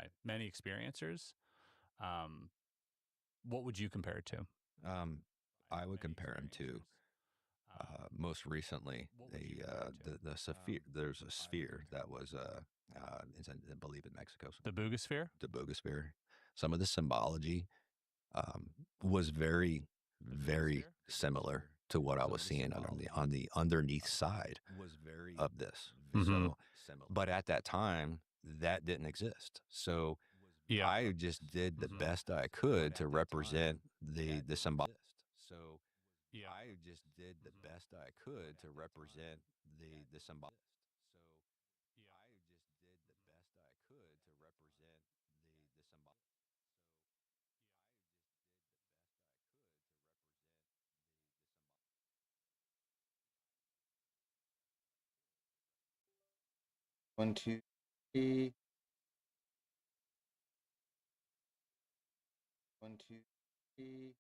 by many experiencers. What would you compare it to? I would compare him to most recently the sphere. There's a sphere that was I believe in Mexico, The Boogosphere? the Bogosphere. Some of the symbology was very, very similar to what I was seeing on the underneath side of this. Mm-hmm. So, but at that time, that didn't exist. So Yeah. I just did the best I could to represent the symbol. So Yeah. I just did the best I could to represent the symbol. So I just did the best I could to represent the symbol. One, two, three. One, two, three.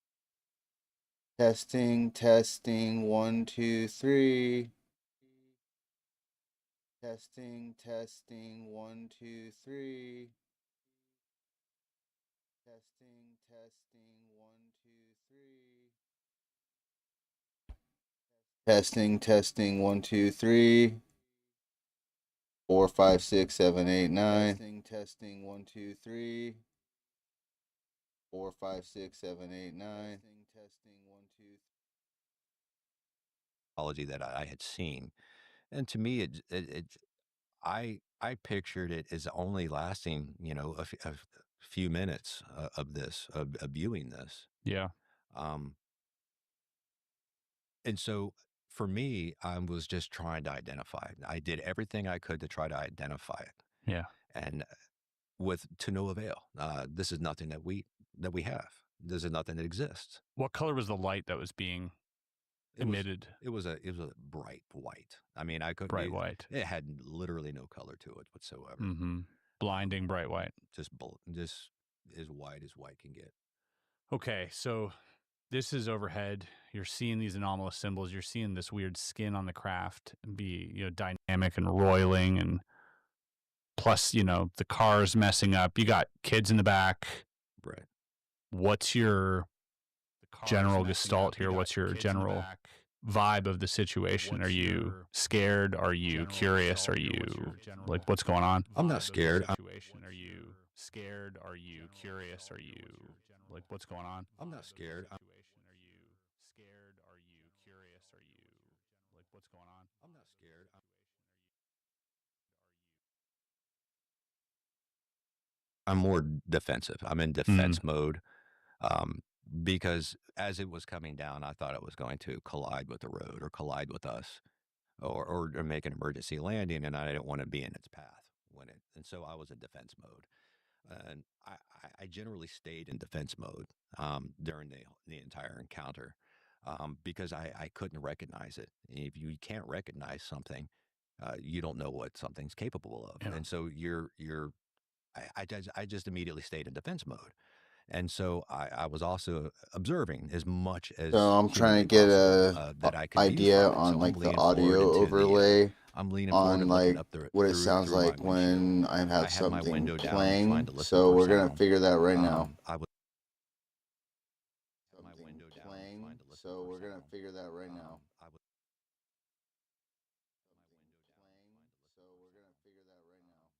Testing, testing. One, two, three. Testing, testing. One, two, three. Testing, testing. One, two, three. Testing, testing. One, two, three. 4, 5, 6, 7, 8, 9. Testing, testing. 1, 2, 3. 4, 5, 6, 7, 8, 9. Testing, testing. 1, 2, 3. Mythology that I had seen, and to me, I pictured it as only lasting, a few minutes of this of viewing this. Yeah. Um, and so for me, I was just trying to identify it. I did everything I could to try to identify it, Yeah. and with to no avail. This is nothing that we have. This is nothing that exists. What color was the light that was being It was emitted? it was a bright white. I mean, I couldn't. Bright white. It had literally no color to it whatsoever. Mm-hmm. Blinding bright white. Just as white can get. Okay, so this is overhead. You're seeing these anomalous symbols. You're seeing this weird skin on the craft be, dynamic and roiling, and plus, the car's messing up. You got kids in the back. Right. What's your general gestalt here? What's your general vibe of the situation? Are you scared? Are you curious? Are you like, what's going on? I'm not scared. Are you scared? Are you curious? Are you like, what's going on? I'm not scared. Are you scared? Are you curious? Are you like, what's going on? I'm not scared. I'm more defensive. I'm in defense mode. Um, because as it was coming down, I thought it was going to collide with the road or collide with us or make an emergency landing, and I didn't want to be in its path and so I was in defense mode. And I generally stayed in defense mode during the entire encounter because I couldn't recognize it. If you can't recognize something, you don't know what something's capable of, Yeah. and so I just immediately stayed in defense mode. And so I was also observing as much So as I'm trying humanly to get possible a that I could view idea from it. on So I'm like the leaning forward audio into overlay I'm leaning forward on and looking like up what it sounds through my like windshield. when I I have had my something window down. I'm trying playing. to listen So for we're gonna sound. figure that right now. I was my Something window down. I'm playing. trying to listen So for we're gonna sound. figure that right now. I was Something playing. So we're gonna figure that right now.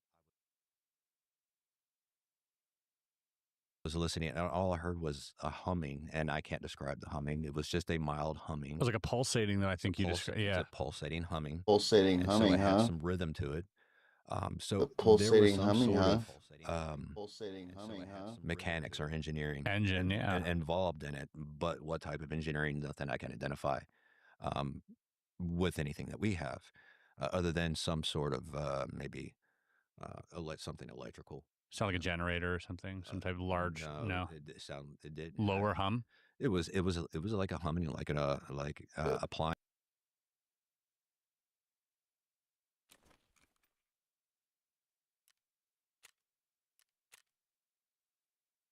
was listening, and all I heard was a humming, and I can't describe the humming. It was just a mild humming. It was like a pulsating that I think you described. It's Yeah. a pulsating humming, Pulsating and so humming, it had huh? some rhythm to it. The So there was pulsating some humming, sort huh? of Pulsating humming, huh? mechanics or engineering Engine. Yeah. involved in it, but what type of engineering? Nothing I can identify um, with anything that we have, other than some sort of maybe something electrical. Sound like a generator or something. Some type of large. No, No. it didn't have. Lower hum. It was like a humming, like appliance.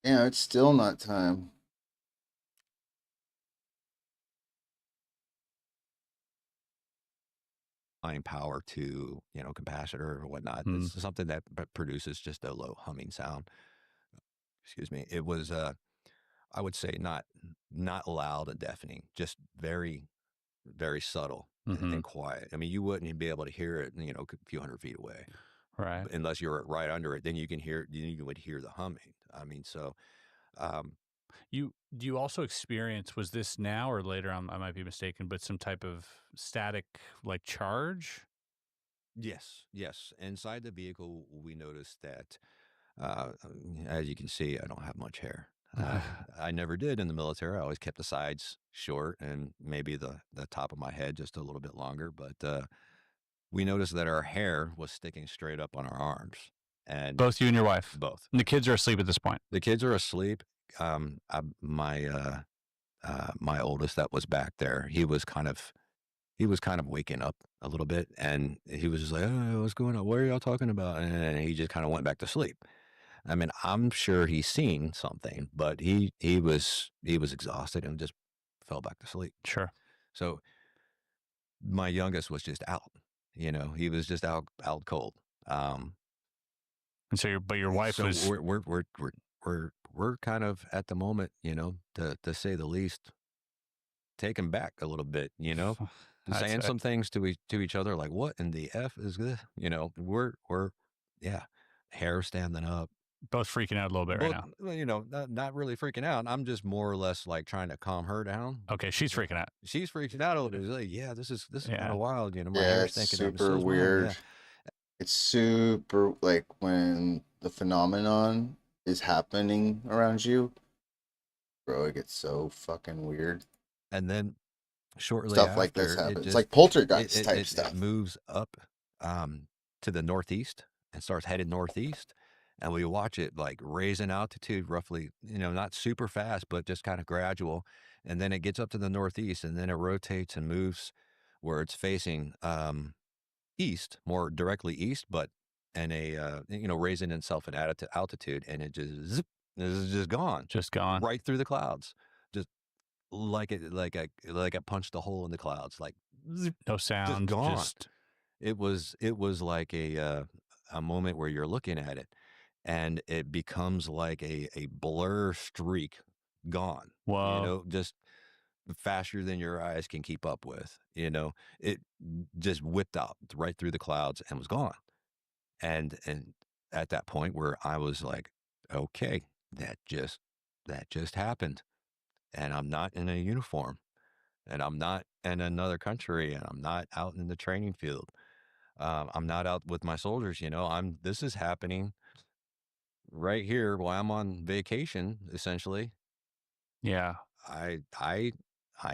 Yeah, it's still not time. applying power to, capacitor or whatnot. Mm. It's something that produces just a low humming sound. Excuse me. It was, I would say not loud and deafening, just very, very subtle Mhm. and quiet. I mean, you wouldn't even be able to hear it, a few hundred feet away, Right. unless you were right under it. Then you can hear, you would hear the humming. I mean, so um, Do you also experience, was this now or later, I might be mistaken, but some type of static like charge? yes, yes. Inside the vehicle, we noticed that, uh, as you can see, I don't have much hair. I never did in the military. I always kept the sides short and maybe the top of my head just a little bit longer. But we noticed that our hair was sticking straight up on our arms, and Both you and your wife. both. And the kids are asleep at this point. The kids are asleep. My oldest that was back there, he was kind of waking up a little bit, and he was just like, "Oh, what's going on? What are y'all talking about?" And he just kind of went back to sleep. I mean, I'm sure he's seen something, but he was exhausted and just fell back to sleep. Sure. So my youngest was just out. He was just out cold. And so your wife So was we're kind of at the moment, to say the least, taken back a little bit, That's saying some things to each other like, "What in the f is this?" We're yeah, hair standing up. both freaking out a little bit right Both, now. well, not really freaking out. I'm just more or less like trying to calm her down. Okay, she's freaking out. She's freaking out a little bit. She's like, "Yeah, this is kind Yeah. of wild." My Yeah, hair's it's thinking of it. super So's mine. weird. Yeah. It's super like when the phenomenon is happening around you, bro, it gets so fucking weird. And then shortly Stuff like this after, it happens. It's just like poltergeist it type it stuff. it moves up to the northeast and starts headed northeast, and we watch it like raise in altitude roughly, not super fast, but just kind of gradual, and then it gets up to the northeast, and then it rotates and moves where it's facing east, more directly east, but and raising itself in altitude, and it just zip, this is just gone Just gone. right through the clouds, just like I punched a hole in the clouds, like zip, No just sound. gone. Just It was like a moment where you're looking at it, and it becomes like a blur streak, gone. whoa. Just faster than your eyes can keep up with. It just whipped out right through the clouds and was gone. And at that point where I was like, okay, that just happened, and I'm not in a uniform, and I'm not in another country, and I'm not out in the training field. I'm not out with my soldiers. This is happening right here while I'm on vacation. Essentially, Yeah. I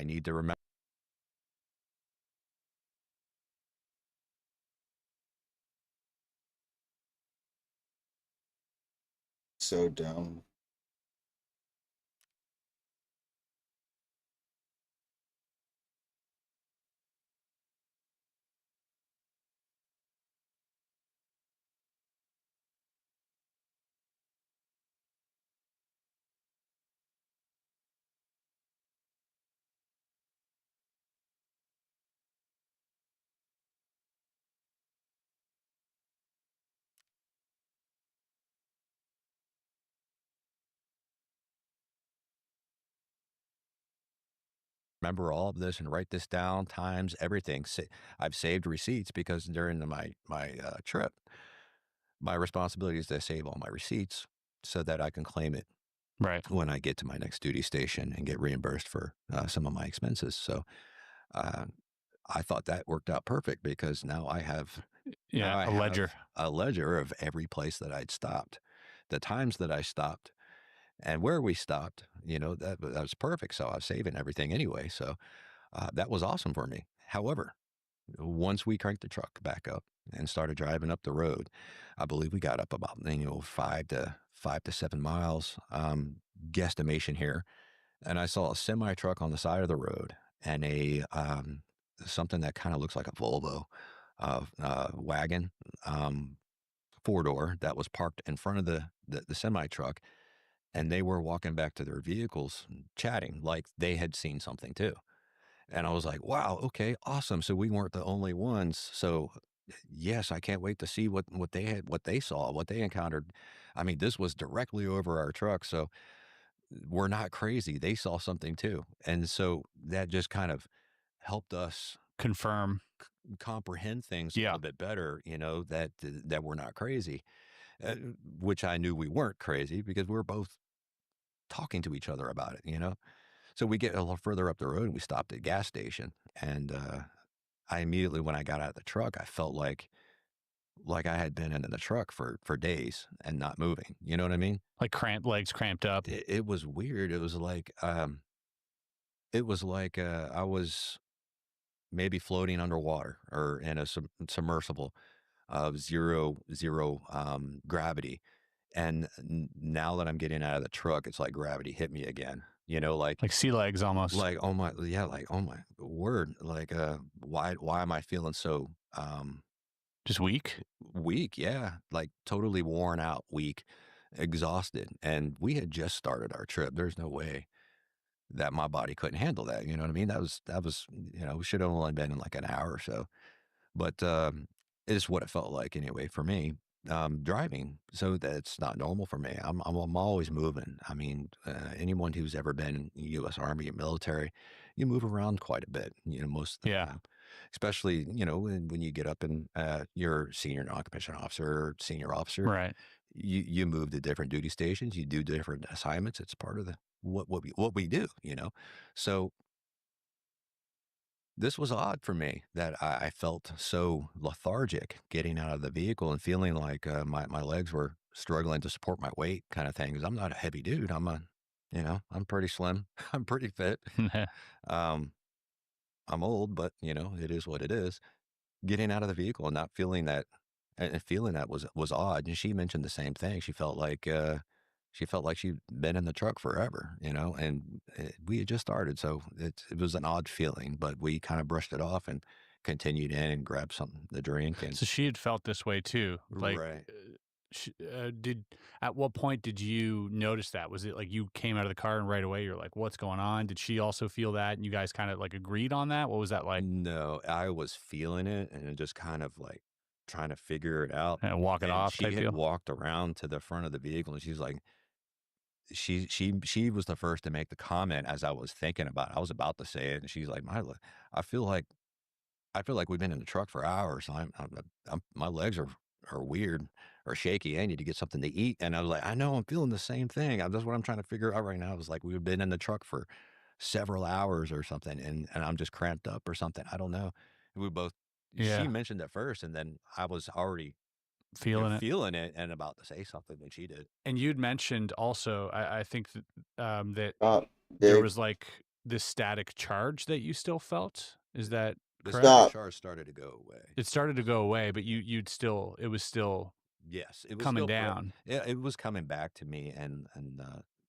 need to remember. So dumb. Remember all of this and write this down, times, everything. I've saved receipts because during my trip, my responsibility is to save all my receipts so that I can claim it Right. when I get to my next duty station and get reimbursed for some of my expenses. So uh, I thought that worked out perfect because now I have Yeah. A ledger. a ledger of every place that I'd stopped, the times that I stopped, and where we stopped. That was perfect. So I was saving everything anyway. So that was awesome for me. However, once we cranked the truck back up and started driving up the road, I believe we got up about 5 to 7 miles, guesstimation here, and I saw a semi truck on the side of the road and a something that kind of looks like a Volvo wagon, 4 door that was parked in front of the semi truck, and they were walking back to their vehicles, chatting like they had seen something too. And I was like, wow, okay, awesome. So we weren't the only ones. So yes, I can't wait to see what they had, what they saw, what they encountered. I mean, this was directly over our truck. So we're not crazy. They saw something too. And so that just kind of helped us Confirm. comprehend things a Yeah. little bit better, that we're not crazy, uh, which I knew we weren't crazy because we were both talking to each other about it. So we get a little further up the road and we stopped at a gas station. And I immediately, when I got out of the truck, I felt like I had been in the truck for days and not moving. You know what I mean? Like legs cramped up. It was weird. It was like I was maybe floating underwater or in a submersible of zero gravity. And now that I'm getting out of the truck, it's like gravity hit me again. Like sea legs almost. Like, oh my, yeah, like, oh my word, like, why am I feeling so Just weak. weak? Yeah, like totally worn out, weak, exhausted, and we had just started our trip. There's no way that my body couldn't handle that. You know what I mean? That was we should have only been in like an hour or so. But, it's what it felt like anyway for me, driving. So that's not normal for me. I'm always moving. I mean, anyone who's ever been in the U.S. Army or military, you move around quite a bit, most of the Yeah. time. Especially, when you get up and you're senior non-commissioned officer or senior officer, Right. you move to different duty stations, you do different assignments. It's part of the what we do. So this was odd for me that I felt so lethargic getting out of the vehicle and feeling like my legs were struggling to support my weight, kind of thing. Because I'm not a heavy dude. I'm pretty slim. I'm pretty fit. Um, I'm old, but it is what it is. Getting out of the vehicle and not feeling that, and feeling that was odd. And she mentioned the same thing. She felt like she'd been in the truck forever, and we had just started. So it was an odd feeling, but we kind of brushed it off and continued in and grabbed something to drink. And So she had felt this way too. Like, right. at what point did you notice that? Was it like you came out of the car and right away you're like, what's going on? Did she also feel that and you guys kind of like agreed on that? What was that like? No, I was feeling it and just kind of like trying to figure it out. Kind of walk it And off she type had deal? walked around to the front of the vehicle and she's like, she was the first to make the comment as I was thinking about it. I was about to say it, and she's like, I feel like I feel like we've been in the truck for hours. My legs are weird or shaky. I need to get something to eat." And I was like, "I know, I'm feeling the same thing. That's what I'm trying to figure out right now." I was like, "We've been in the truck for several hours or something, and I'm just cramped up or something. I don't know." We both. She Yeah. mentioned it first, and then I was already Feeling it. feeling it and about to say something, and she did. And you'd mentioned also, I think that Stop, there Dick. was like this static charge that you still felt. Is that The correct? static Stop. charge started to go away. It started to go away, but it was still Yes, it was coming still down. yeah, it was coming back to me in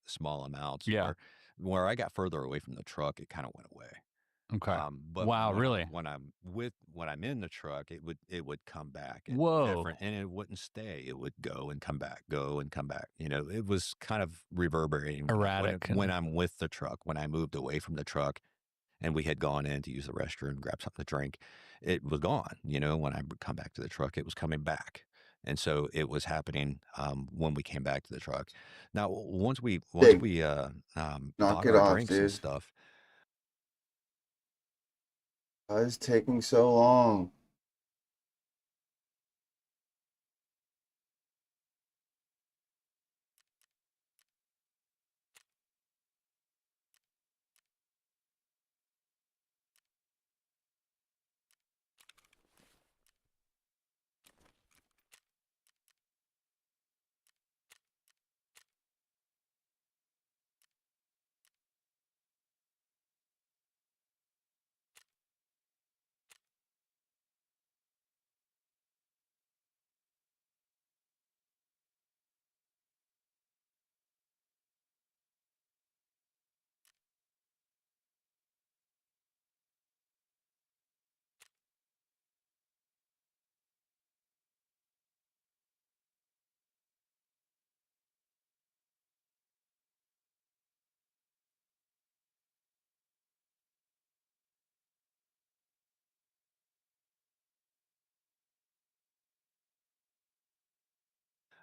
small amounts Yeah. where I got further away from the truck, it kind of went away. Okay. But Wow, really? when I'm in the truck, it would come back at Whoa. different, and it wouldn't stay. It would go and come back, go and come back. It was kind of reverberating Erratic when and I'm with the truck. When I moved away from the truck and we had gone in to use the restroom, grab something to drink, it was gone. When I would come back to the truck, it was coming back. And so it was happening when we came back to the truck. Now, once Dick, we knock bought it our off, drinks and dude. stuff, Why is it taking so long?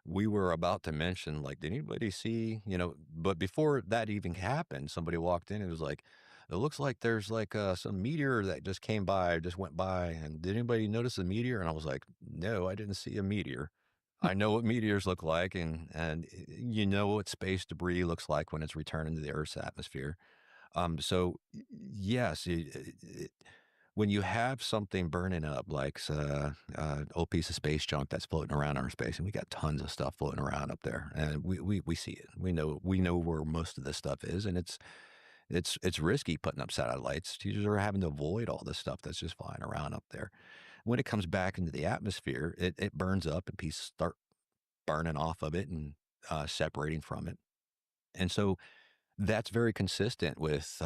we were about to mention, like, did anybody see, but before that even happened, somebody walked in and was like, it looks like there's like some meteor that just came by, just went by. And did anybody notice the meteor? And I was like, no, I didn't see a meteor. I know what meteors look like, and you know what space debris looks like when it's returning to the Earth's atmosphere. So yes, when you have something burning up, like old piece of space junk that's floating around our space, and we got tons of stuff floating around up there, and we see it. We know where most of this stuff is, and it's risky putting up satellites. You are having to avoid all this stuff that's just flying around up there. When it comes back into the atmosphere, it burns up, and pieces start burning off of it and separating from it. And so that's very consistent with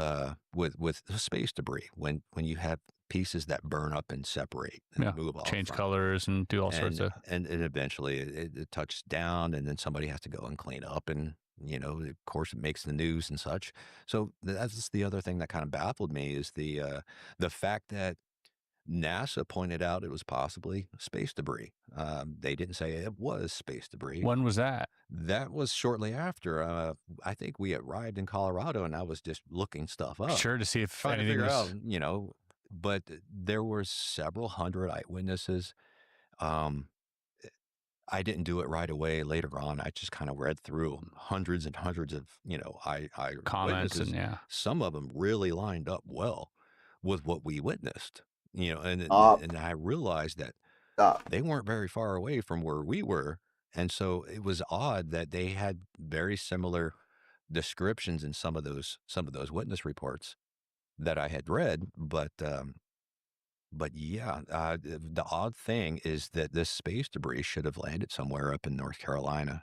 space debris when you have pieces that burn up and separate and Yeah. move off Change from, colors and do all sorts of. and eventually it touches down, and then somebody has to go and clean up, and of course it makes the news and such. So that's the other thing that kind of baffled me, is the fact that NASA pointed out it was possibly space debris. They didn't say it was space debris. When was that? That was shortly after. I think we arrived in Colorado, and I was just looking stuff up, Sure, to see if trying to anything figure was. out. But there were several hundred eyewitnesses. Um, I didn't do it right away. Later on, I just kind of read through hundreds and hundreds of Comments witnesses. and yeah. Some of them really lined up well with what we witnessed. And Up. I realized that Stop. they weren't very far away from where we were. And so it was odd that they had very similar descriptions in some of those witness reports that I had read. But yeah, the odd thing is that this space debris should have landed somewhere up in North Carolina,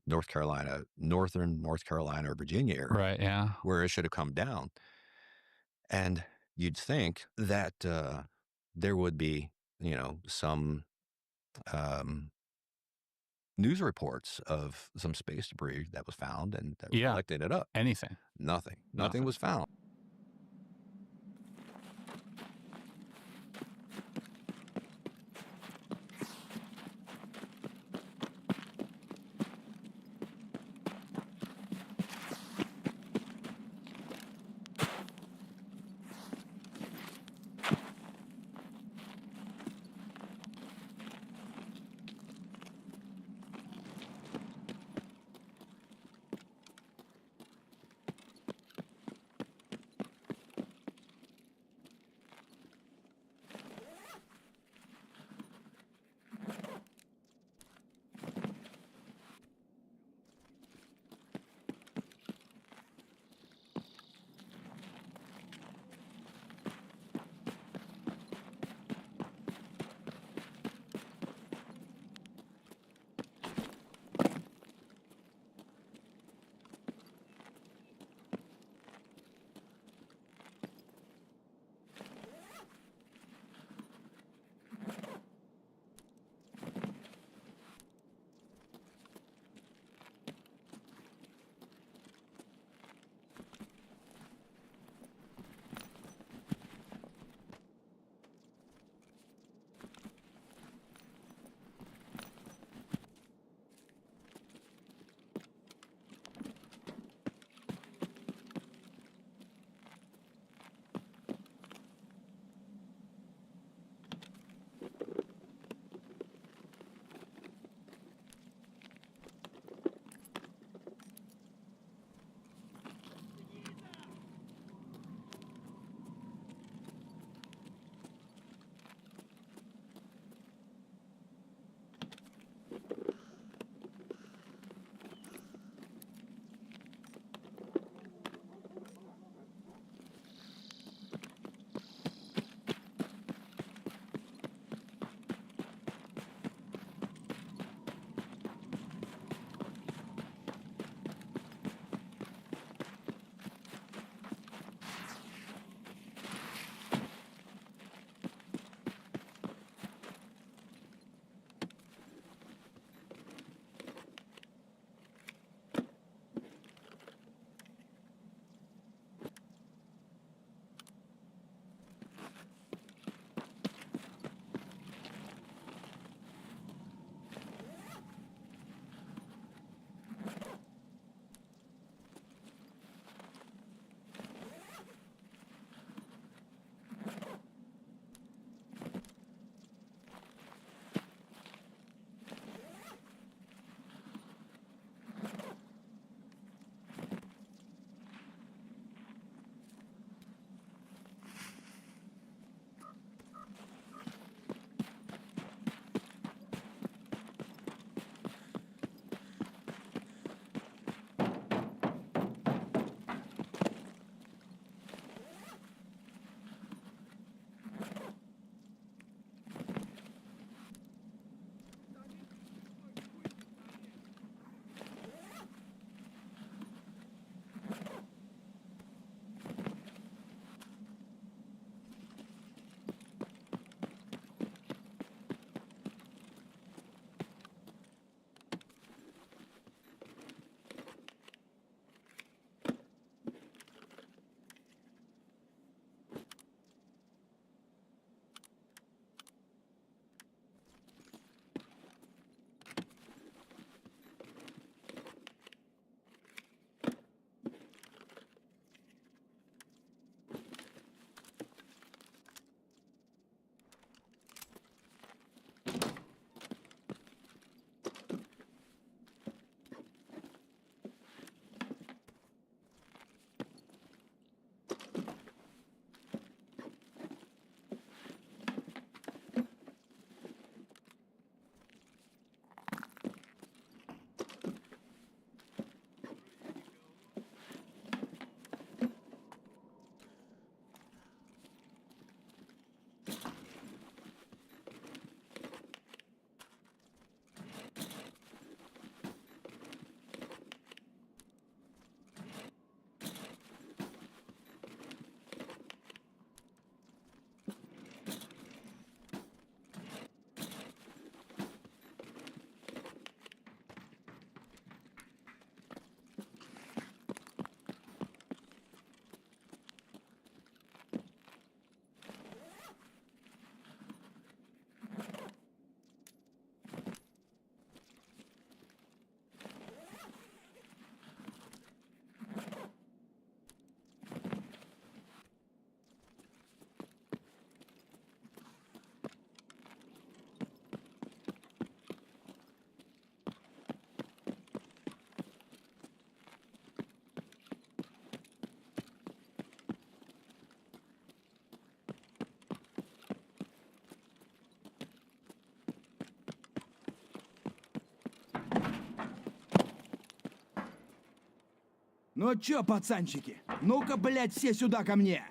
northern North Carolina or Virginia area, Right. Yeah. where it should have come down. And you'd think that there would be, some um, news reports of some space debris that was found and that Yeah. reflected it up. Anything. Nothing Nothing. was found. Ну чё, пацанчики? Ну-ка, блядь, все сюда ко мне!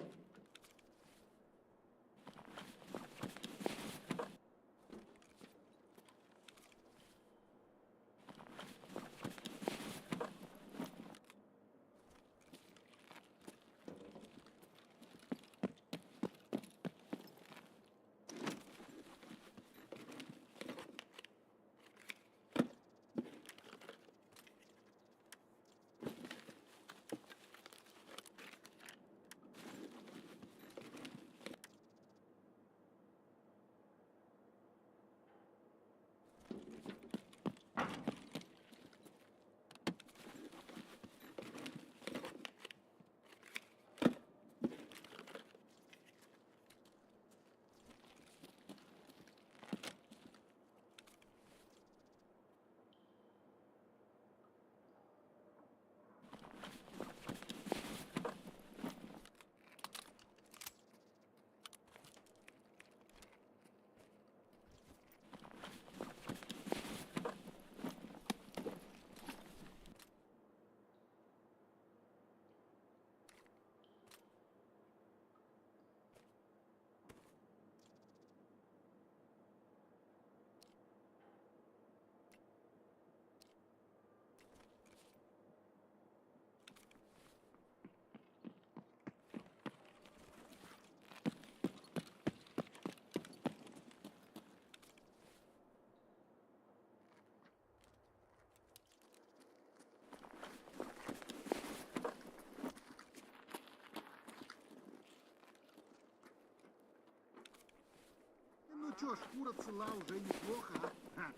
Ну чё, шкура цела уже неплохо, а?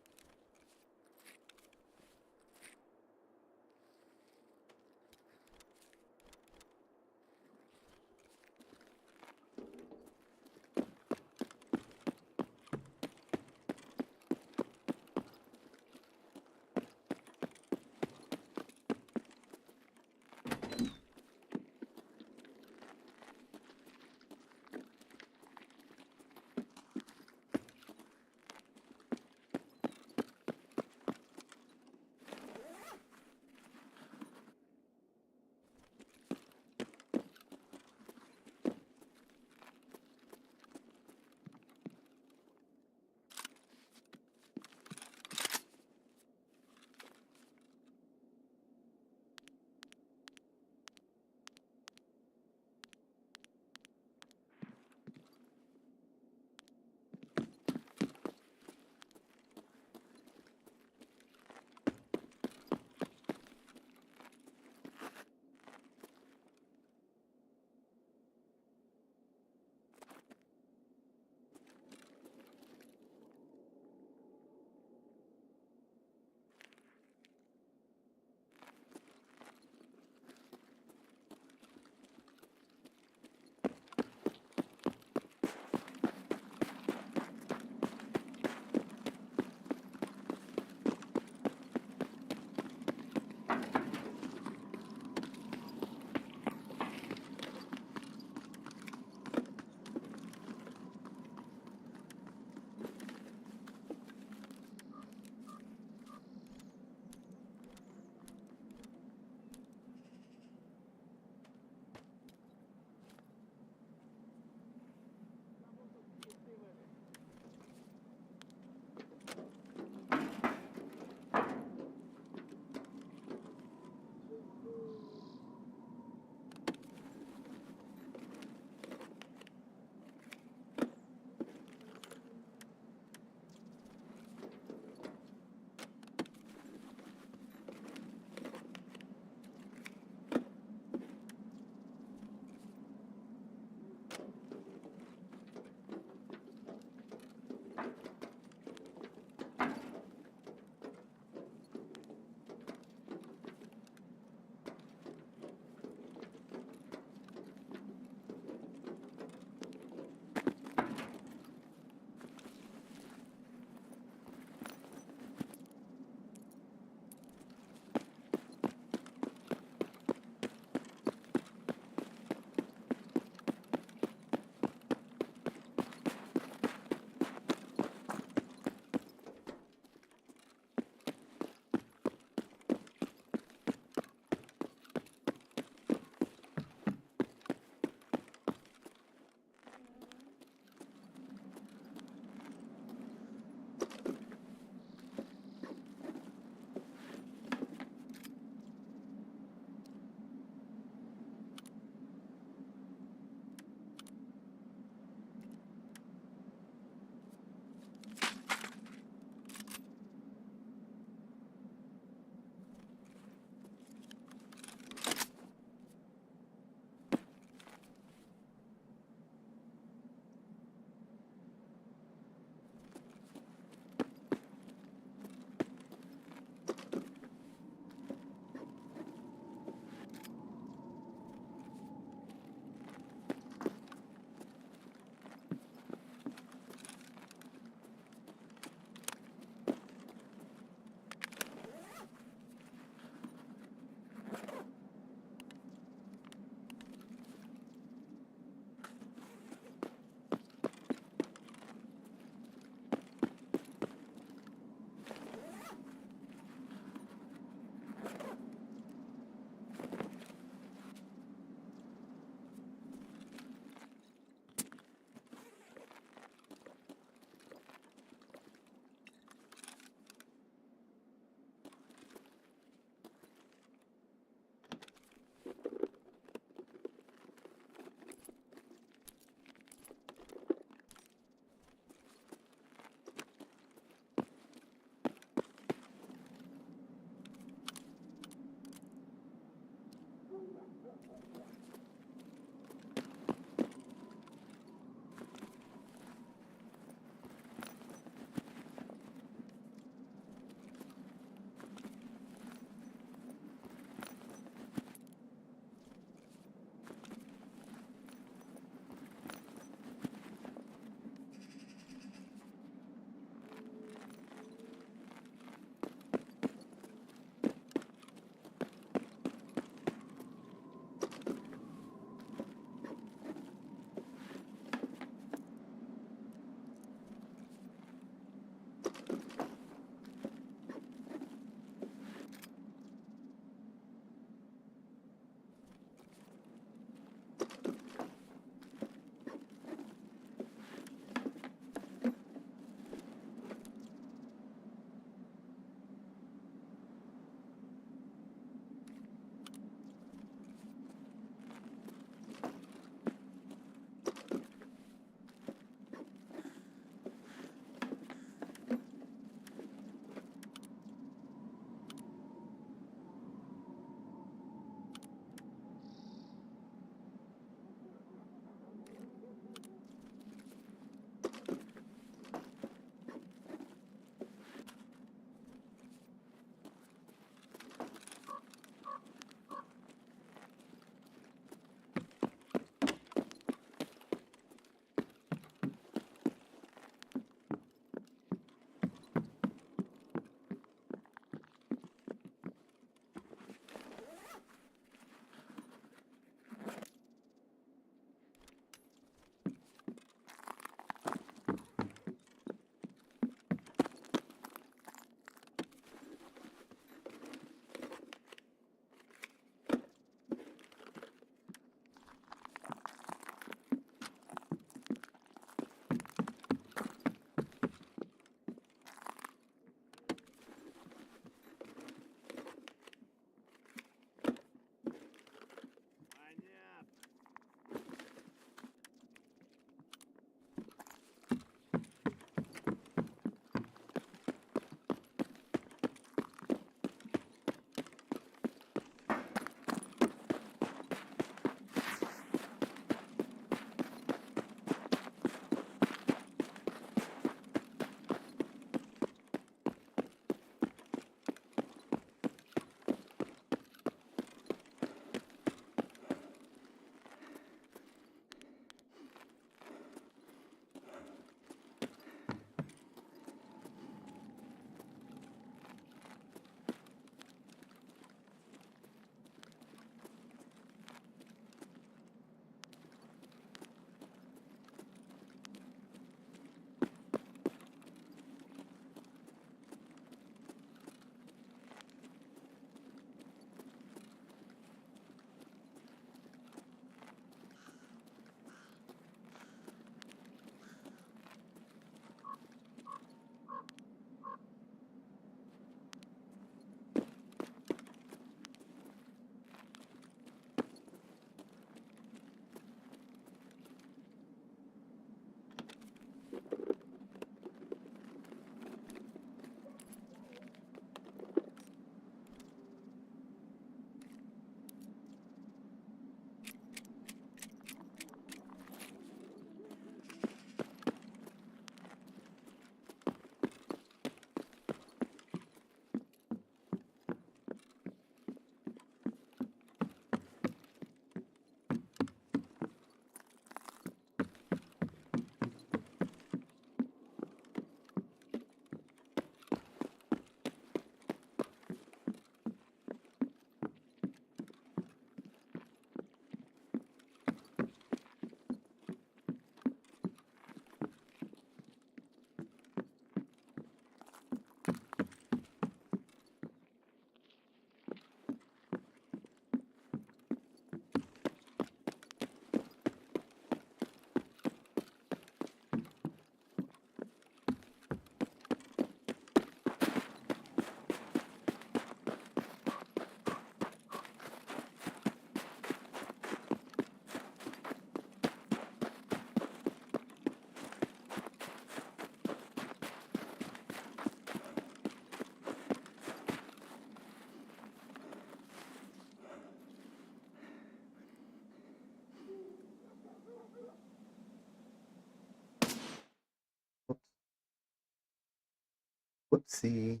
Whoopsie.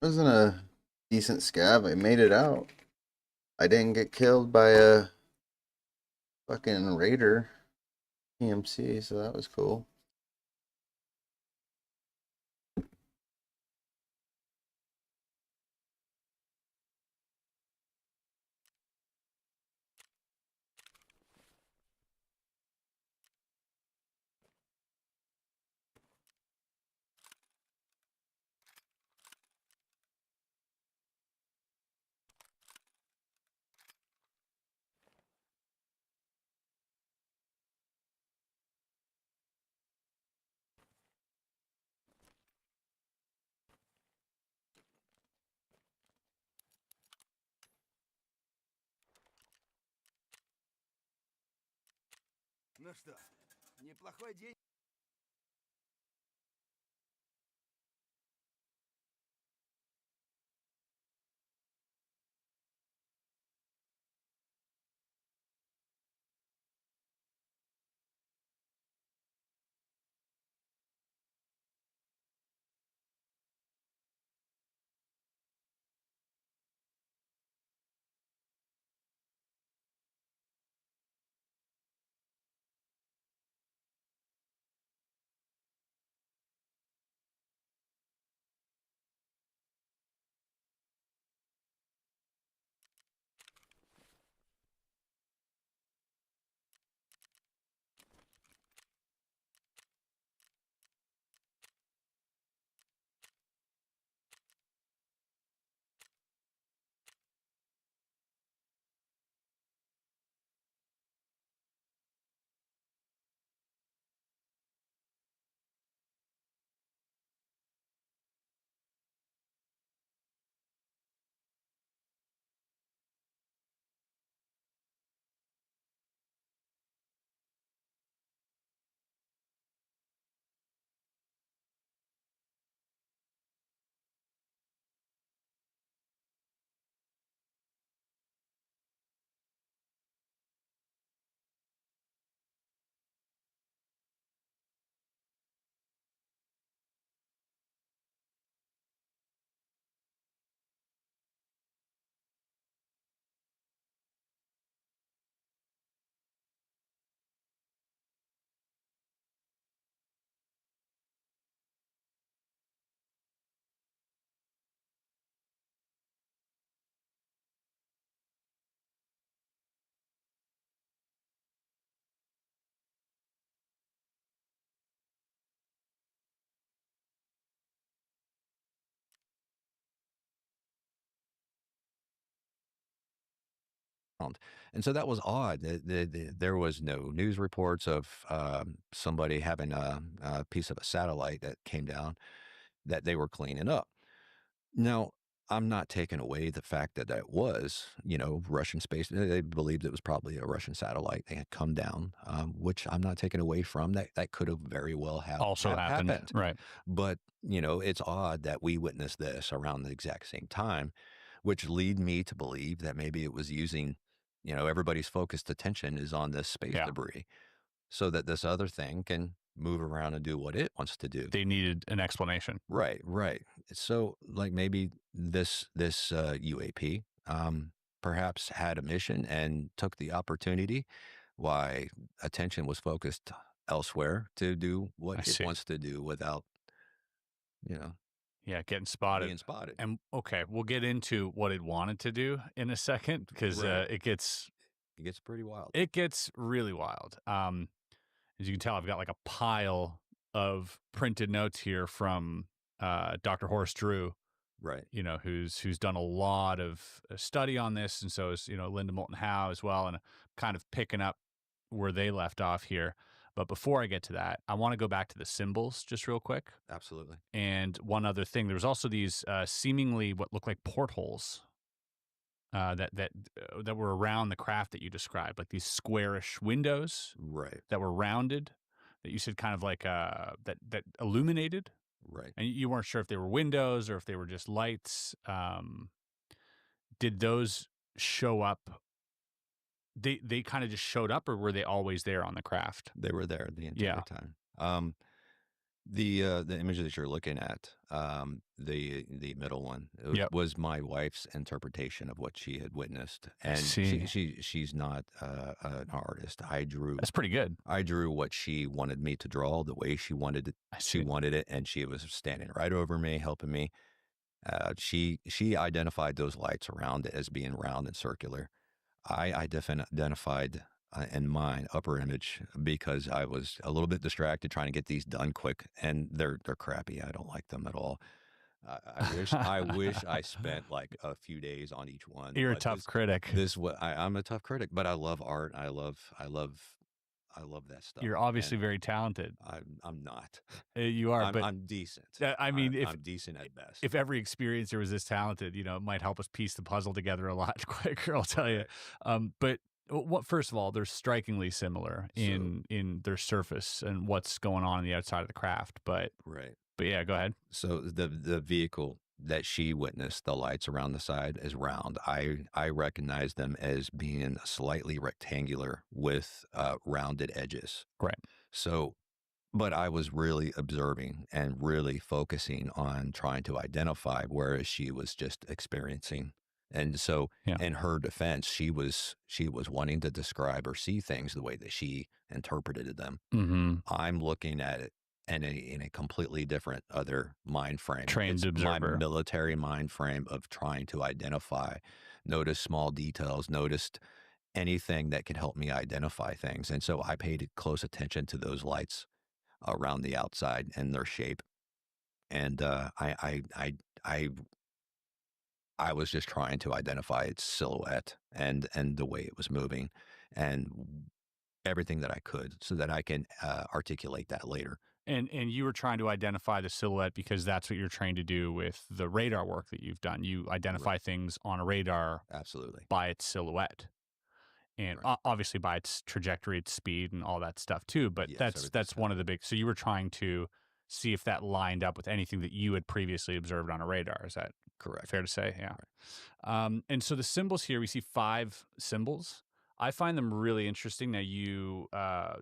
Wasn't a decent scab. I made it out. I didn't get killed by a fucking raider PMC, so that was cool. Ну что, неплохой день. And so that was odd. There was no news reports of somebody having a piece of a satellite that came down that they were cleaning up. Now, I'm not taking away the fact that that was, Russian space. They believed it was probably a Russian satellite. They had come down, which I'm not taking away from. That could have very well Also happened. Right. But, it's odd that we witnessed this around the exact same time, which lead me to believe that maybe it was using, everybody's focused attention is on this space Yeah. debris so that this other thing can move around and do what it wants to do. They needed an explanation. Right. So like maybe this UAP perhaps had a mission and took the opportunity why attention was focused elsewhere to do what I it see. wants to do without, Yeah, getting spotted. being spotted. And okay, we'll get into what it wanted to do in a second because Right. it gets It gets pretty wild. really wild. As you can tell, I've got like a pile of printed notes here from Dr. Horace Drew, Right. who's done a lot of study on this, and so is Linda Moulton Howe as well, and kind of picking up where they left off here. But before I get to that, I want to go back to the symbols just real quick. Absolutely. And one other thing, there was also these seemingly what look like portholes that were around the craft that you described, like these squarish windows Right. that were rounded, that you said kind of like that illuminated, Right. and you weren't sure if they were windows or if they were just lights. Did those show up? They kind of just showed up, or were they always there on the craft? They were there the entire Yeah. time. The image that you're looking at, the middle one, Yep. was my wife's interpretation of what she had witnessed, and see. she's not an artist. I drew That's pretty good. what she wanted me to draw, the way she wanted it. I She see. wanted it, and she was standing right over me, helping me. She identified those lights around it as being round and circular. I identified in mine upper image because I was a little bit distracted trying to get these done quick, and they're crappy. I don't like them at all. I wish I spent like a few days on each one. You're a but tough critic. I'm a tough critic, but I love art. I love that stuff. You're obviously and very talented. I'm not. You are, but I'm decent. I mean, I'm decent at best. if every experiencer was this talented, it might help us piece the puzzle together a lot quicker, I'll tell you. Right. But First of all, they're strikingly similar in their surface and what's going on the outside of the craft. But Right. yeah, go ahead. So the vehicle that she witnessed, the lights around the side is round. I recognize them as being slightly rectangular with rounded edges. Right. So, but I was really observing and really focusing on trying to identify, whereas she was just experiencing. And so, Yeah. in her defense, she was wanting to describe or see things the way that she interpreted them. Mm-hmm. I'm looking at it in a completely different other mind frame. Trained It's observer. my military mind frame of trying to identify, notice small details, noticed anything that could help me identify things. And so I paid close attention to those lights around the outside and their shape. And I was just trying to identify its silhouette and the way it was moving and everything that I could so that I can articulate that later. And you were trying to identify the silhouette because that's what you're trained to do with the radar work that you've done. You identify things on a radar Absolutely. by its silhouette. And obviously by its trajectory, its speed, and all that stuff too. But Yes, that's one of the big. So you were trying to see if that lined up with anything that you had previously observed on a radar. Is that correct? Fair to say, yeah. Right. And so the symbols here, we see 5 symbols. I find them really interesting. Now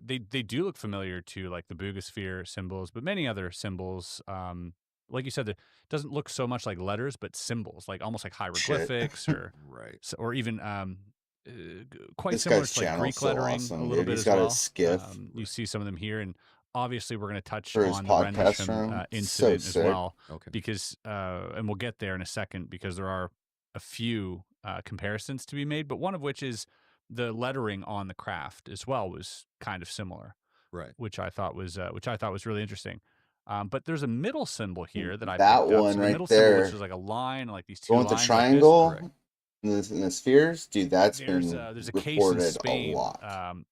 they do look familiar to like the Boogosphere symbols, but many other symbols. Like you said, it doesn't look so much like letters, but symbols, like almost like hieroglyphics or Right. or even quite This similar guy's to like channel's Greek so lettering awesome, a little dude. bit He's as got well. his skiff You see some of them here, and obviously we're going to touch for his on the podcast Rendlesham room. incident So as sick. well, Okay. because and we'll get there in a second because there are a few comparisons to be made, but one of which is the lettering on the craft as well was kind of similar, Right. which I thought was really interesting. But there's a middle symbol here that I That picked up. one So the right middle symbol, there. which is like a line, like these The 2 one with the lines triangle Correct. and the spheres, dude. That's there's been a case in reported Spain a lot,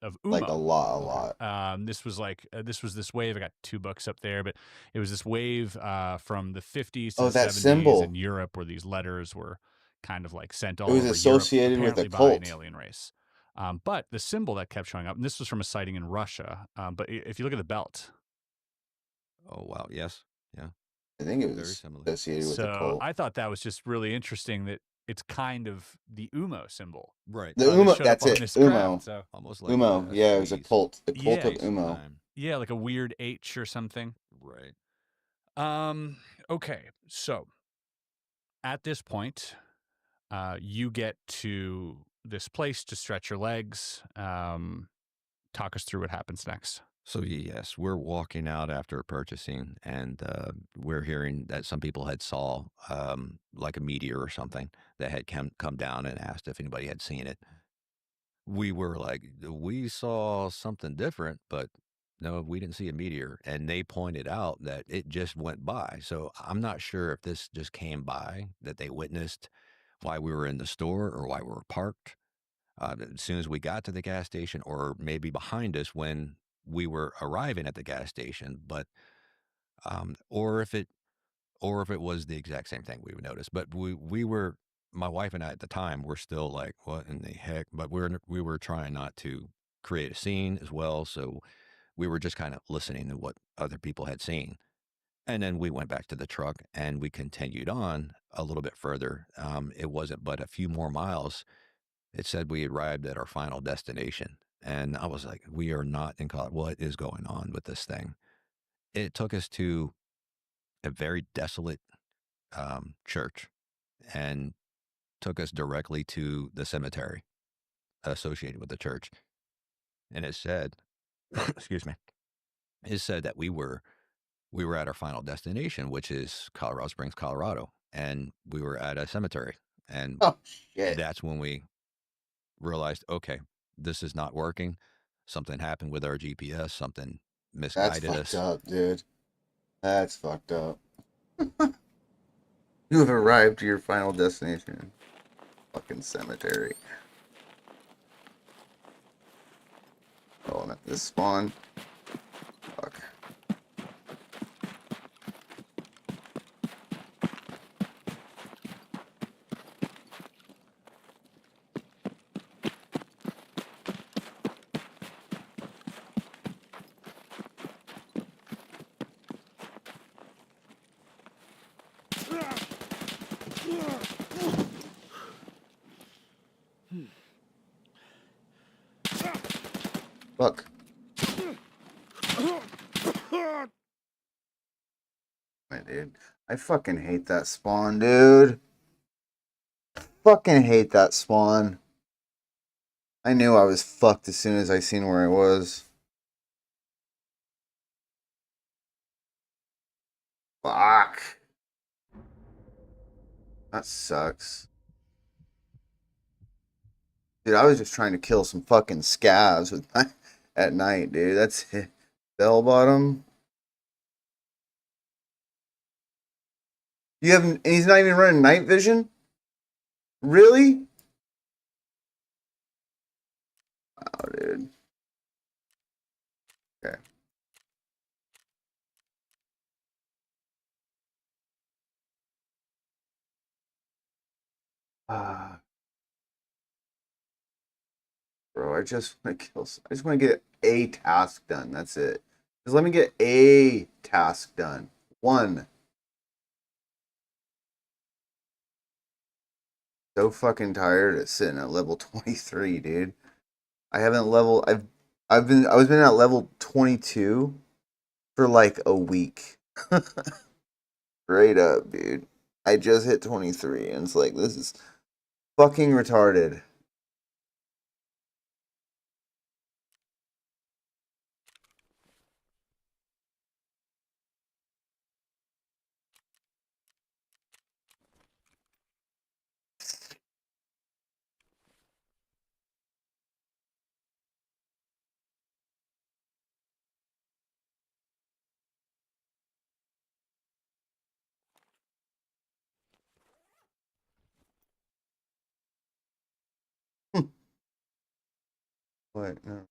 of like Umo. a lot. This was like this wave. I got 2 books up there, but it was this wave from the 50s to Oh, the that 70s symbol. in Europe, where these letters were kind of like sent all It was over associated Europe, with a apparently by an cult. alien race. But the symbol that kept showing up, and this was from a sighting in Russia. But if you look at the belt, Oh wow. Yes. Yeah. I think it Very was similar. associated with a so cult. I thought that was just really interesting that it's kind of the Umo symbol. Right. The that Umo, showed up that's on it. this Umo. craft, so. Almost like Umo. Yeah, it was a SUVs. cult. The cult Yeah. of Umo. Time. Yeah, like a weird H or something. Right. Okay, so at this point, you get to this place to stretch your legs. Talk us through what happens next. So yes, we're walking out after purchasing, and we're hearing that some people had saw like a meteor or something that had come down and asked if anybody had seen it. We were like, we saw something different, but no, we didn't see a meteor. And they pointed out that it just went by. So I'm not sure if this just came by that they witnessed while we were in the store or while we were parked as soon as we got to the gas station, or maybe behind us when we were arriving at the gas station. But or if it was the exact same thing we would notice. But we were, my wife and I at the time were still like, what in the heck? But we were trying not to create a scene as well. So we were just kind of listening to what other people had seen. And then we went back to the truck and we continued on a little bit further. It wasn't but a few more miles. It said we arrived at our final destination. And I was like, we are not in college. What is going on with this thing? It took us to a very desolate church and took us directly to the cemetery associated with the church. And it said, excuse me, it said that we were at our final destination, which is Colorado Springs, Colorado. And we were at a cemetery. And Oh shit! that's when we realized, okay, this is not working. Something happened with our GPS. Something That's misguided fucked us. up, dude. That's fucked up. You have arrived to your final destination. Fucking cemetery. Oh, not this spawn. Fuck. Fuck. My dude. I fucking hate that spawn, dude. Fucking hate that spawn. I knew I was fucked as soon as I seen where I was. Fuck. That sucks. Dude, I was just trying to kill some fucking scavs with my, at night, dude. That's it. Bell bottom. You haven't. He's not even running night vision. Really? Oh, dude. Okay. Ah. Bro, I just want to kill. I just want to get a task done. That's it. Just let me get a task done. One. So fucking tired of sitting at level 23, dude. I haven't leveled. I was been at level 22 for like a week. Straight up, dude. I just hit 23, and it's like this is fucking retarded. What? No.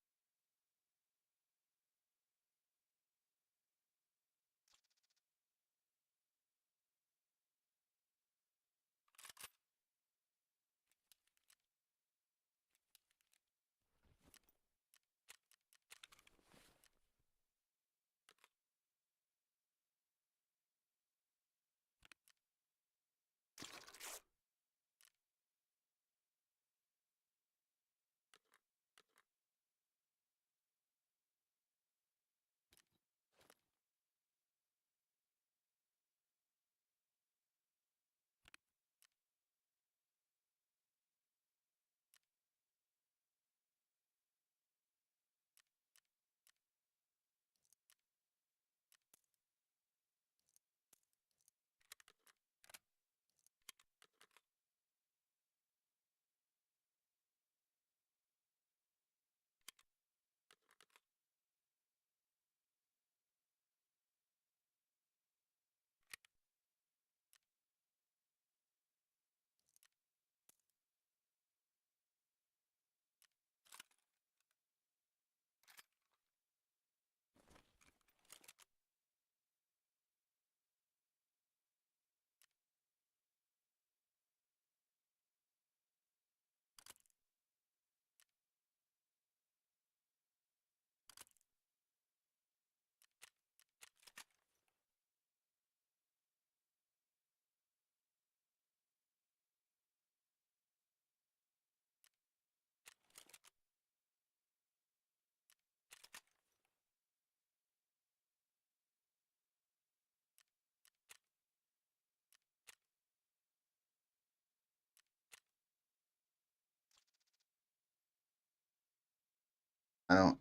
I don't.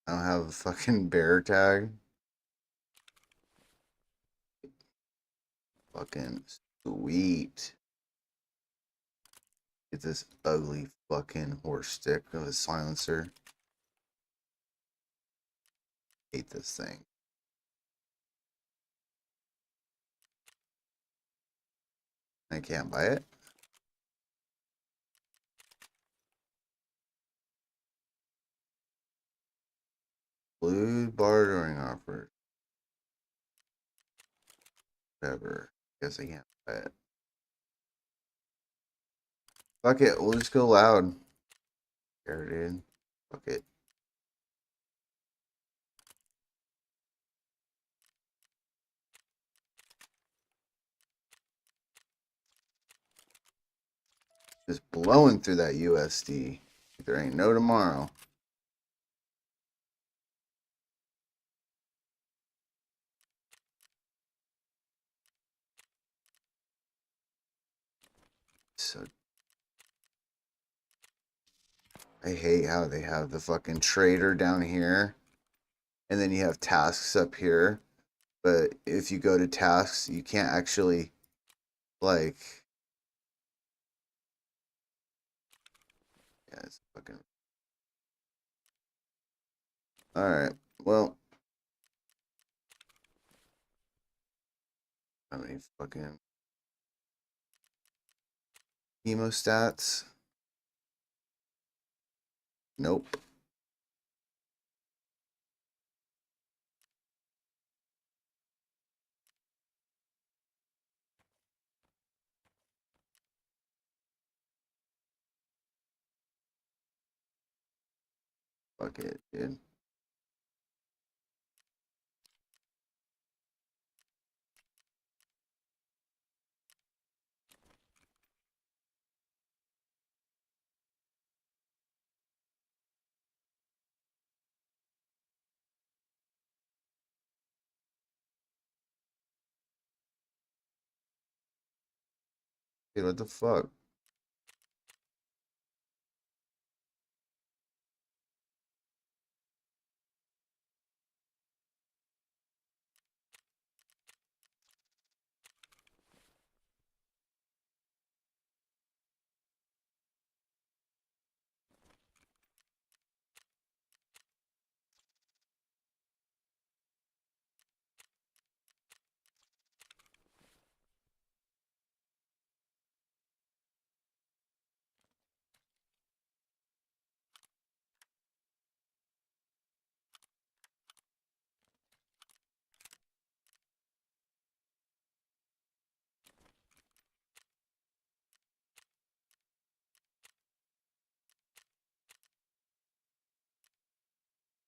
I don't have a fucking bear tag. Fucking sweet. Get this ugly fucking horse stick of a silencer. Hate this thing. I can't buy it. Blue bartering offer. Whatever. Guess I can't buy it. Fuck it. We'll just go loud. There it is. Fuck it. Just blowing through that USD. There ain't no tomorrow. So I hate how they have the fucking trader down here, and then you have tasks up here. But if you go to tasks, you can't actually like. Yeah, it's fucking. All right. Well, how many fucking hemostats? Nope. Fuck it, dude. Dude, what the fuck?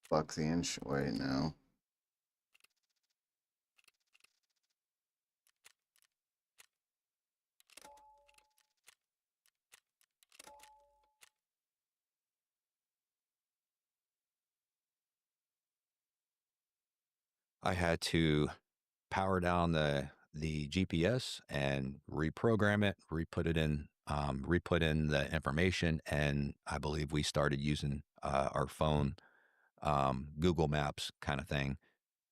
Fuck the inch. Wait, no. I had to power down the GPS and reprogram it, re-put in the information, and I believe we started using our phone, Google Maps kind of thing,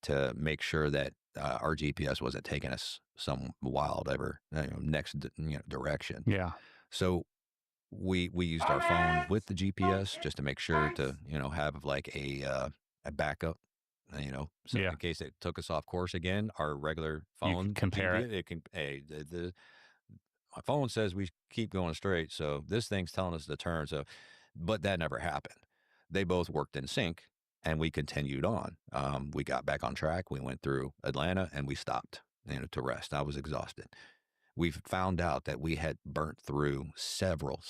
to make sure that our GPS wasn't taking us some wild ever next direction. Yeah. So we used our phone with the GPS just to make sure to have like a backup. So Yeah. in case it took us off course again, our regular You phone can compare GPS, it can. Hey, my phone says we keep going straight, so this thing's telling us to turn. So, but that never happened. They both worked in sync, and we continued on. We got back on track. We went through Atlanta, and we stopped, to rest. I was exhausted. We found out that we had burnt through several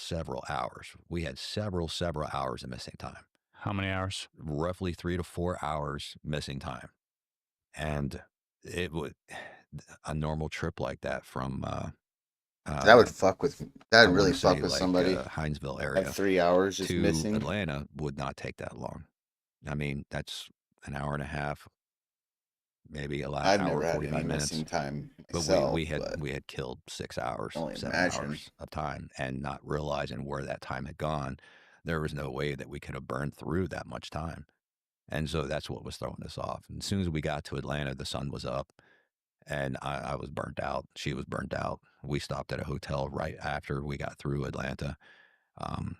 hours. We had several hours of missing time, How many hours? roughly 3 to 4 hours missing time. And it would a normal trip like that from That would fuck with. That I would want really to say fuck with like somebody. Hinesville Have area 3 hours just to missing. Atlanta would not take that long. I mean, that's an hour and a half, maybe a I've hour, never had 45 any minutes. missing time But myself, we had but we had killed 6 hours, I only 7 hours imagine. of time, and not realizing where that time had gone. There was no way that we could have burned through that much time. And so that's what was throwing us off. And as soon as we got to Atlanta, the sun was up, and I was burnt out. She was burnt out. We stopped at a hotel right after we got through Atlanta. Um,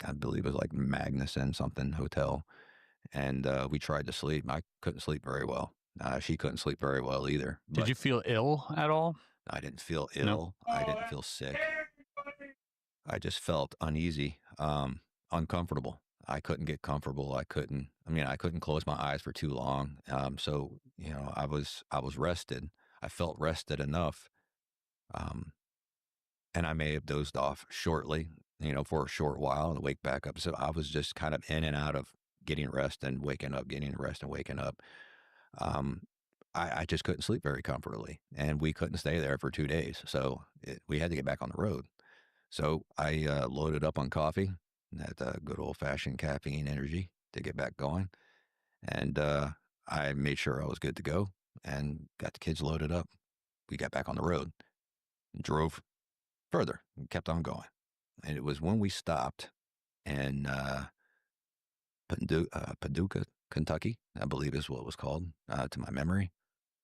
I believe it was like Magnuson something hotel, and we tried to sleep. I couldn't sleep very well. She couldn't sleep very well either. Did But you feel ill at all? I didn't feel No. ill. I didn't feel sick. I just felt uneasy, uncomfortable. I couldn't get comfortable. I couldn't close my eyes for too long. So, I was rested. I felt rested enough. Um, and I may have dozed off shortly, for a short while and wake back up. So I was just kind of in and out of getting rest and waking up, getting rest and waking up. Um, I just couldn't sleep very comfortably, and we couldn't stay there for 2 days. So we had to get back on the road. So I loaded up on coffee, that good old fashioned caffeine energy to get back going. And I made sure I was good to go and got the kids loaded up. We got back on the road, drove further and kept on going. And it was when we stopped in Paducah, Kentucky, I believe is what it was called, to my memory.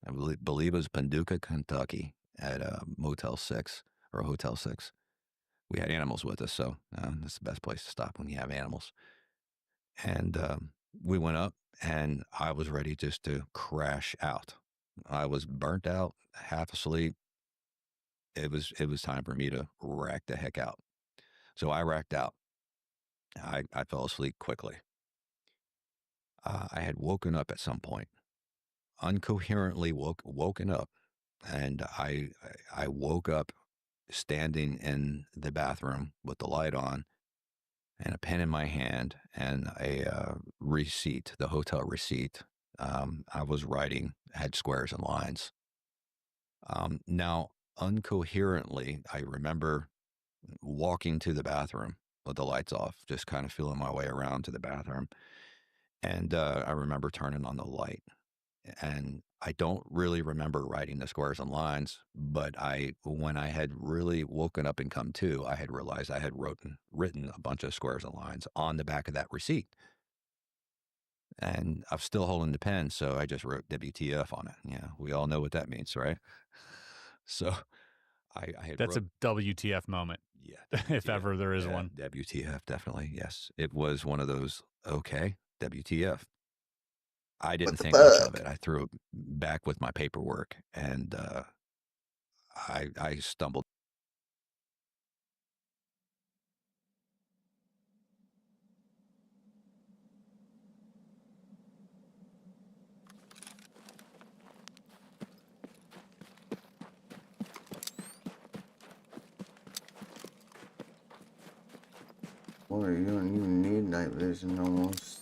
I believe it was Paducah, Kentucky, at Motel 6 or Hotel 6. We had animals with us, so that's the best place to stop when you have animals. And we went up, and I was ready just to crash out. I was burnt out, half asleep. It was time for me to rack the heck out. So I racked out. I fell asleep quickly. I had woken up at some point, uncoherently woken up, and I woke up standing in the bathroom with the light on and a pen in my hand and a receipt, the hotel receipt. I was writing, had squares and lines. Now, uncoherently, I remember walking to the bathroom with the lights off, just kind of feeling my way around to the bathroom. And I remember turning on the light. And I don't really remember writing the squares and lines, but when I had really woken up and come to, I had realized I had written a bunch of squares and lines on the back of that receipt. And I'm still holding the pen, so I just wrote WTF on it. Yeah, we all know what that means, right? So I had That's wrote, a WTF moment, yeah, if WTF, ever there is yeah, one. WTF, definitely. Yes, it was one of those. Okay, WTF. I didn't the think much of fuck? it. I threw it back with my paperwork, and I stumbled. Boy, you don't even need night vision almost.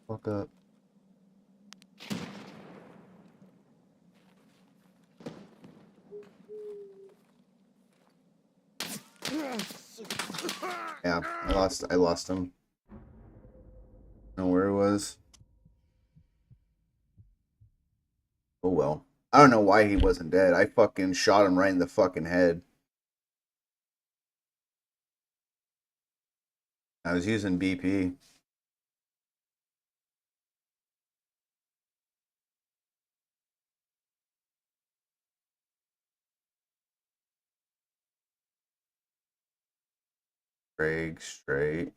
Fuck up. lost him. Know where it was. Oh well. I don't know why he wasn't dead. I fucking shot him right in the fucking head. I was using BP. Craig straight.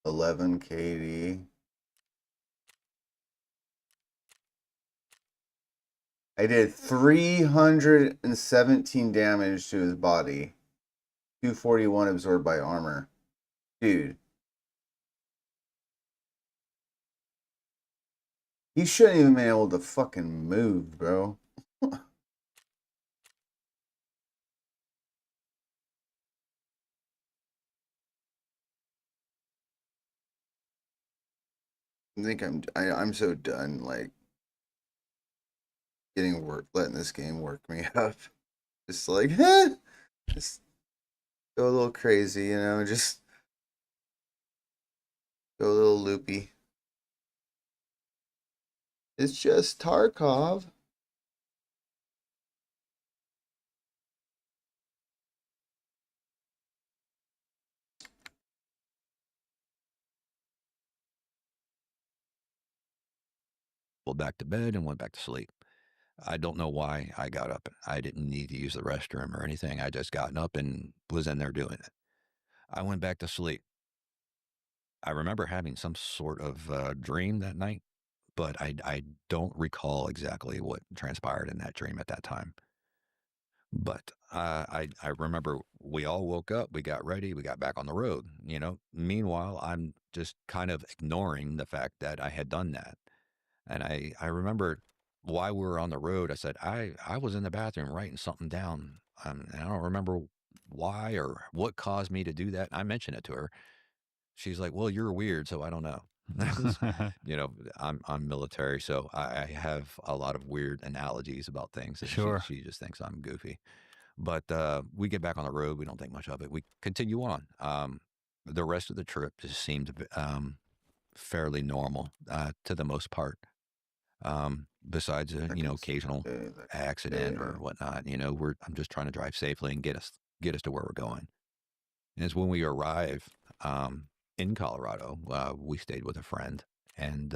11 KD. I did 317 damage to his body. 241 absorbed by armor. Dude. He shouldn't even be able to fucking move, bro. I think I'm so done, like, getting work, letting this game work me up. Just like, just go a little crazy, you know, just go a little loopy. It's just Tarkov. Back to bed and went back to sleep. I don't know why I got up. I didn't need to use the restroom or anything. I just gotten up and was in there doing it. I went back to sleep. I remember having some sort of dream that night, but I don't recall exactly what transpired in that dream at that time. But I remember we all woke up, we got ready, we got back on the road. Meanwhile, I'm just kind of ignoring the fact that I had done that. And I remember while we were on the road, I said, I was in the bathroom writing something down. And I don't remember why or what caused me to do that. I mentioned it to her. She's like, well, you're weird, so I don't know. I'm military, so I have a lot of weird analogies about things. And Sure. she just thinks I'm goofy. But we get back on the road. We don't think much of it. We continue on. The rest of the trip just seemed fairly normal to the most part. Besides occasional accident or whatnot, I'm just trying to drive safely and get us to where we're going. And it's when we arrive in Colorado, we stayed with a friend, and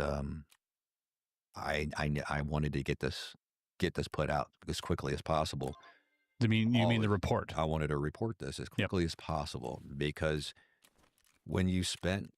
I wanted to get this put out as quickly as possible. You mean the report? I wanted to report this as quickly as possible, because when you spent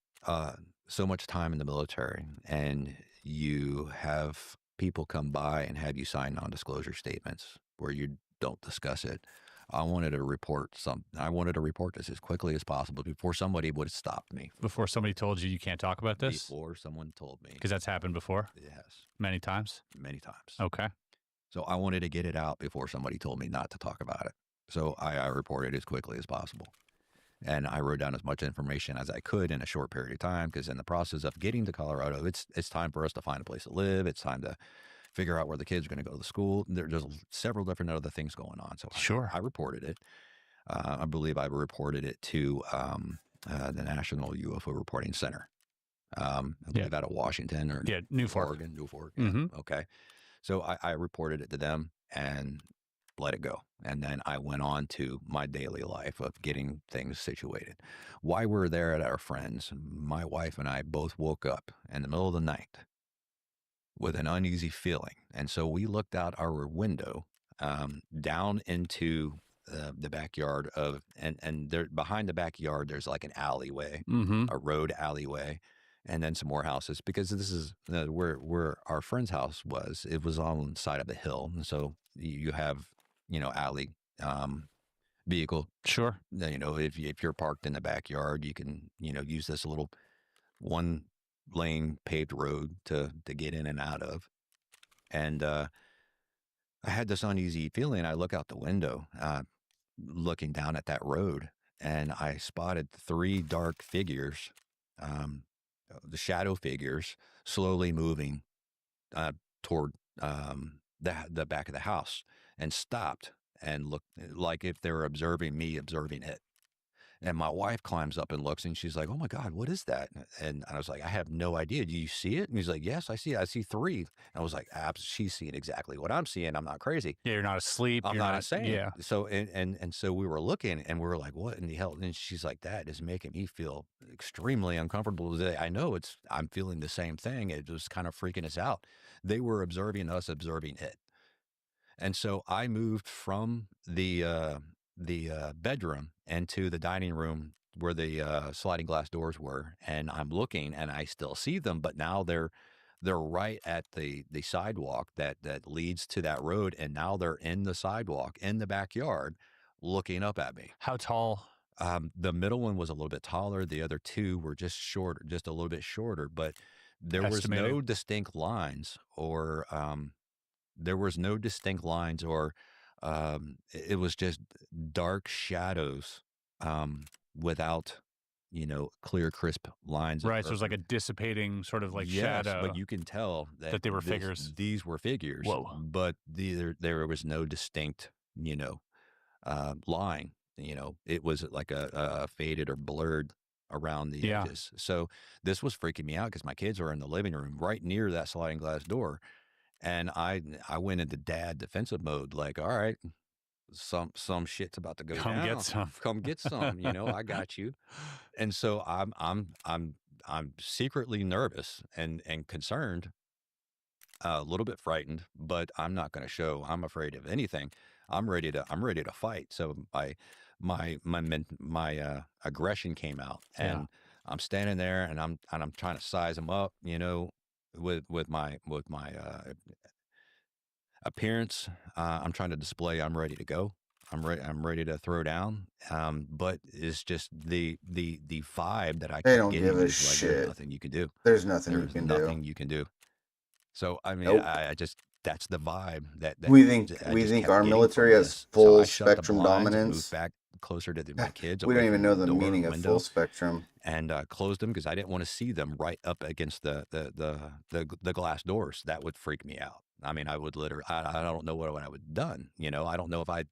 so much time in the military and you have people come by and have you sign non-disclosure statements where you don't discuss it, I wanted to report this as quickly as possible before somebody would have stopped me. Before somebody told you can't talk about this? Before someone told me. Because that's happened before? Yes. Many times? Many times. Okay. So I wanted to get it out before somebody told me not to talk about it. So I reported as quickly as possible. And I wrote down as much information as I could in a short period of time, because in the process of getting to Colorado, it's time for us to find a place to live. It's time to figure out where the kids are going to go to school. There's several different other things going on. So Sure. I reported it. I believe I reported it to the National UFO Reporting Center. I believe out of Washington or Newfork. Oregon, Newfork. Mm-hmm. Yeah. Okay. So I reported it to them and let it go. And then I went on to my daily life of getting things situated. While we were there at our friends, my wife and I both woke up in the middle of the night with an uneasy feeling. And so we looked out our window down into the backyard and there behind the backyard, there's like an alleyway, a road alleyway, and then some more houses, because this is where our friend's house was. It was on the side of the hill. And so you have, alley vehicle. Sure. If you're parked in the backyard, you can, use this little one lane paved road to get in and out of. And I had this uneasy feeling. I look out the window, looking down at that road, and I spotted 3 dark figures, the shadow figures, slowly moving toward the back of the house, and stopped and looked like if they were observing me observing it. And my wife climbs up and looks, and she's like, "Oh my God, what is that?" And I was like, "I have no idea. Do you see it?" And he's like, "Yes, I see it. I see 3." And I was like, she's seeing exactly what I'm seeing. I'm not crazy. Yeah, you're not asleep. I'm You're not not. insane. Yeah. So and so we were looking, and we were like, "What in the hell?" And she's like, "That is making me feel extremely uncomfortable today. I know I'm feeling the same thing. It was kind of freaking us out." They were observing us, observing it. And so I moved from the bedroom into the dining room where the sliding glass doors were, and I'm looking, and I still see them, but now they're right at the sidewalk that leads to that road, and now they're in the sidewalk in the backyard, looking up at me. How tall? The middle one was a little bit taller. The other two were just shorter, just a little bit shorter, but there was no Estimating. distinct lines or there was no distinct lines or it was just dark shadows without clear crisp lines Right. So it was like a dissipating sort of like yes, shadow but you can tell that they were figures. these were figures. Whoa. But there was no distinct line. It was like a faded or blurred around the Yeah. edges. So this was freaking me out because my kids were in the living room right near that sliding glass door. And I went into dad defensive mode, like, all right, some shit's about to go Come down. get some. Come get some, I got you. And so I'm secretly nervous and concerned, a little bit frightened, but I'm not going to show I'm afraid of anything. I'm ready to fight. So my aggression came out, Yeah. and I'm standing there, and I'm trying to size them up, with my appearance. I'm trying to display I'm ready to go. I'm ready to throw down. But it's just the vibe that I They keep don't getting give a is like there's shit. nothing you can do. There's nothing you There's can do. nothing you can do. So I mean, Nope. I just that's the vibe that We think I we just think kept our getting military from has this. So full I shut the spectrum blinds and moved dominance. back closer to my kids, We away don't even from know the the door meaning and of full window, spectrum. and closed them because I didn't want to see them right up against the glass doors. That would freak me out. I mean, I would literally, I don't know what I would have done. I don't know if I'd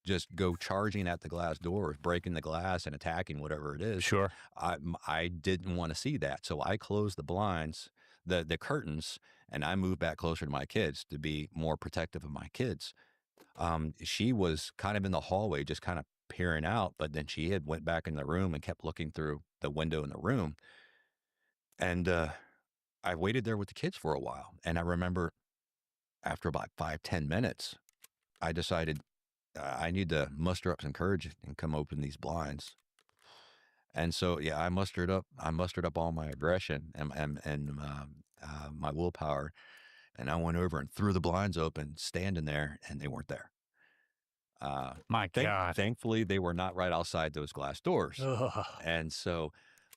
just go charging at the glass doors, breaking the glass and attacking whatever it is. Sure. I didn't want to see that. So I closed the blinds, the curtains, and I moved back closer to my kids to be more protective of my kids. She was kind of in the hallway, just kind of peering out, but then she had went back in the room and kept looking through the window in the room. And I waited there with the kids for a while. And I remember after about 5-10 minutes, I decided I need to muster up some courage and come open these blinds. And so, yeah, I mustered up all my aggression and my willpower, and I went over and threw the blinds open, standing there, and they weren't there. My God. Thankfully, they were not right outside those glass doors. Ugh. And so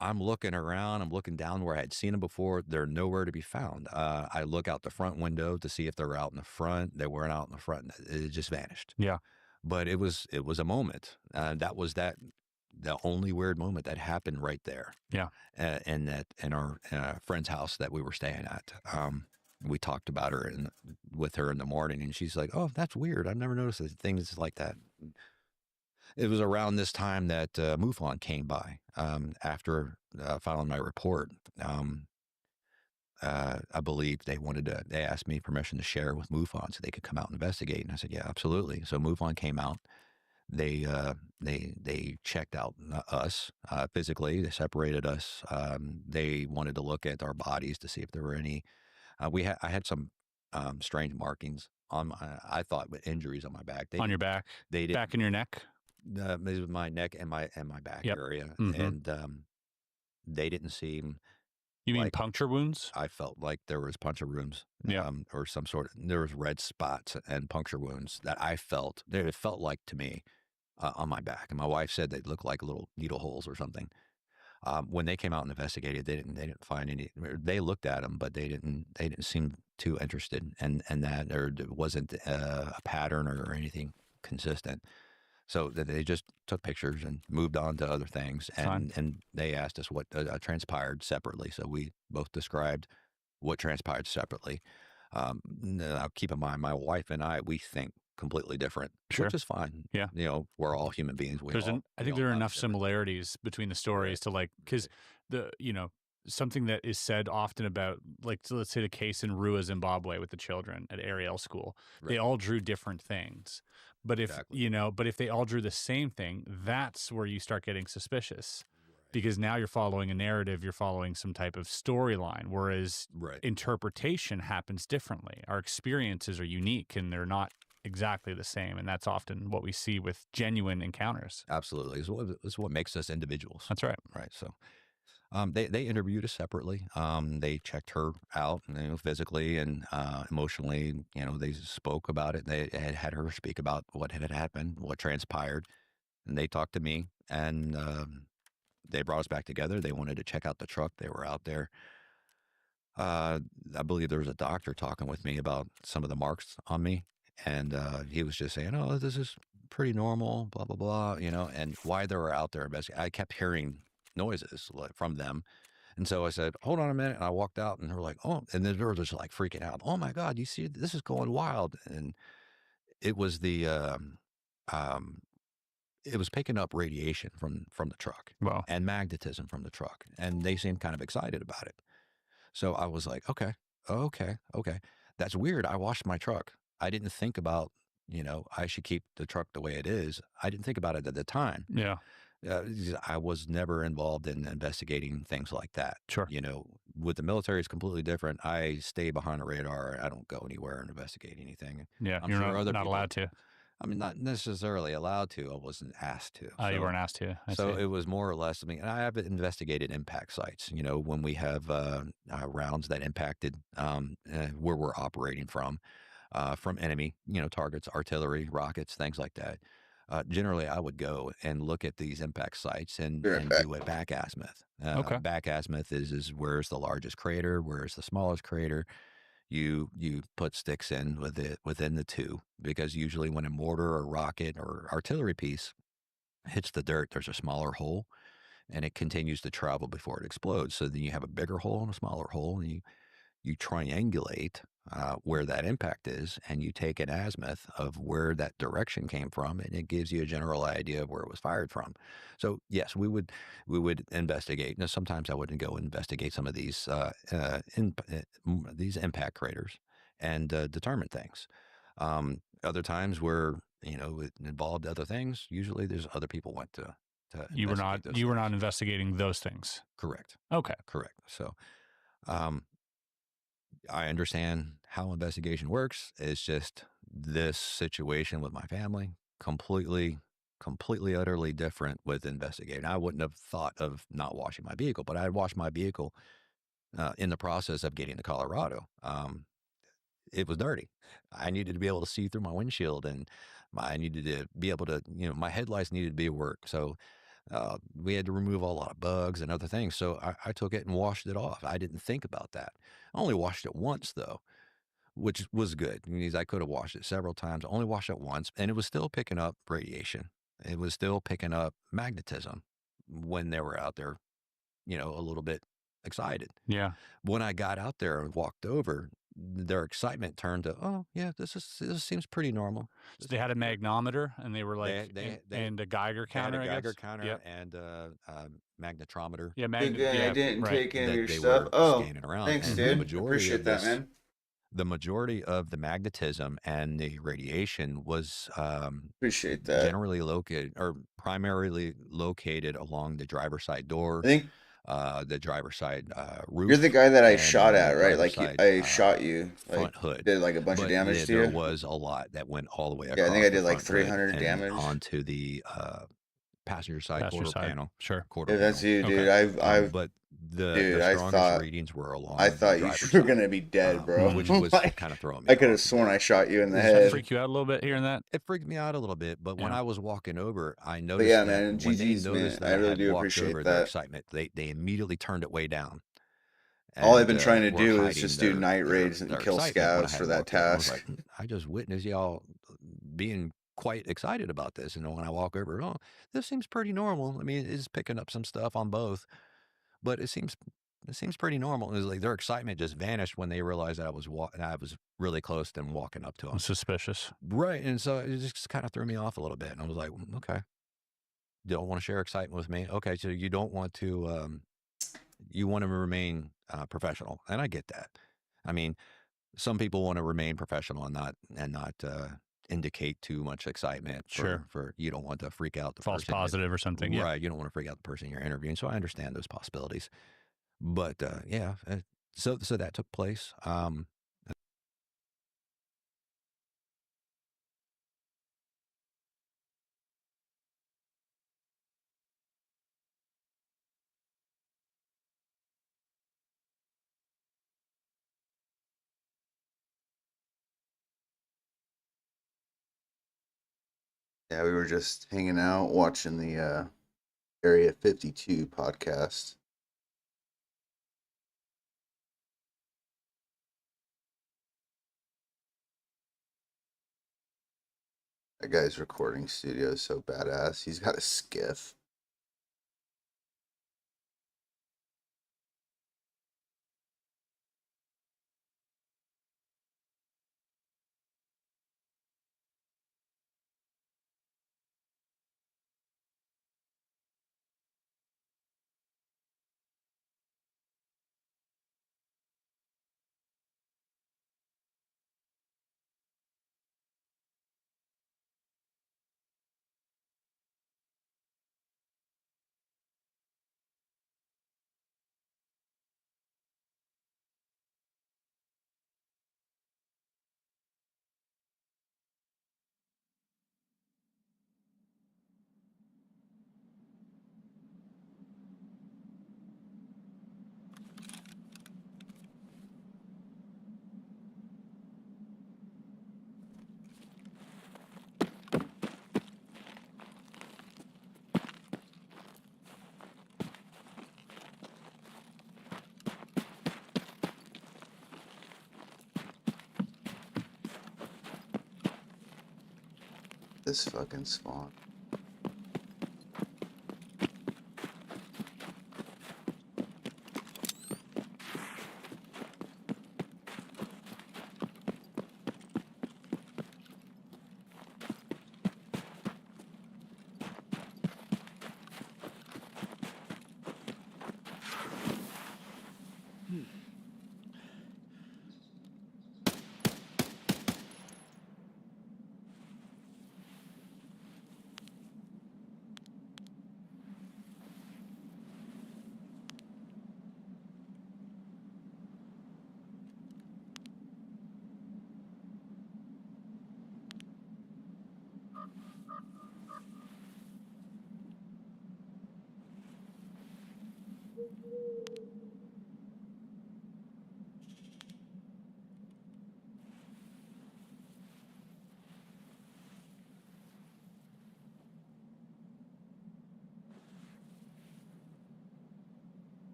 I'm looking around, I'm looking down where I had seen them before. They're nowhere to be found. I look out the front window to see if they were out in the front. They weren't out in the front. It just vanished. Yeah. But it was a moment. That was the only weird moment that happened right there. Yeah. In our friend's house that we were staying at. We talked about her with her in the morning, and she's like, "Oh, that's weird. I've never noticed things like that." It was around this time that MUFON came by after filing my report. I believe they asked me permission to share with MUFON so they could come out and investigate. And I said, yeah, absolutely. So MUFON came out. They checked out us physically. They separated us. They wanted to look at our bodies to see if there were any. I had some strange markings on I thought with injuries on my back. On your back. They did Back in your neck. my neck and my back Yep. area, Mhm. and they didn't seem. You mean Like- puncture wounds? I felt like there was puncture wounds, Yeah. or some sort of. There was red spots and puncture wounds that I felt. It felt like to me on my back, and my wife said they looked like little needle holes or something. When they came out and investigated, they didn't find any. They looked at them, but they didn't seem too interested, and that or it wasn't a pattern or anything consistent. So they just took pictures and moved on to other things, Fine. and they asked us what transpired separately. So we both described what transpired separately. Now keep in mind, my wife and I, we think completely different, Sure. which is fine. Yeah. You know, we're all human beings. I think there are enough similarities between the stories to because Right. something that is said often about so let's say the case in Rua, Zimbabwe with the children at Ariel school, they Right. all drew different things. But Exactly. if they all drew the same thing, that's where you start getting suspicious. Because now you're following a narrative, you're following some type of storyline, whereas Right. interpretation happens differently. Our experiences are unique and they're not exactly the same. And that's often what we see with genuine encounters. Absolutely. It's what makes us individuals. That's right. Right. So they interviewed us separately. They checked her out, physically and emotionally. They spoke about it. They had her speak about what had happened, what transpired, and they talked to me. And they brought us back together. They wanted to check out the truck. They were out there. I believe there was a doctor talking with me about some of the marks on me, and he was just saying, "Oh, this is pretty normal," blah blah blah, and why they were out there. I kept hearing noises from them, and so I said, "Hold on a minute," and I walked out, and they were like, "Oh," and then they were just like freaking out. "Oh my God, you see, this is going wild," and it was um, it was picking up radiation from the truck Wow. and magnetism from the truck, and they seemed kind of excited about it. So I was like, okay, okay, okay. That's weird. I washed my truck. I didn't think about, I should keep the truck the way it is. I didn't think about it at the time. Yeah. I was never involved in investigating things like that. Sure. With the military, it's completely different. I stay behind the radar. I don't go anywhere and investigate anything. Yeah. I'm You're sure other not people, allowed to. I mean, not necessarily allowed to. I wasn't asked to. You So weren't asked to. I so see. it was more or less, and I have investigated impact sites, when we have rounds that impacted where we're operating from enemy, targets, artillery, rockets, things like that. Generally, I would go and look at these impact sites and do a back azimuth. Okay. Back azimuth is where's the largest crater, where's the smallest crater. You put sticks in within the two, because usually when a mortar or rocket or artillery piece hits the dirt, there's a smaller hole, and it continues to travel before it explodes. So then you have a bigger hole and a smaller hole, and you triangulate where that impact is, and you take an azimuth of where that direction came from, and it gives you a general idea of where it was fired from. So yes, we would investigate. Now, sometimes I wouldn't go investigate some of these impact craters and determine things. Other times where it involved other things. Usually, there's other people went to You were not. investigate those You were things. not investigating those things. Correct. Okay. Correct. So, um, I understand how investigation works. It's just this situation with my family, completely, utterly different with investigating. I wouldn't have thought of not washing my vehicle, but I had washed my vehicle in the process of getting to Colorado. It was dirty. I needed to be able to see through my windshield, and I needed to be able to, my headlights needed to be at work. So we had to remove a lot of bugs and other things. So I took it and washed it off. I didn't think about that. I only washed it once, though, which was good, because I could have washed it several times. I only washed it once, and it was still picking up radiation. It was still picking up magnetism when they were out there, a little bit excited. Yeah. When I got out there and walked over, their excitement turned to, "Oh yeah, this seems pretty normal." So they had a magnometer, and they were like, They and a Geiger They had counter. a I Geiger guess. counter Yep. and magnetometer Yeah. Good guy, I Yeah. didn't Right. take any of that your they stuff. were Oh, scanning around. thanks, And dude. Appreciate that, man. the majority of the magnetism and the radiation was Appreciate that. generally located, or primarily located, along the driver's side door, I think the driver's side roof. you're the guy that I and shot at, the right? driver's Like side I shot you, like front hood. did like a bunch of But damage to there you. was a lot that went all the way Yeah, I across think I the did like front hood 300 and damage. onto the passenger side Passenger quarter side. panel. Sure. Quarter If that's panel. you, dude, Okay. But the dude, I strongest thought readings were along I the thought you driver's were side, gonna be dead, bro. which was Like, kind of throwing me I could have off. sworn I shot you in the Does Does that head. freak you out a little bit hearing that? It freaked me out a little bit, but when Yeah. I was walking over, I But noticed yeah, that man, when they GG's, man. noticed I that I really had do walked appreciate over, their that. excitement, they immediately turned it way down All I've and been trying to were do is hiding just do night raids and their kill excitement when I scavs for had that walked over. I was task. like, I just witnessed y'all being quite excited about this. And when I walk over, oh, this seems pretty normal. I mean, it's picking up some stuff on both, but it seems this seems pretty normal. It was like their excitement just vanished when they realized that I was really close to them walking up to them. Suspicious. Right. And so it just kind of threw me off a little bit. And I was like, okay, don't want to share excitement with me. Okay. So you don't want to, you want to remain professional. And I get that. I mean, some people want to remain professional and not indicate too much excitement Sure. for you don't want to freak out the False person. positive or something. Yeah. Right. You don't want to freak out the person you're interviewing. So I understand those possibilities. But yeah, so that took place. Yeah, we were just hanging out watching the Area 52 podcast. That guy's recording studio is so badass. He's got a skiff. This fucking spawn.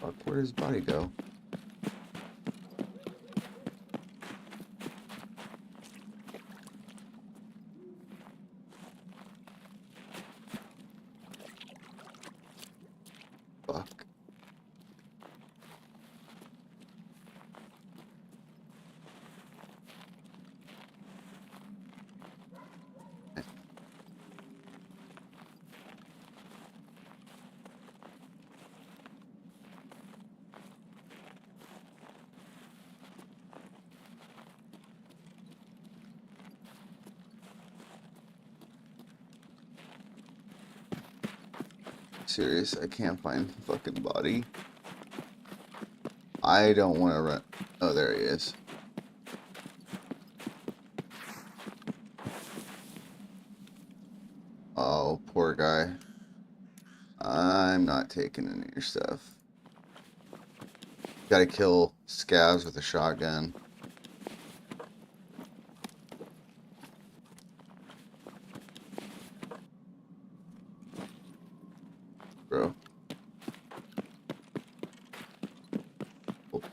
Fuck, where'd his body go? Fuck. Serious, I can't find the fucking body. I don't want to run. Oh, there he is. Oh, poor guy. I'm not taking any of your stuff. Gotta kill scavs with a shotgun. Bro.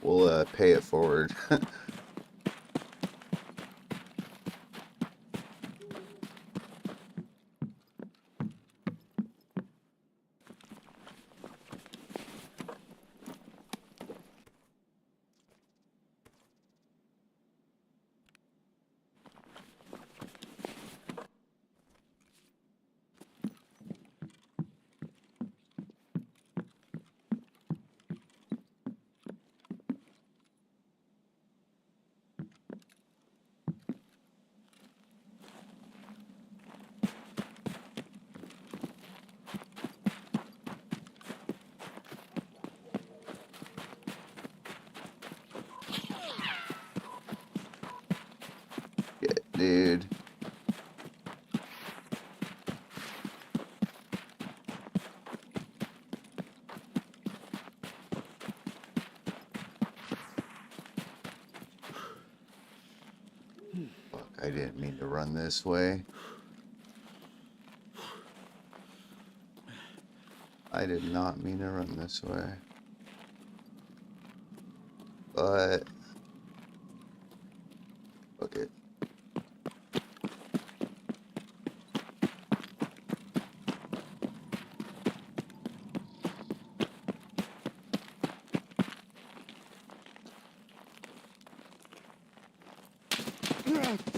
We'll pay it forward. Yeah, dude. Fuck, I didn't mean to run this way. I did not mean to run this way. But fuck it.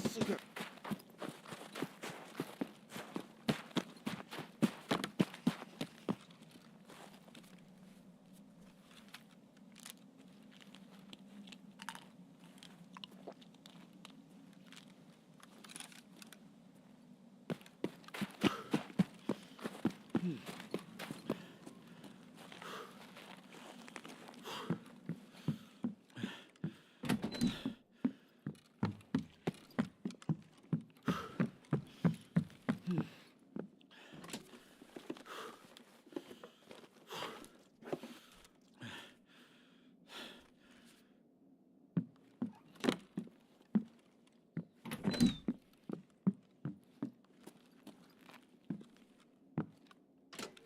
Сука.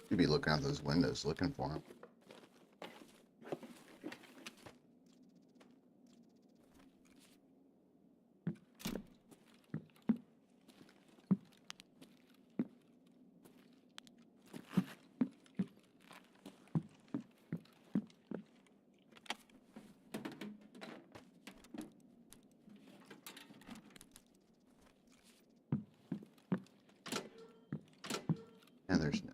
You'd be looking out those windows looking for him. And there's no.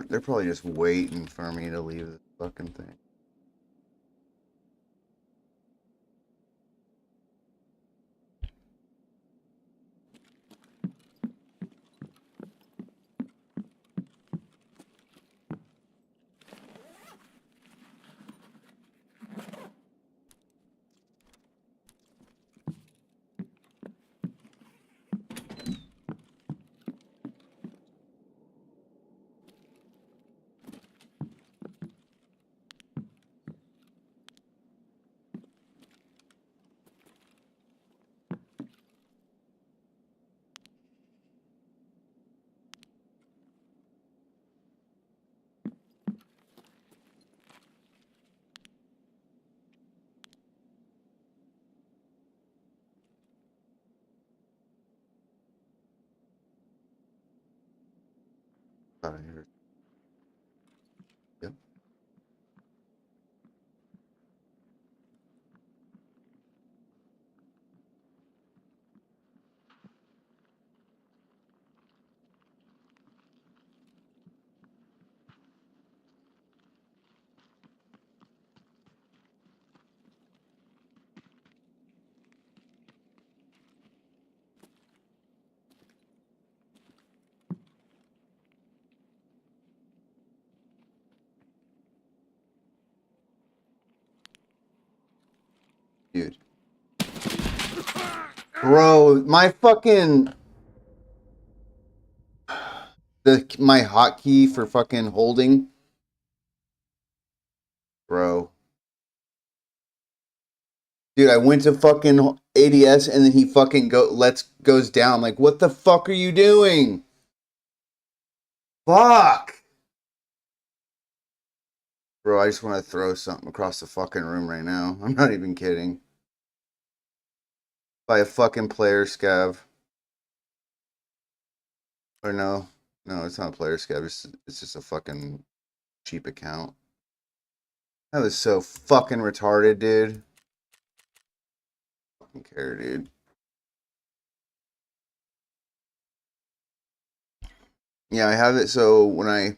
They're probably just waiting for me to leave the fucking thing. Thought I heard. Yep. Dude. Bro, my fucking my hotkey for fucking holding. Bro. Dude, I went to fucking ADS and then he fucking goes down. Like, what the fuck are you doing? Fuck. Bro, I just want to throw something across the fucking room right now. I'm not even kidding. By a fucking player scav. Or no, it's not a player scav. It's just a fucking cheap account. That was so fucking retarded, dude. Fucking care, dude. Yeah, I have it so when I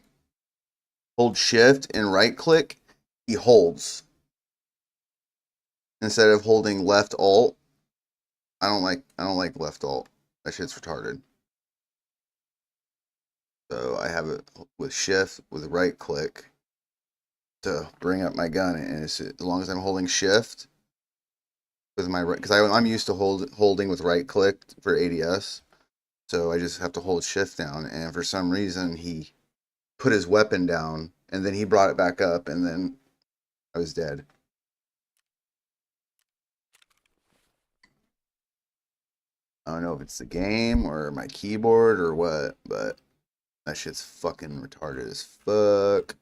hold shift and right click, he holds. Instead of holding left alt. I don't like left alt. That shit's retarded. So I have it with shift with right click to bring up my gun, and as long as I'm holding shift with my right, because I'm used to holding with right click for ADS, so I just have to hold shift down. And for some reason, he put his weapon down, and then he brought it back up, and then I was dead. I don't know if it's the game or my keyboard or what, but that shit's fucking retarded as fuck.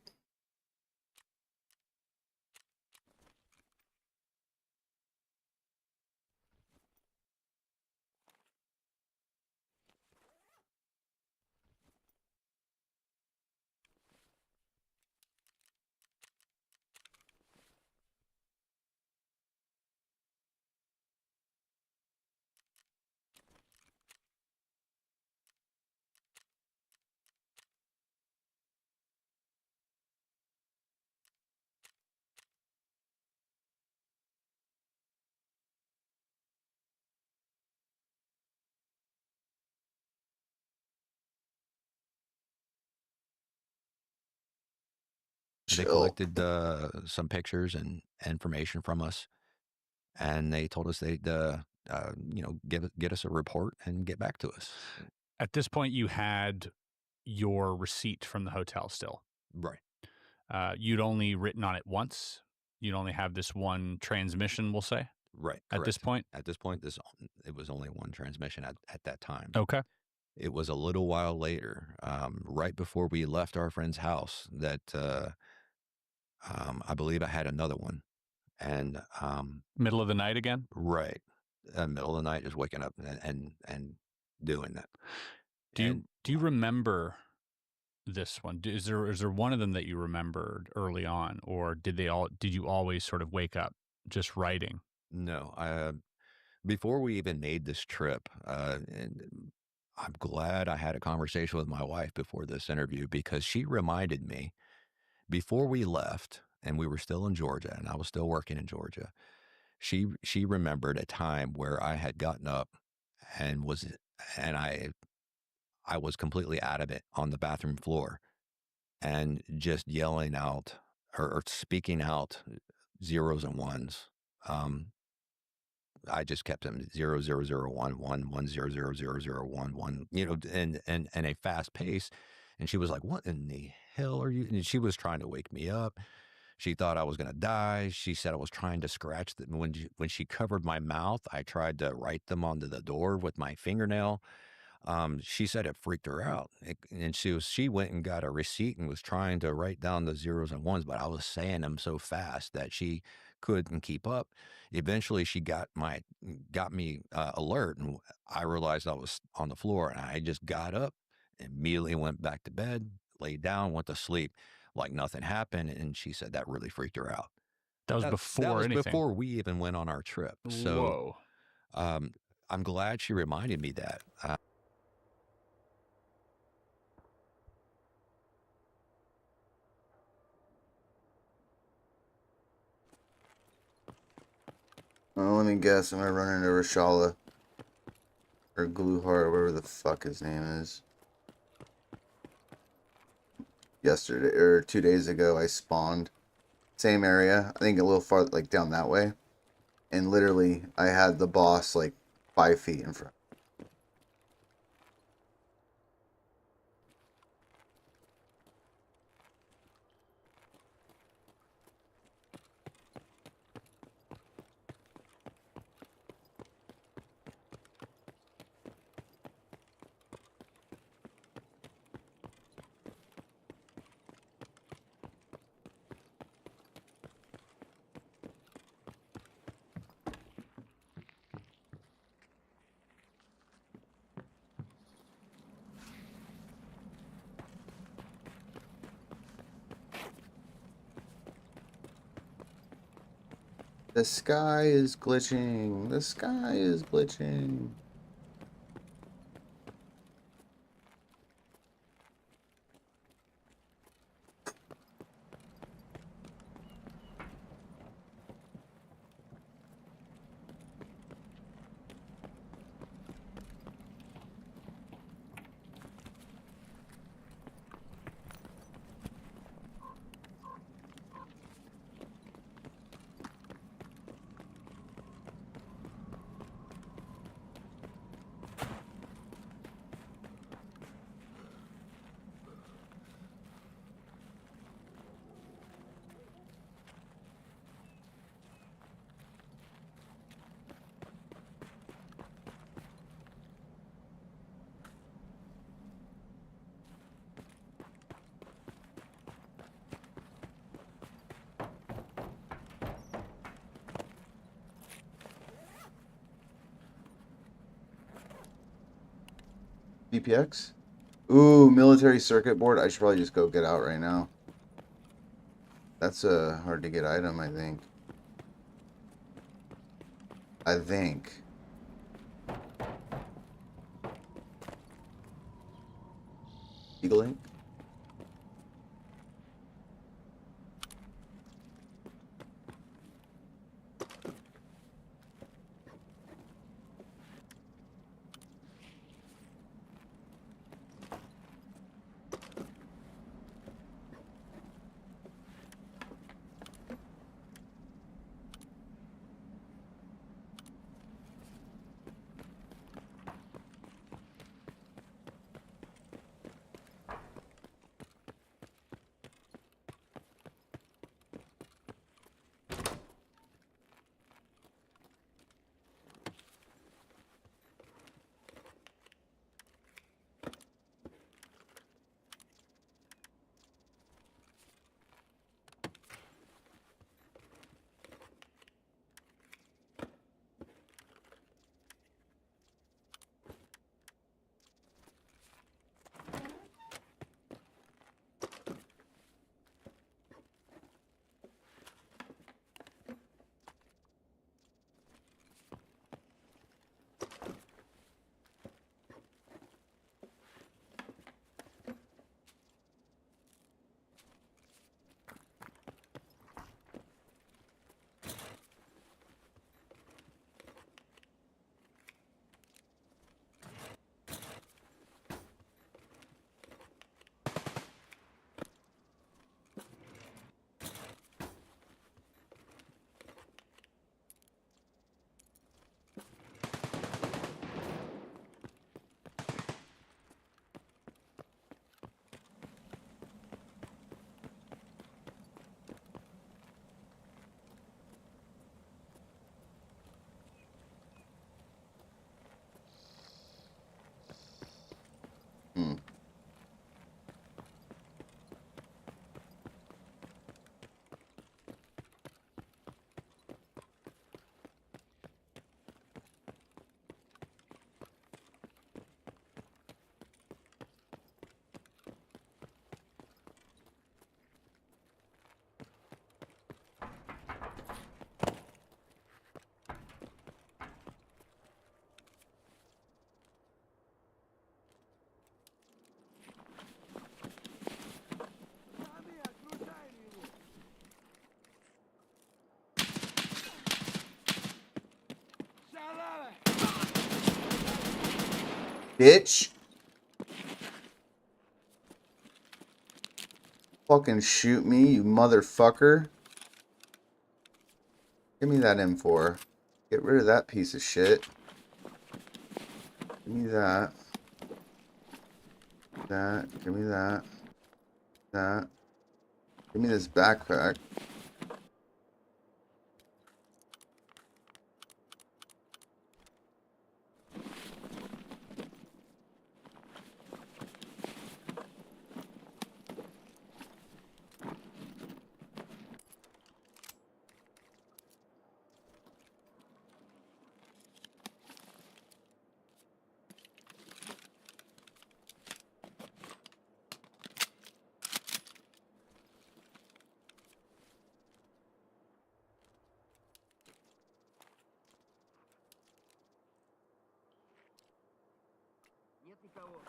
They collected some pictures and information from us, and they told us they'd get us a report and get back to us. At this point, you had your receipt from the hotel still. Right. You'd only written on it once. You'd only have this one transmission, we'll say. Right. At this point? At this point, it was only one transmission at that time. Okay. It was a little while later, right before we left our friend's house, that I believe I had another one. And middle of the night again? Right. Middle of the night, just waking up and doing that. Do you remember this one? Is there one of them that you remembered early on, or did you always sort of wake up just writing? No, before we even made this trip, and I'm glad I had a conversation with my wife before this interview, because she reminded me before we left and we were still in Georgia and I was still working in Georgia. She remembered a time where I had gotten up and I was completely out of it on the bathroom floor and just yelling out or speaking out zeros and ones. I just kept them 00011 1100001, and a fast pace. And she was like, "What in the hell are you?" And she was trying to wake me up. She thought I was going to die. She said I was trying to scratch them. When she covered my mouth, I tried to write them onto the door with my fingernail. She said it freaked her out, and she went and got a receipt and was trying to write down the zeros and ones, but I was saying them so fast that she couldn't keep up. Eventually, she got me alert, and I realized I was on the floor, and I just got up, immediately went back to bed, laid down, went to sleep like nothing happened. And she said that really freaked her out. That was That before was anything. before we even went on our trip. So Whoa. I'm glad she reminded me that. Well, let me guess. I'm gonna run into Rashala or Glueheart, whatever the fuck his name is. Yesterday or 2 days ago, I spawned same area. I think a little far, like down that way, and literally I had the boss like 5 feet in front. The sky is glitching. The sky is glitching. BPX? Ooh, military circuit board. I should probably just go get out right now. That's a hard to get item, I think. Eagle Ink? bitch. Fucking shoot me, you motherfucker. Give me that M4. Get rid of that piece of shit. Give me that. That. Give me that. That. Give me this backpack. Нет никого.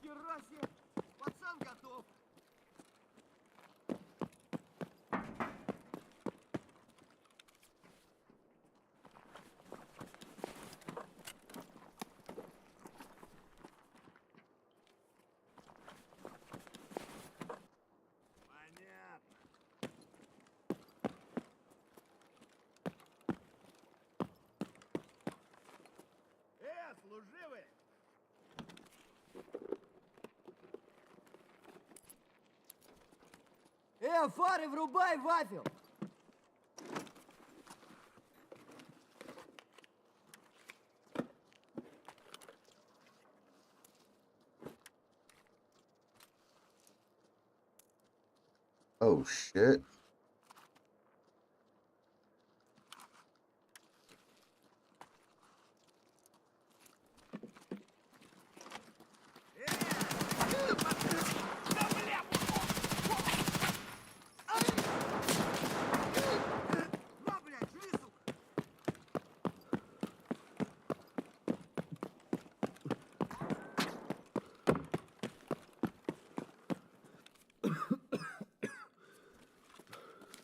Хера себе! Пацан готов! Понятно. Служивые! Фары врубай, вафел! Oh shit.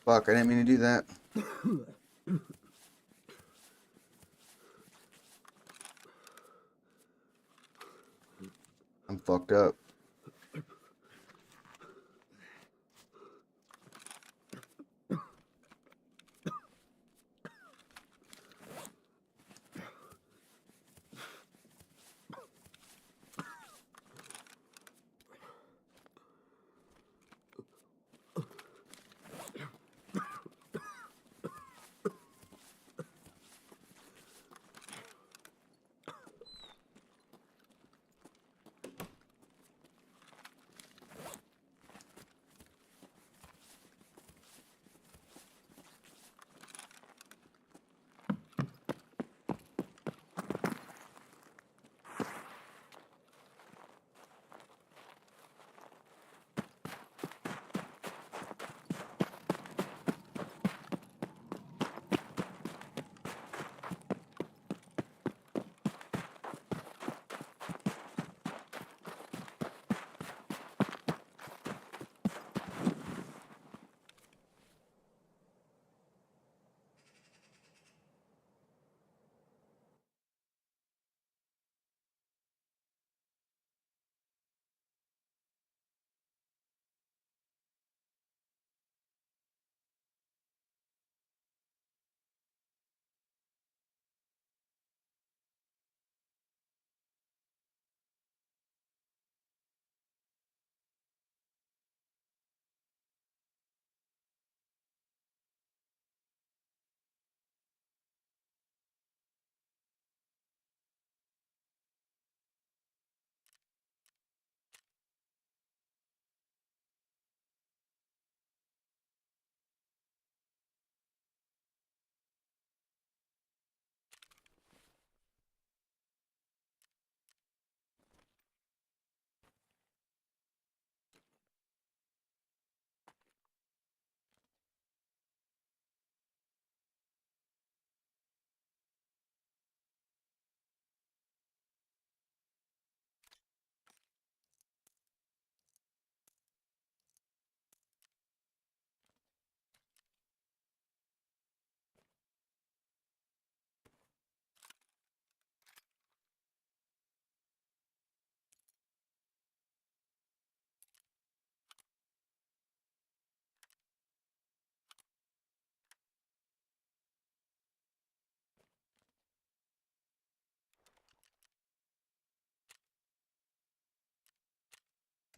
Fuck, I didn't mean to do that. I'm fucked up.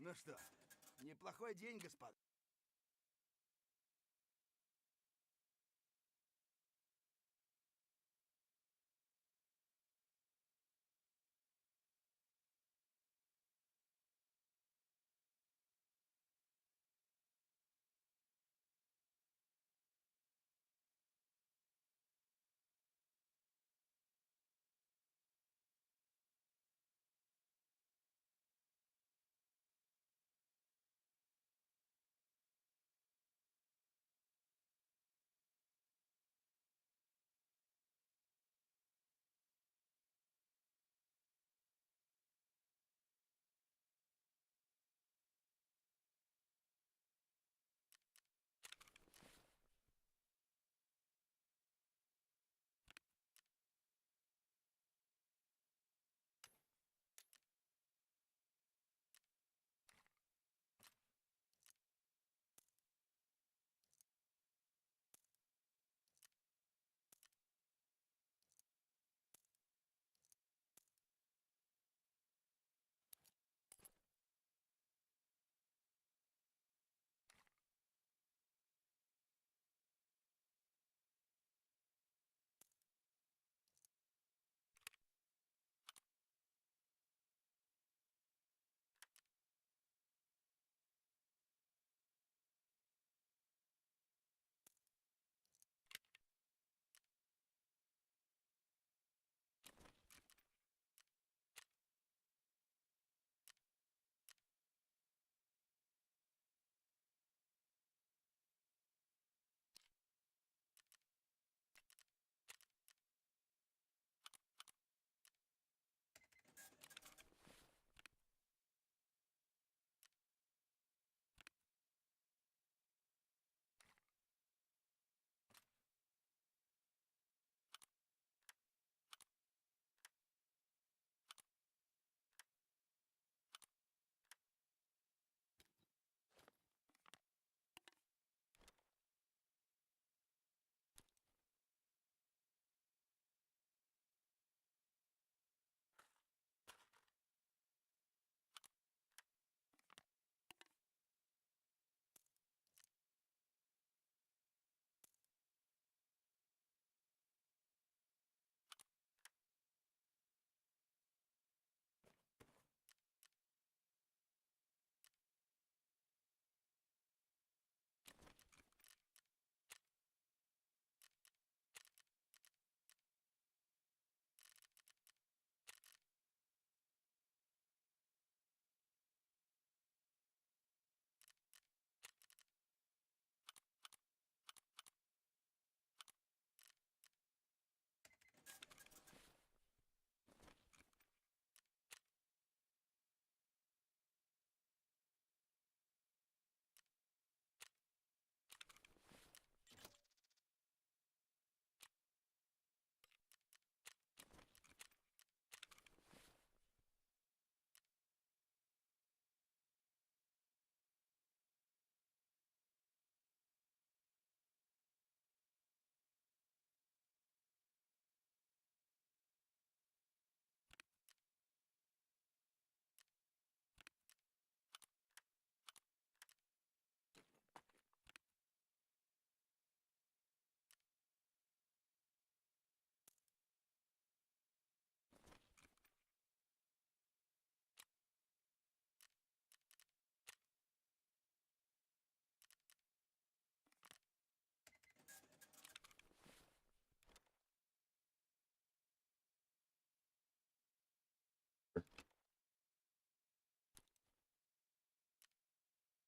Ну что, неплохой день, господа.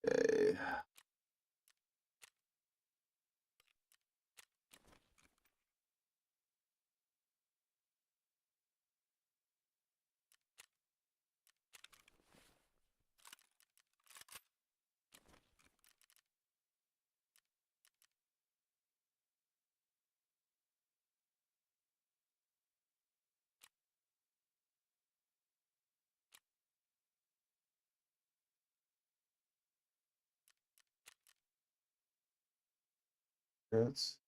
Okay. That's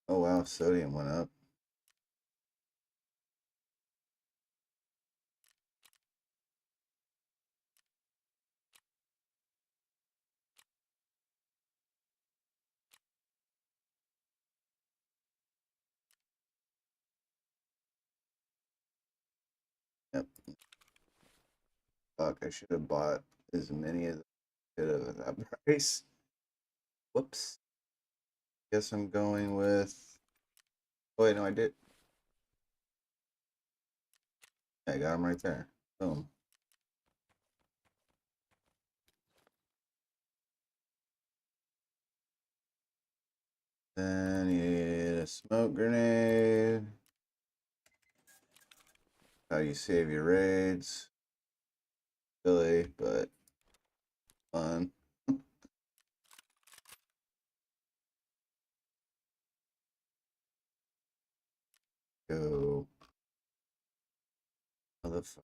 Oh wow, sodium went up. Yep. Fuck, I should have bought as many as I could have at that price. Whoops. Guess I'm going with. Oh wait, no, I did. I got them right there. Boom. Then you need a smoke grenade. How you save your raids. Silly, but fun. Go. Motherfucker.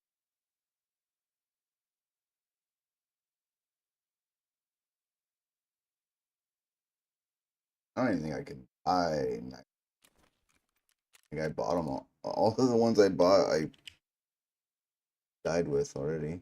I don't even think I could buy. I think I bought them all. All of the ones I bought, I died with already.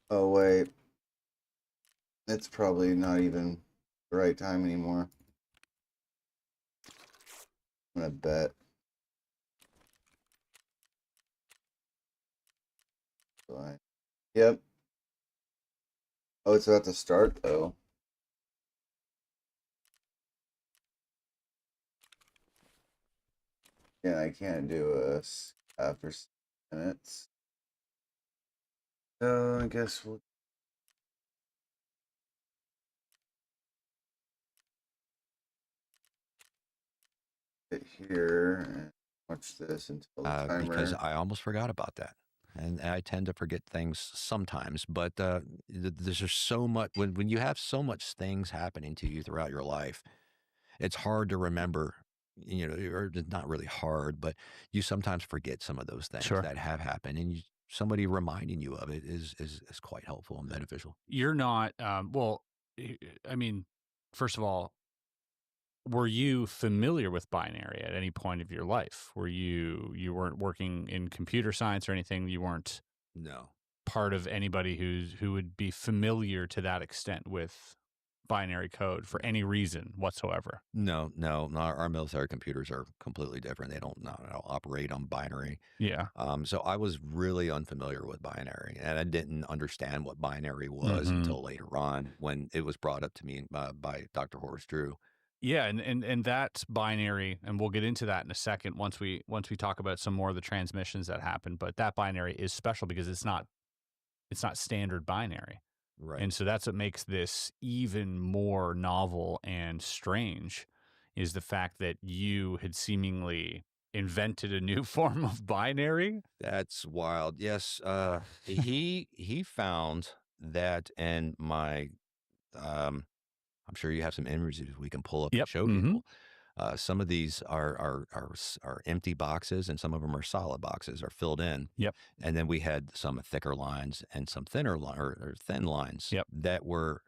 Oh wait, it's probably not even the right time anymore. I'm gonna bet. Fine. Yep. Oh, it's about to start though. Yeah, I can't do this after 6 minutes. So I guess we'll sit here and watch this until the timer. Because I almost forgot about that. And I tend to forget things sometimes, but there's just so much when you have so much things happening to you throughout your life, it's hard to remember, or it's not really hard, but you sometimes forget some of those things Sure. that have happened, and somebody reminding you of it is quite helpful and beneficial. You're not, well, I mean, first of all, were you familiar with binary at any point of your life? Were you weren't working in computer science or anything? You weren't No. part of anybody who would be familiar to that extent with binary code for any reason whatsoever? No, our military computers are completely different. They don't operate on binary. Yeah. So I was really unfamiliar with binary, and I didn't understand what binary was Mhm. until later on when it was brought up to me by Dr. Horace Drew. Yeah, and that binary, and we'll get into that in a second once we talk about some more of the transmissions that happen. But that binary is special because it's not standard binary. Right. And so that's what makes this even more novel and strange, is the fact that you had seemingly invented a new form of binary. That's wild. Yes, he found that in my I'm sure you have some images we can pull up Yep. and show Mhm. people. Some of these are empty boxes, and some of them are solid boxes, are filled in. Yep. And then we had some thicker lines and some thinner or thin lines Yep. that were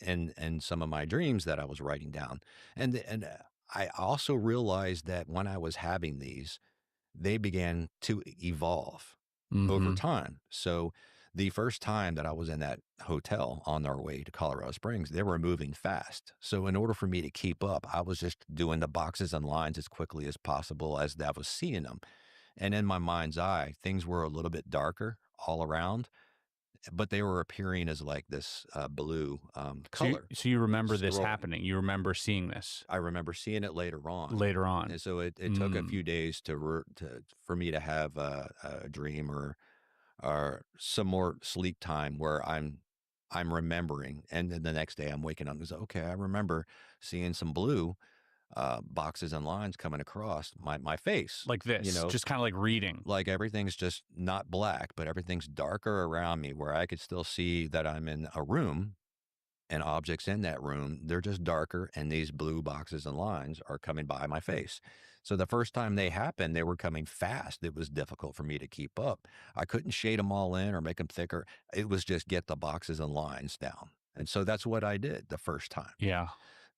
in some of my dreams that I was writing down. And I also realized that when I was having these, they began to evolve over Mhm. time. So the first time that I was in that hotel on our way to Colorado Springs, they were moving fast. So in order for me to keep up, I was just doing the boxes and lines as quickly as possible as I was seeing them. And in my mind's eye, things were a little bit darker all around, but they were appearing as like this blue color. So you remember this Scroll- happening. You remember seeing this I remember seeing it later on. later on. And so it took a few days for me to have a dream or some more sleep time where I'm remembering, and then the next day I'm waking up and say, okay, I remember seeing some blue boxes and lines coming across my face. Like this, You know, just kind of like reading. like everything's just not black, but everything's darker around me where I could still see that I'm in a room and objects in that room, they're just darker. And these blue boxes and lines are coming by my face. So the first time they happened, they were coming fast. It was difficult for me to keep up. I couldn't shade them all in or make them thicker. It was just get the boxes and lines down. And so that's what I did the first time. Yeah.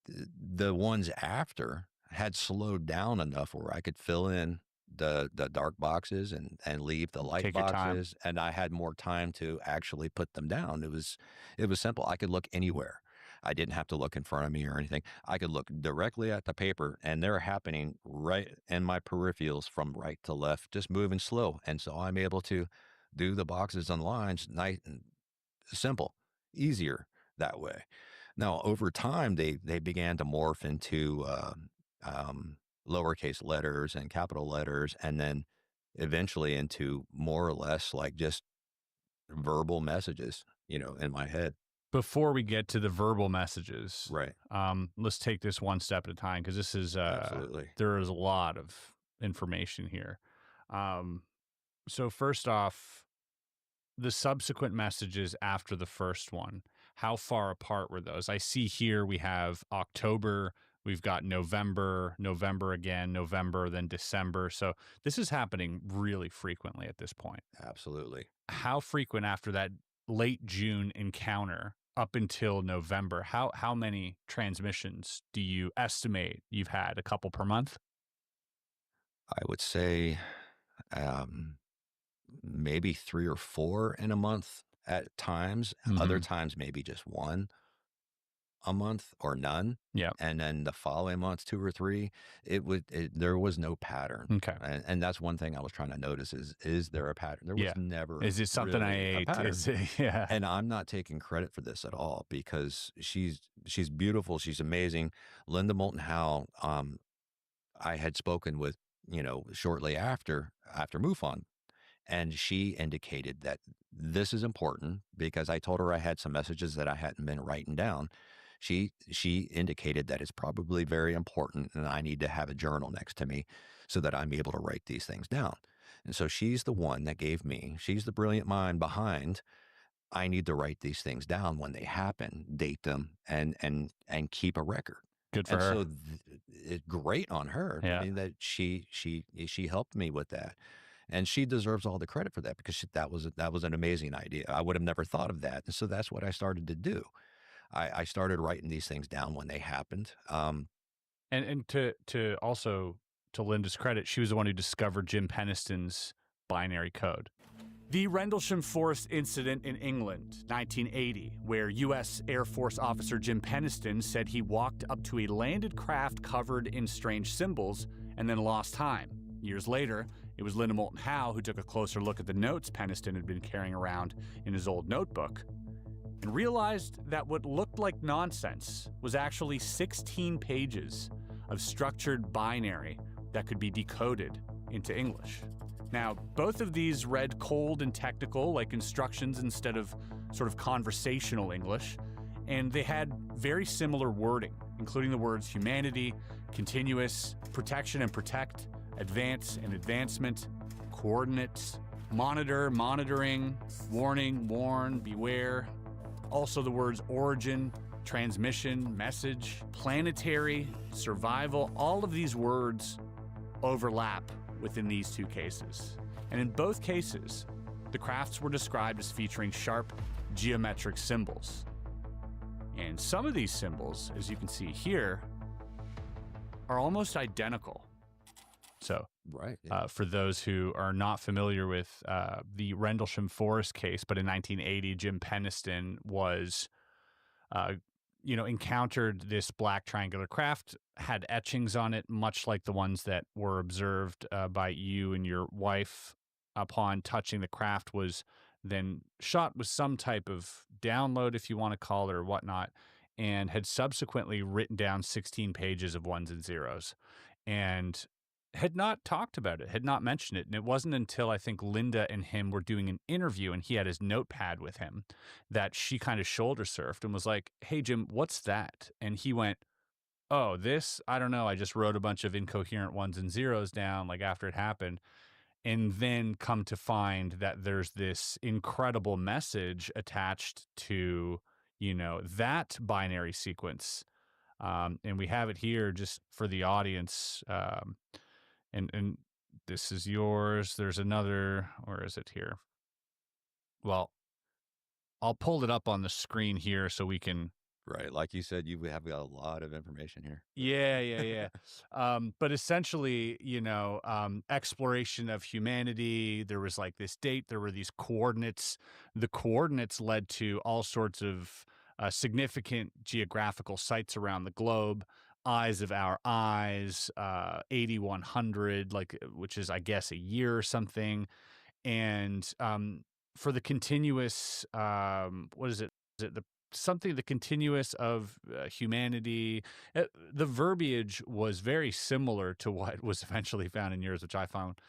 The ones after had slowed down enough where I could fill in the dark boxes and leave the light Take your time. boxes, and I had more time to actually put them down. It was simple. I could look anywhere. I didn't have to look in front of me or anything. I could look directly at the paper, and they're happening right in my peripherals from right to left, just moving slow. And so I'm able to do the boxes and lines nice and simple, easier that way. Now, over time, they began to morph into lowercase letters and capital letters, and then eventually into more or less like just verbal messages, in my head. Before we get to the verbal messages, Right. Let's take this one step at a time, because this is Absolutely. there is a lot of information here. So first off, the subsequent messages after the first one, how far apart were those? I see here we have October, we've got November again, November, then December. So this is happening really frequently at this point. Absolutely. How frequent after that late June encounter up until November? How many transmissions do you estimate you've had? A couple per month? I would say maybe 3 or 4 in a month at times. Other times, maybe just 1 a month or none. Yeah. And then the following month, 2 or 3, there was no pattern. Okay. And that's one thing I was trying to notice is there a pattern? There was Yeah. never. Is it something I really a ate? pattern. Is it, yeah. And I'm not taking credit for this at all, because she's beautiful. She's amazing. Linda Moulton Howe, I had spoken with, shortly after MUFON. And she indicated that this is important, because I told her I had some messages that I hadn't been writing down. She indicated that it's probably very important, and I need to have a journal next to me so that I'm able to write these things down. And so she's the one that she's the brilliant mind behind, I need to write these things down when they happen, date them, and keep a record. Good for And her. so it's great on her. Yeah. I mean, that she helped me with that. And she deserves all the credit for that, because that was an amazing idea. I would have never thought of that. And so that's what I started to do. I started writing these things down when they happened. And to also, to Linda's credit, she was the one who discovered Jim Peniston's binary code. The Rendlesham Forest incident in England, 1980, where U.S. Air Force officer Jim Peniston said he walked up to a landed craft covered in strange symbols and then lost time. Years later, it was Linda Moulton Howe who took a closer look at the notes Peniston had been carrying around in his old notebook and realized that what looked like nonsense was actually 16 pages of structured binary that could be decoded into English. Now, both of these read cold and technical, like instructions instead of sort of conversational English, and they had very similar wording, including the words humanity, continuous, protection and protect, advance and advancement, coordinates, monitor, monitoring, warning, warn, beware. Also the words origin, transmission, message, planetary, survival. All of these words overlap within these two cases. And in both cases, the crafts were described as featuring sharp geometric symbols. And some of these symbols, as you can see here, are almost identical. So, Right. for those who are not familiar with the Rendlesham Forest case, but in 1980, Jim Peniston was, encountered this black triangular craft, had etchings on it, much like the ones that were observed by you and your wife upon touching the craft, was then shot with some type of download, if you want to call it, or whatnot, and had subsequently written down 16 pages of ones and zeros. And had not talked about it, had not mentioned it. And it wasn't until I think Linda and him were doing an interview and he had his notepad with him that she kind of shoulder surfed and was like, "Hey, Jim, what's that?" And he went, oh, this, I don't know. I just wrote a bunch of incoherent ones and zeros down like after it happened. And then come to find that there's this incredible message attached to, that binary sequence. And we have it here just for the audience. And this is yours. There's another, or is it here? Well, I'll pull it up on the screen here so we can. Right. Like you said, you have got a lot of information here. Yeah. But essentially, exploration of humanity. There was like this date. There were these coordinates. The coordinates led to all sorts of significant geographical sites around the globe. Eyes of our eyes, 8100, which is, I guess, a year or something. And for the continuous, what is it? Is it the continuous of humanity? The verbiage was very similar to what was eventually found in yours, which I found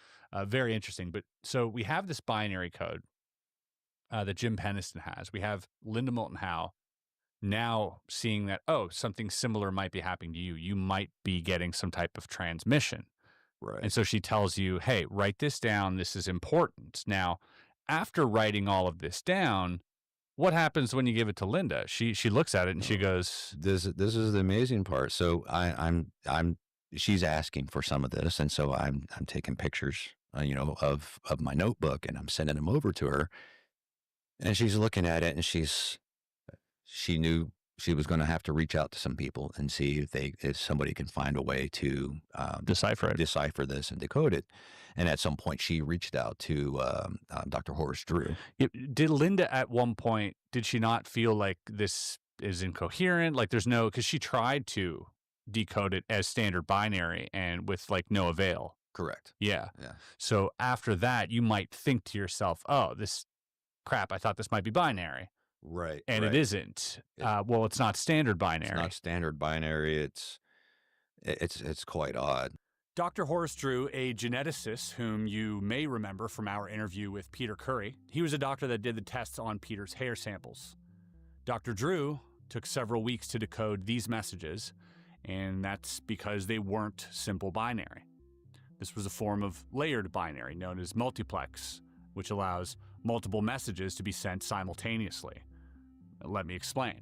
very interesting. But so we have this binary code that Jim Penniston has. We have Linda Moulton Howe now seeing that, something similar might be happening to you. You might be getting some type of transmission. Right. And so she tells you, hey, write this down. This is important. Now, after writing all of this down, what happens when you give it to Linda? She looks at it and she goes, This is the amazing part. So she's asking for some of this, and so I'm taking pictures, of my notebook, and I'm sending them over to her, and she's looking at it, and she knew she was going to have to reach out to some people and see if somebody can find a way to decipher this and decode it. And at some point, she reached out to Dr. Horace Drew. Did Linda at one point, did she not feel like this is incoherent? Like there's no, because she tried to decode it as standard binary and with like no avail. Correct. Yeah. Yeah. So after that, you might think to yourself, oh, this crap, I thought this might be binary. Right. And it isn't. Well, it's not standard binary. It's not standard binary. It's quite odd. Dr. Horace Drew, a geneticist whom you may remember from our interview with Peter Curry. He was a doctor that did the tests on Peter's hair samples. Dr. Drew took several weeks to decode these messages, and that's because they weren't simple binary. This was a form of layered binary known as multiplex, which allows multiple messages to be sent simultaneously. Let me explain.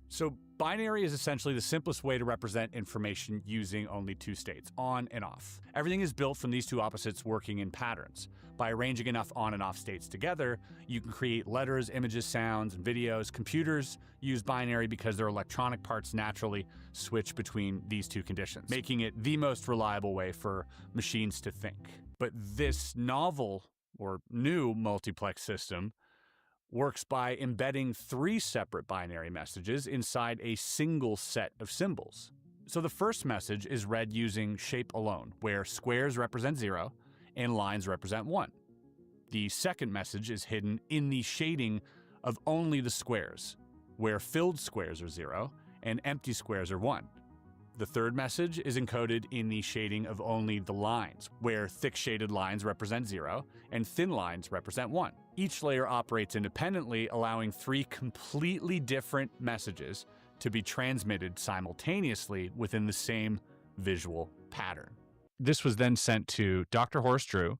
So binary is essentially the simplest way to represent information using only two states, on and off. Everything is built from these two opposites working in patterns. By arranging enough on and off states together, you can create letters, images, sounds, and videos. Computers use binary because their electronic parts naturally switch between these two conditions, making it the most reliable way for machines to think. But this novel or new multiplex system works by embedding three separate binary messages inside a single set of symbols. So the first message is read using shape alone, where squares represent 0 and lines represent 1. The second message is hidden in the shading of only the squares, where filled squares are 0 and empty squares are 1. The third message is encoded in the shading of only the lines, where thick shaded lines represent 0 and thin lines represent 1. Each layer operates independently, allowing three completely different messages to be transmitted simultaneously within the same visual pattern. This was then sent to Dr. Horace Drew.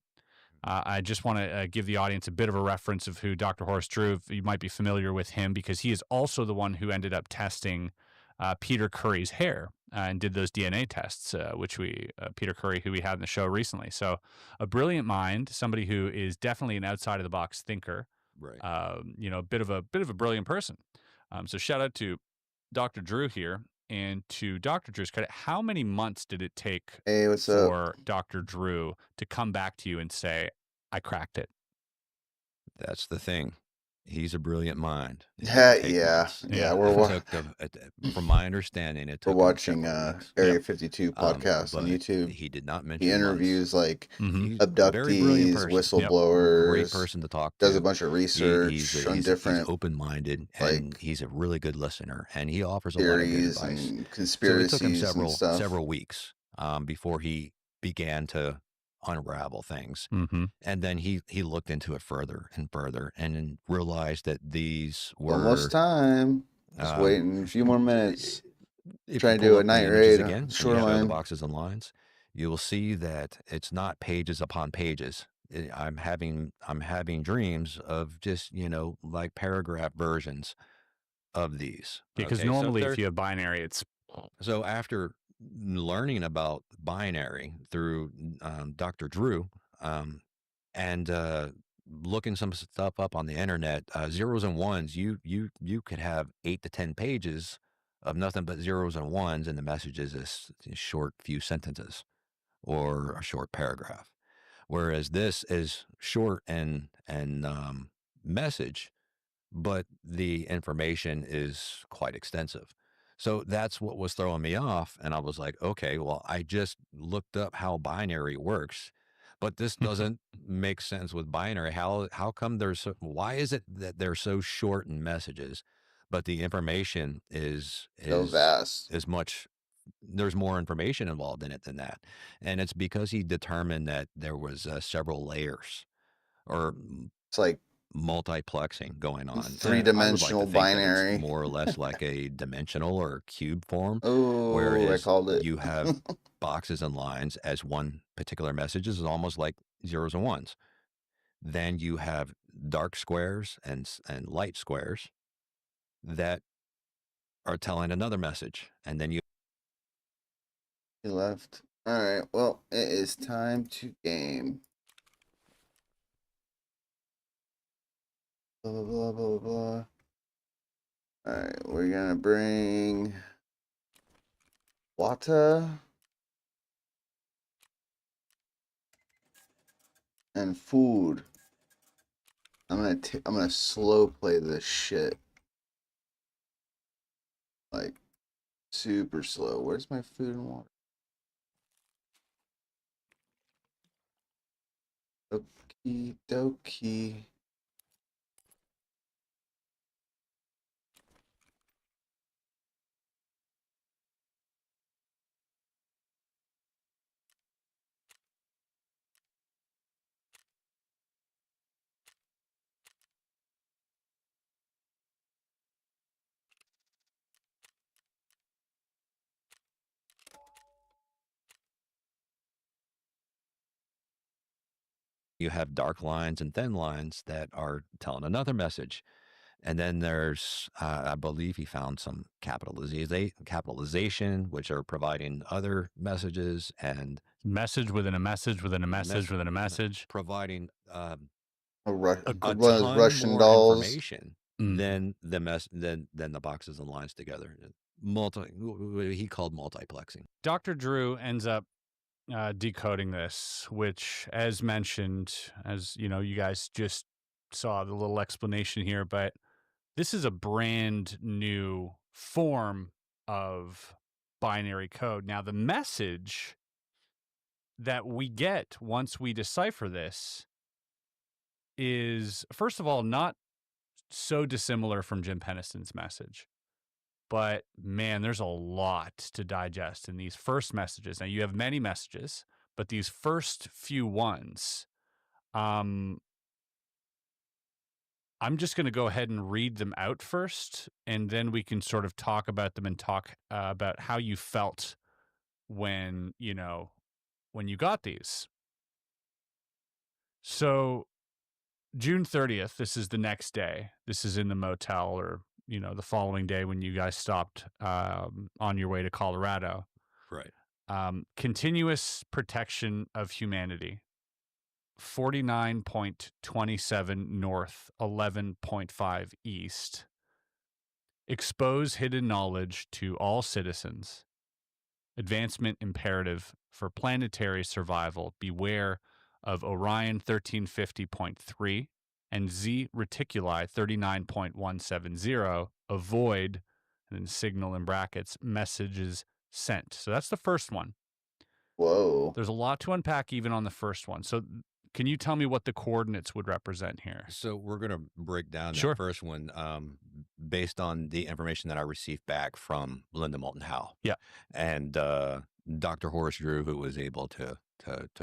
I just want to give the audience a bit of a reference of who Dr. Horace Drew, you might be familiar with him, because he is also the one who ended up testing Peter Curry's hair and did those DNA tests, which Peter Curry, who we had in the show recently. So a brilliant mind, somebody who is definitely an outside of the box thinker, right? A bit of a brilliant person. So shout out to Dr. Drew here, and to Dr. Drew's credit, how many months did it take for Dr. Drew to come back to you and say, I cracked it? That's the thing. He's a brilliant mind. Yeah. From my understanding, we're watching Area 52 podcast on YouTube. He did not mention. He interviews abductees, whistleblowers. Great person to talk to. Does a bunch of research on different. He's open-minded, and he's a really good listener, and he offers a lot of good advice. And conspiracies. So it took him several weeks before he began to unravel things. And then he looked into it further and further, and then realized that these were almost time. Just waiting a few more minutes. If Try you to do pull a up the night images raid, again and you show the shoreline. boxes and lines, you will see that it's not pages upon pages. I'm having dreams of just, like paragraph versions of these. Yeah, because Okay, so normally if there's you have binary, it's so after learning about binary through Dr. Drew, and looking some stuff up on the internet, zeros and ones, you could have 8 to 10 pages of nothing but zeros and ones, and the message is this short few sentences or a short paragraph. Whereas this is short and message, but the information is quite extensive. So that's what was throwing me off. And I was like, okay, well, I just looked up how binary works, but this doesn't make sense with binary. How come why is it that they're so short in messages, but the information So vast. is much there's more information involved in it than that. And it's because he determined that there was several layers or It's like multiplexing going on. I would like to three-dimensional think that it's binary. more or less like a dimensional or cube form, Oh, I whereas called it. you have boxes and lines as one particular message is almost like zeros and ones. Then you have dark squares and light squares that are telling another message, and then you He left. All right. Well, it is time to game. Blah blah blah blah blah. All right, we're gonna bring Wata and food. I'm gonna slow play this shit. Like super slow. Where's my food and water? Okie dokie. have dark lines and thin lines that are telling another message. And then there's, I believe he found some capitalization, which are providing other messages and message within a message within a message within a message. providing A a ton Russian more dolls information than the boxes and lines together. He called multiplexing. Dr. Drew ends up decoding this, which, as mentioned, as you guys just saw the little explanation here, but this is a brand new form of binary code. Now, the message that we get once we decipher this is, first of all, not so dissimilar from Jim Penniston's message. But man, there's a lot to digest in these first messages. Now, you have many messages, but these first few ones, I'm just going to go ahead and read them out first, and then we can sort of talk about them and talk about how you felt when you got these. So June 30th, this is the next day. This is in the motel, or the following day when you guys stopped on your way to Colorado. Right. Continuous protection of humanity. 49.27 north, 11.5 east. Expose hidden knowledge to all citizens. Advancement imperative for planetary survival. Beware of Orion 1350.3 and Z Reticuli 39.170. Avoid, and then signal in brackets, messages sent. So that's the first one. Whoa. There's a lot to unpack even on the first one. So can you tell me what the coordinates would represent here? So we're going to break down Sure. that first one based on the information that I received back from Linda Moulton Howe. Yeah. And Dr. Horace Drew, who was able to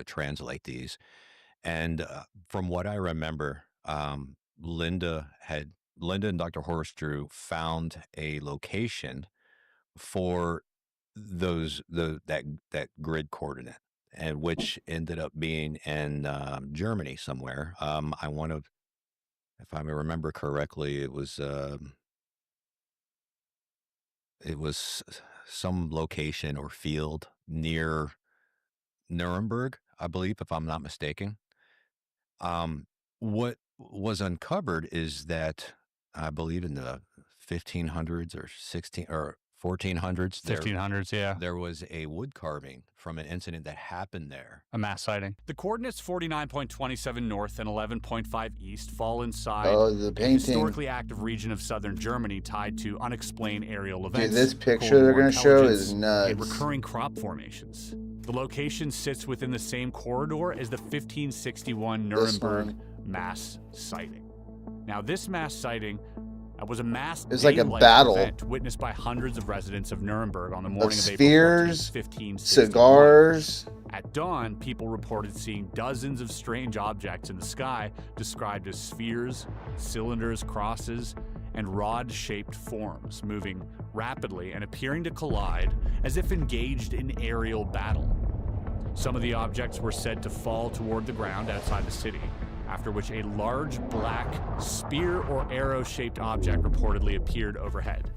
translate these. And from what I remember, Linda and Dr. Horace Drew found a location for that grid coordinate, and which ended up being in Germany somewhere. I want to, if I remember correctly, it was some location or field near Nuremberg, I believe, if I'm not mistaken. What was uncovered is that I believe in the 1500s or 16 or 1400s, 1500s, yeah. there was a wood carving from an incident that happened there. A mass sighting. The coordinates 49.27 north and 11.5 east fall inside Oh, the a painting. historically active region of southern Germany tied to unexplained aerial events. Dude, this picture Cold they're War going to show intelligence, is and nuts. recurring crop formations. The location sits within the same corridor as the 1561 Nuremberg mass sighting. Now, this mass sighting was a mass It's like a daylight battle event witnessed by hundreds of residents of Nuremberg on the morning of April 14, spheres, 1561. cigars. At dawn, people reported seeing dozens of strange objects in the sky described as spheres, cylinders, crosses, and rod-shaped forms moving rapidly and appearing to collide as if engaged in aerial battle. Some of the objects were said to fall toward the ground outside the city, after which a large black spear or arrow-shaped object reportedly appeared overhead.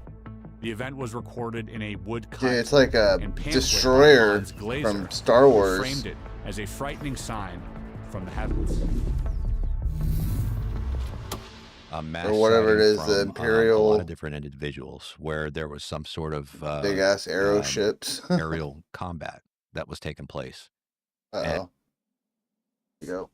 The event was recorded in a woodcut Dude, it's like a and pamphlet by destroyer Hans Glaser, from Star who Wars. framed it as a frightening sign from the heavens. A mass Or whatever it sighting is, the from, a Imperial lot of different individuals, where there was some sort of big ass arrow ships. aerial combat that was taking place. Uh-oh. Here you go.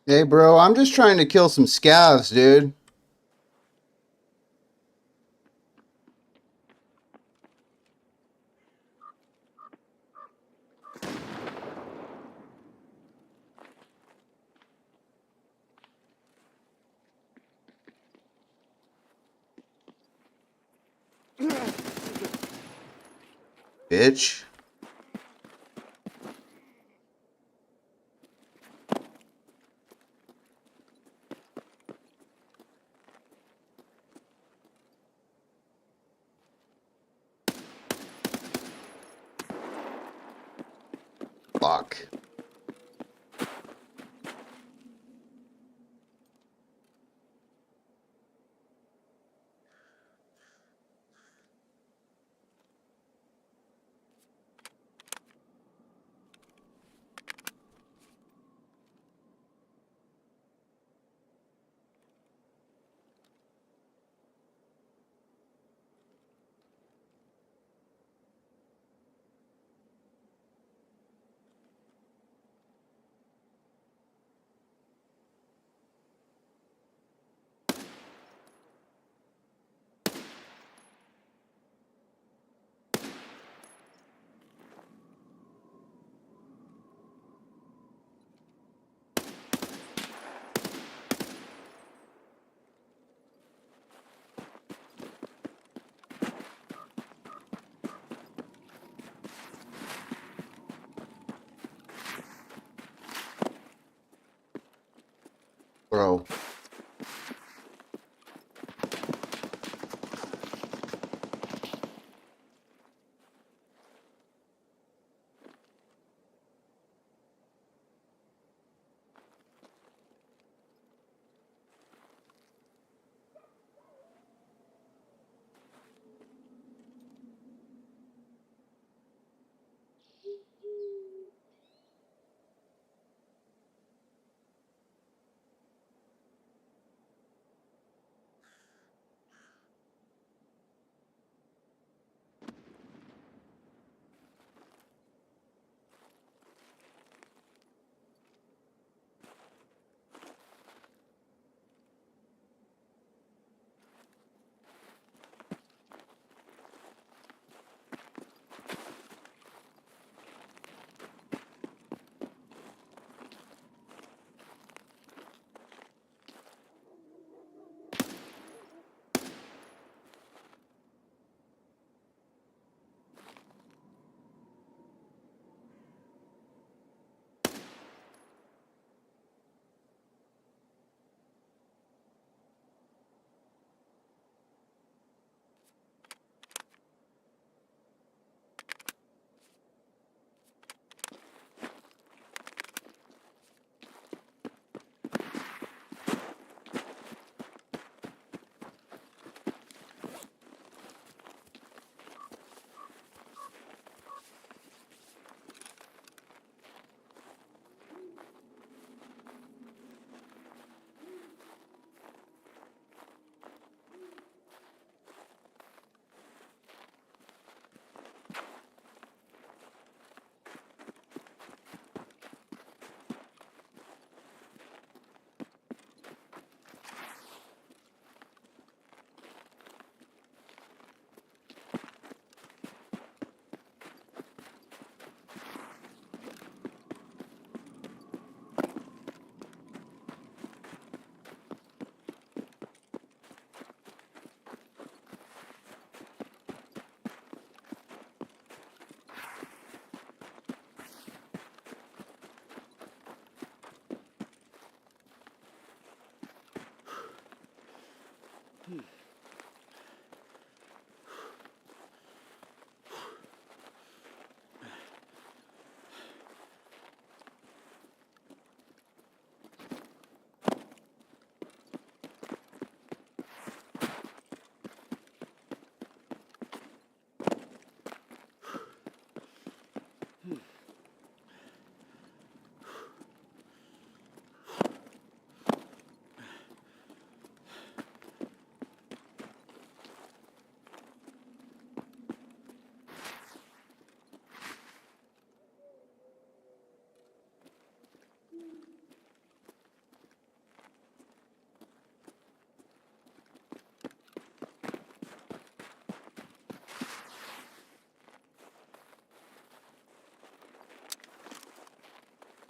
Hey, bro, I'm just trying to kill some scavs, dude. Bitch. Fuck. Bro.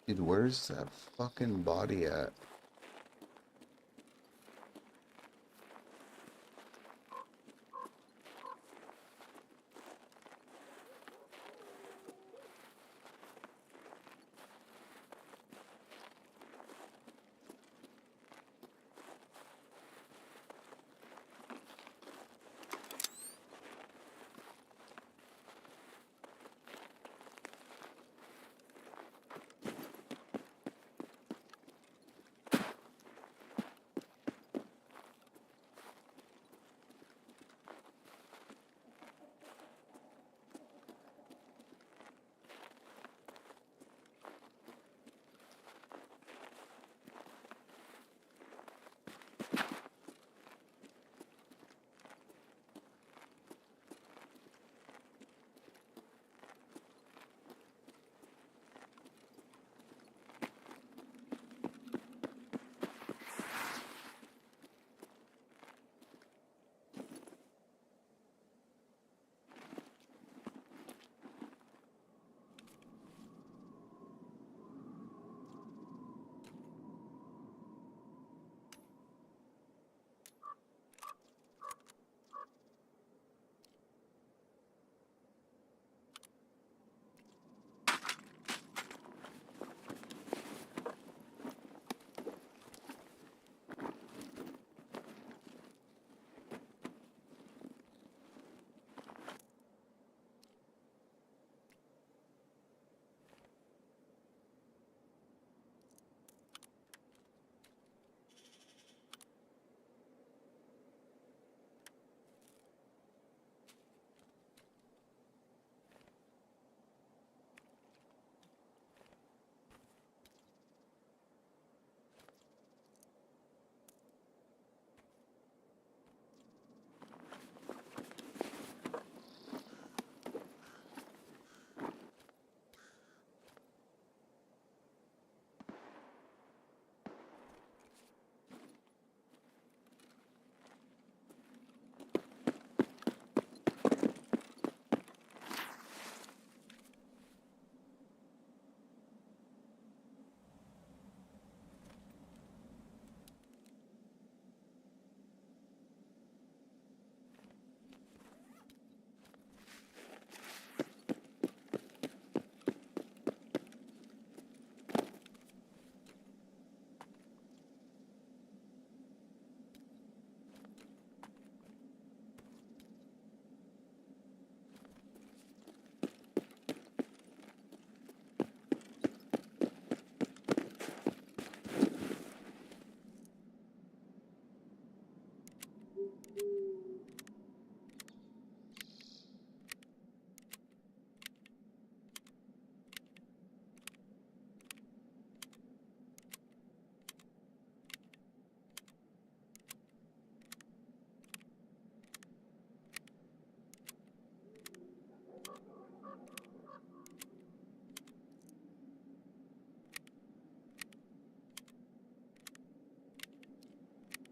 Dude, where's that fucking body at?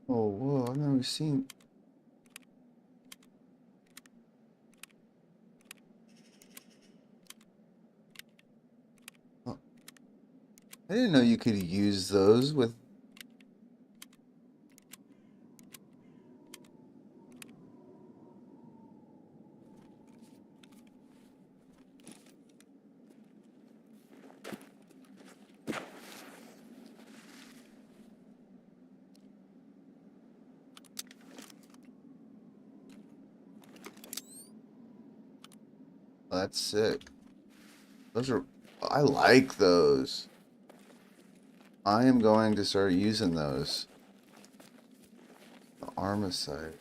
Oh, whoa, I've never seen. Oh, I didn't know you could use those with. Oh, that's sick. Those are. I like those. I am going to start using those. The Armicide.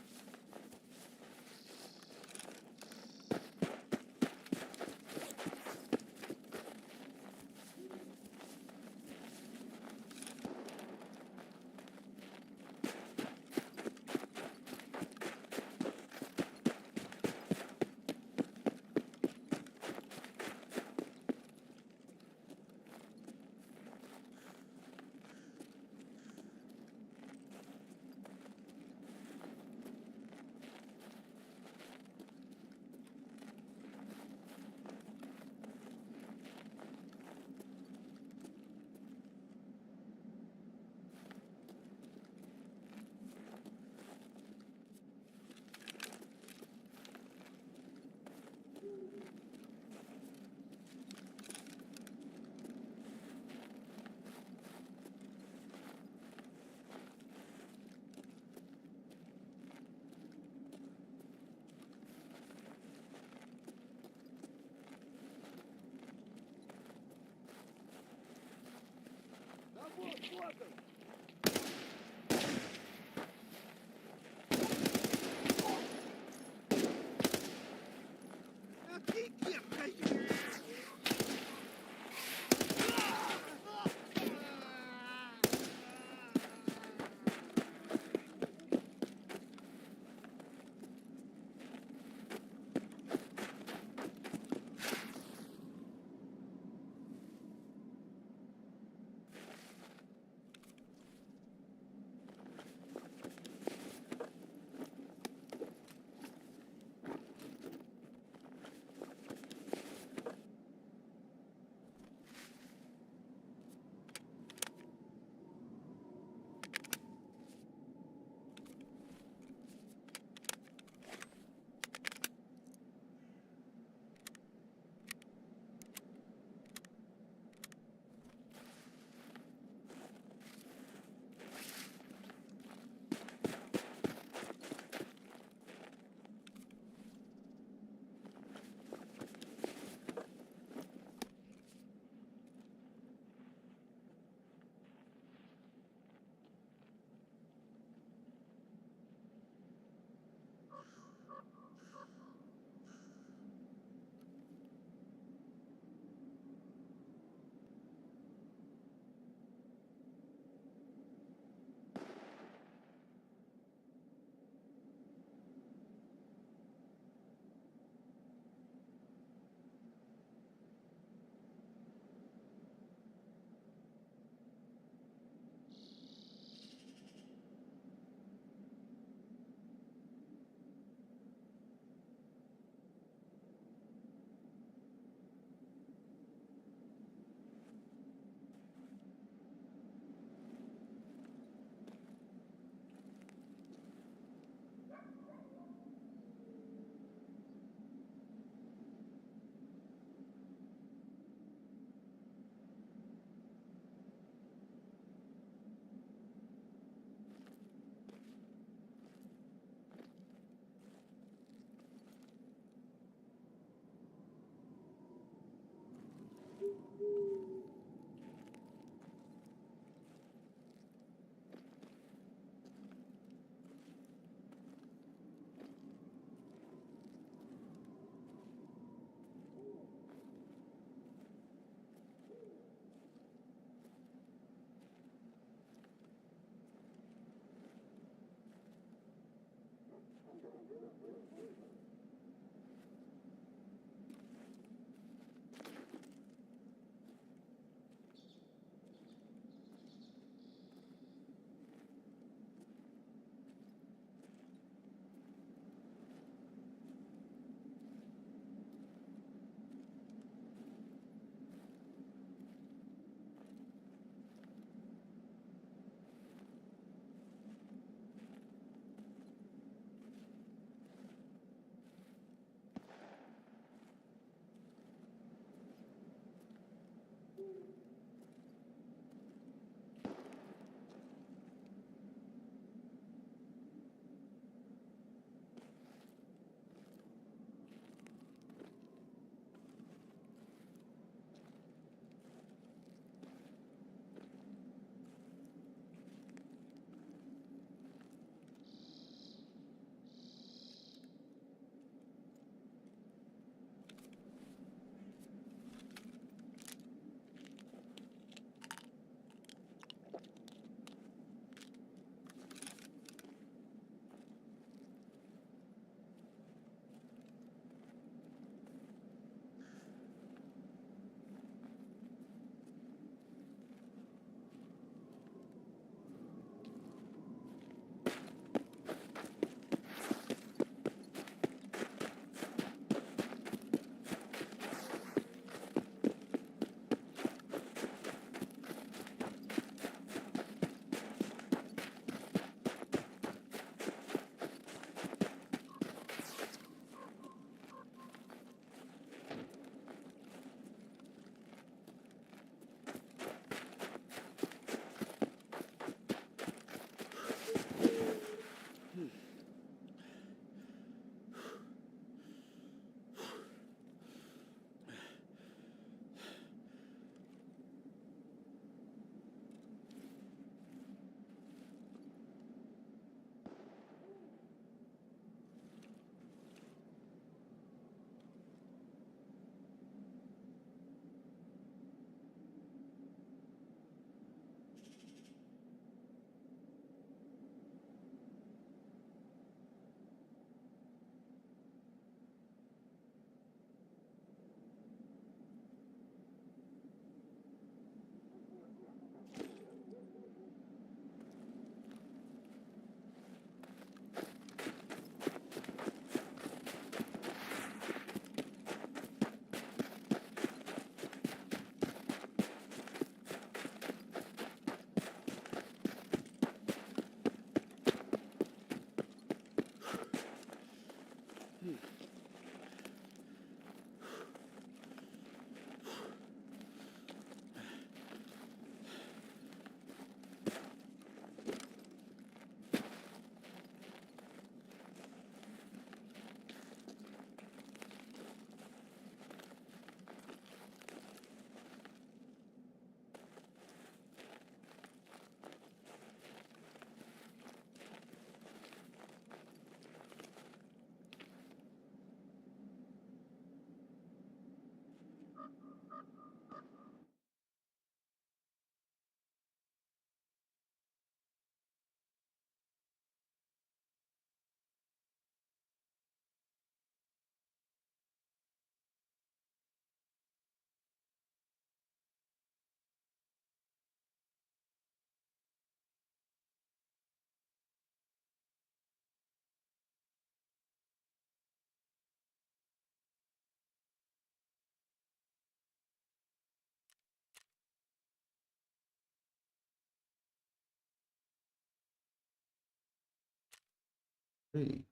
3.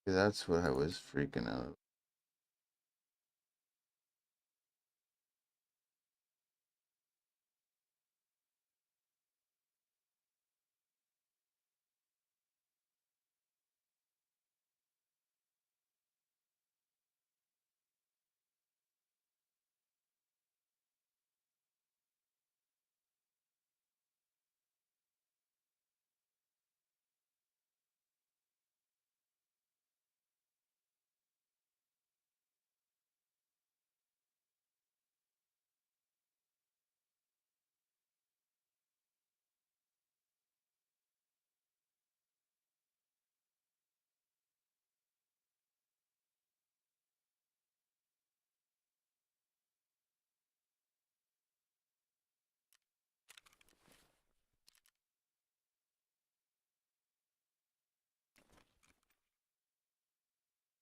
Yeah, that's what I was freaking out.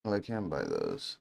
Well, I can buy those.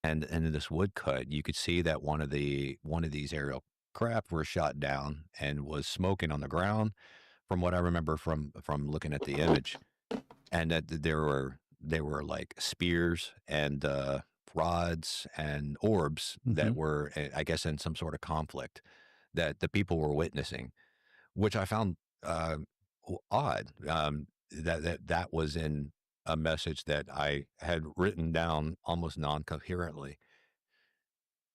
And in this woodcut, you could see that one of these aerial craft were shot down and was smoking on the ground, from what I remember from looking at the image, and that there were like spears and rods and orbs that Mhm. were, I guess, in some sort of conflict that the people were witnessing, which I found. odd. That was in a message that I had written down almost non-coherently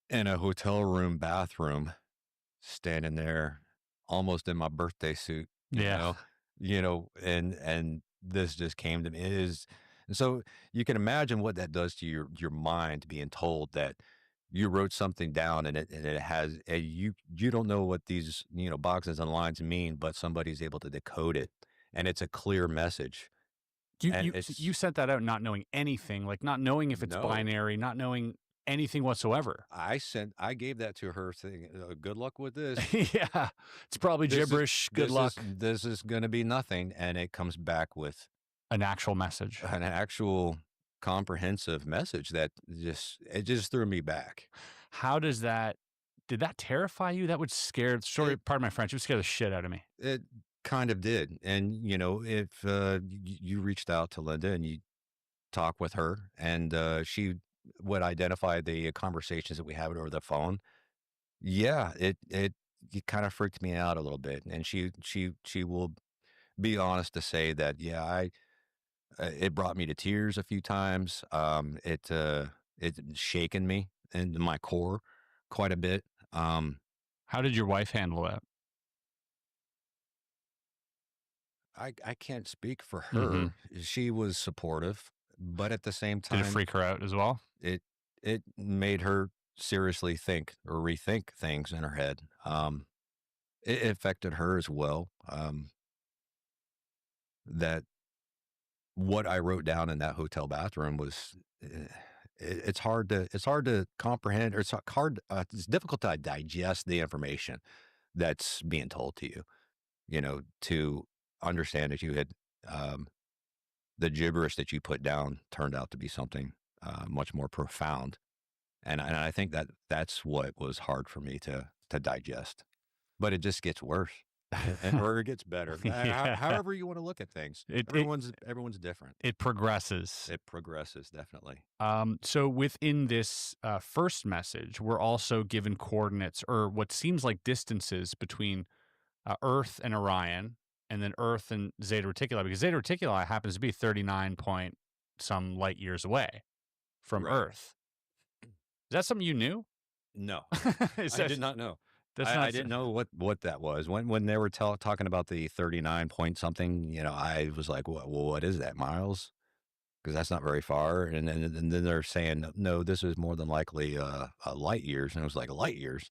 in a hotel room bathroom, standing there almost in my birthday suit, Yeah. and this just came to me. And so you can imagine what that does to your mind, being told that you wrote something down and it has you don't know what these boxes and lines mean, but somebody's able to decode it, and it's a clear message, You and you you it's sent that out not knowing anything, like not knowing if it's no. binary, not knowing anything whatsoever. I gave that to her, saying, "Good luck with this. Yeah. It's probably This is gibberish. Good luck. this is going to be nothing," and it comes back with An actual message. an actual comprehensive message that just threw me back. How does that did that terrify you? That would scare sorry, It pardon my French, it would scare the shit out of me. it kind of did, and if you reached out to Linda and you talk with her, and she would identify the conversations that we had over the phone. Yeah, it kind of freaked me out a little bit, and she will be honest to say that, yeah, it brought me to tears a few times. It shaken me into my core quite a bit. How did your wife handle that? I can't speak for Mhm. her. She was supportive, but at the same Did it time, freak her out as well? it it made her seriously think or rethink things in her head. It affected her as well. That what I wrote down in that hotel bathroom was, it's hard to comprehend, or it's difficult to digest the information that's being told to you. To understand that you had, um, the gibberish that you put down turned out to be something much more profound, and I think that that's what was hard for me to digest. But it just gets worse, or it gets better. Yeah. However you want to look at things, It everyone's different. it progresses. It progresses, definitely. So within this first message, we're also given coordinates or what seems like distances between Earth and Orion, and then Earth and Zeta Reticuli, because Zeta Reticuli happens to be 39 point some light years away from Right. Earth. Is that something you knew? No, Is I that- did not know. That's I not didn't know what that was when they were talking about the 39 point something. I was like, what is that, miles? Because that's not very far. And then they're saying, no, this is more than likely light years. And it was like, light years.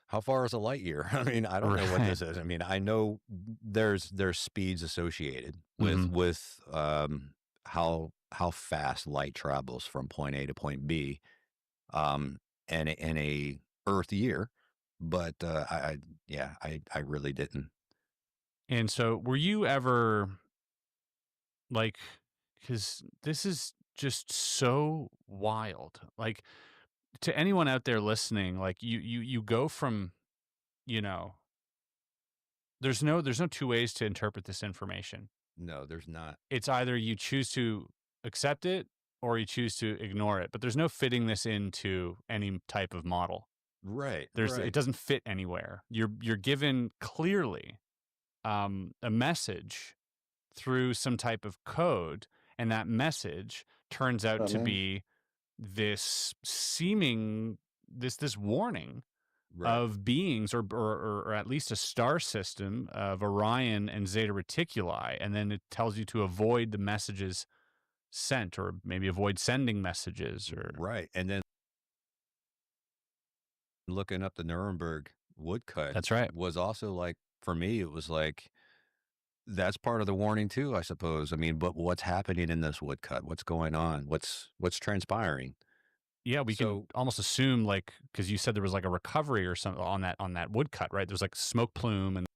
How far is a light year? I mean, I don't know what Right. this is. I mean, I know there's speeds associated Mhm. with how fast light travels from point A to point B, in a Earth year. But I really didn't. And so were you ever like, because this is just so wild. Like to anyone out there listening, like you go from, you know, there's no two ways to interpret this information. No, there's not. It's either you choose to accept it or you choose to ignore it. But there's no fitting this into any type of model. Right. It doesn't fit anywhere. You're given clearly a message through some type of code, and that message turns out to be this seeming this warning Right. of beings or at least a star system of Orion and Zeta Reticuli, and then it tells you to avoid the messages sent, or maybe avoid sending messages, or Right. And then looking up the Nuremberg woodcut that's right. was also like, for me, it was like, that's part of the warning too, I suppose. I mean, but what's happening in this woodcut? What's going on? What's transpiring? Yeah, we can So almost assume, like, because you said there was like a recovery or something on that woodcut, right? There's like smoke plume and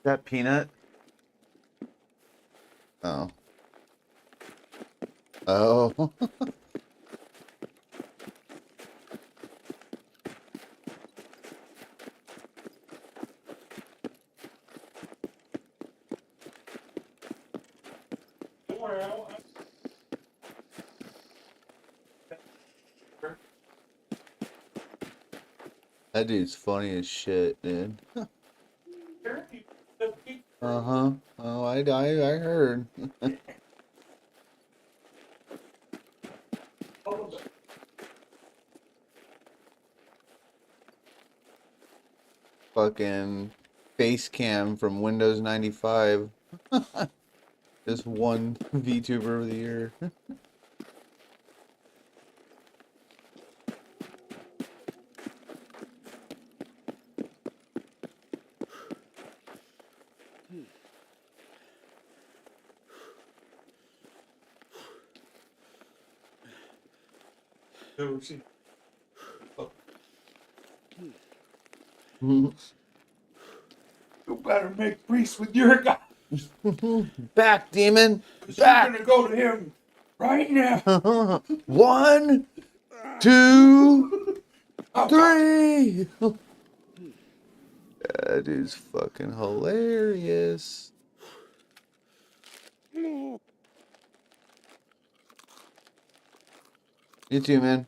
That peanut? Oh. Oh. That dude's funny as shit, dude. Uh-huh. Oh, I heard. Fucking face cam from Windows 95. Just one VTuber of the year. You better make peace with your God. Back, demon. 'Cause Back. you're gonna go to him right now. 1, 2, 3. That dude's fucking hilarious. You too, man.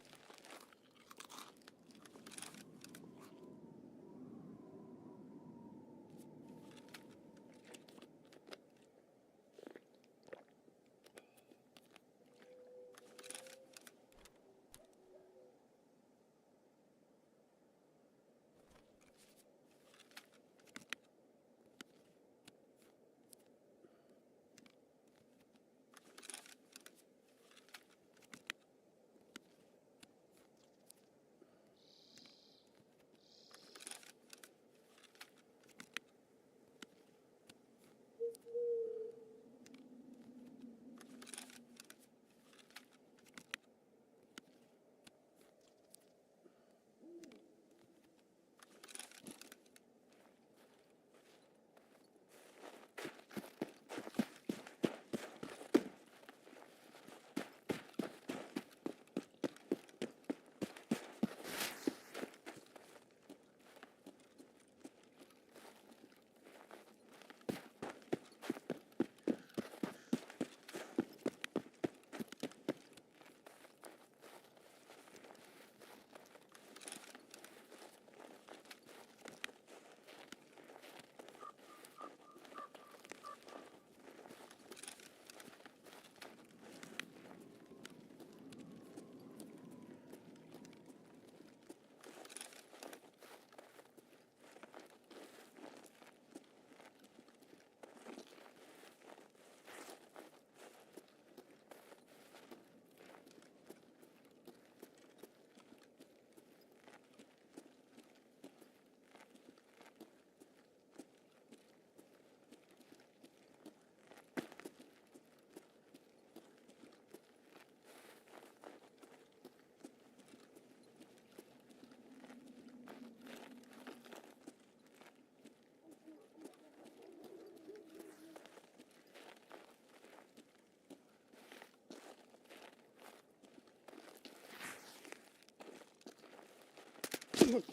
It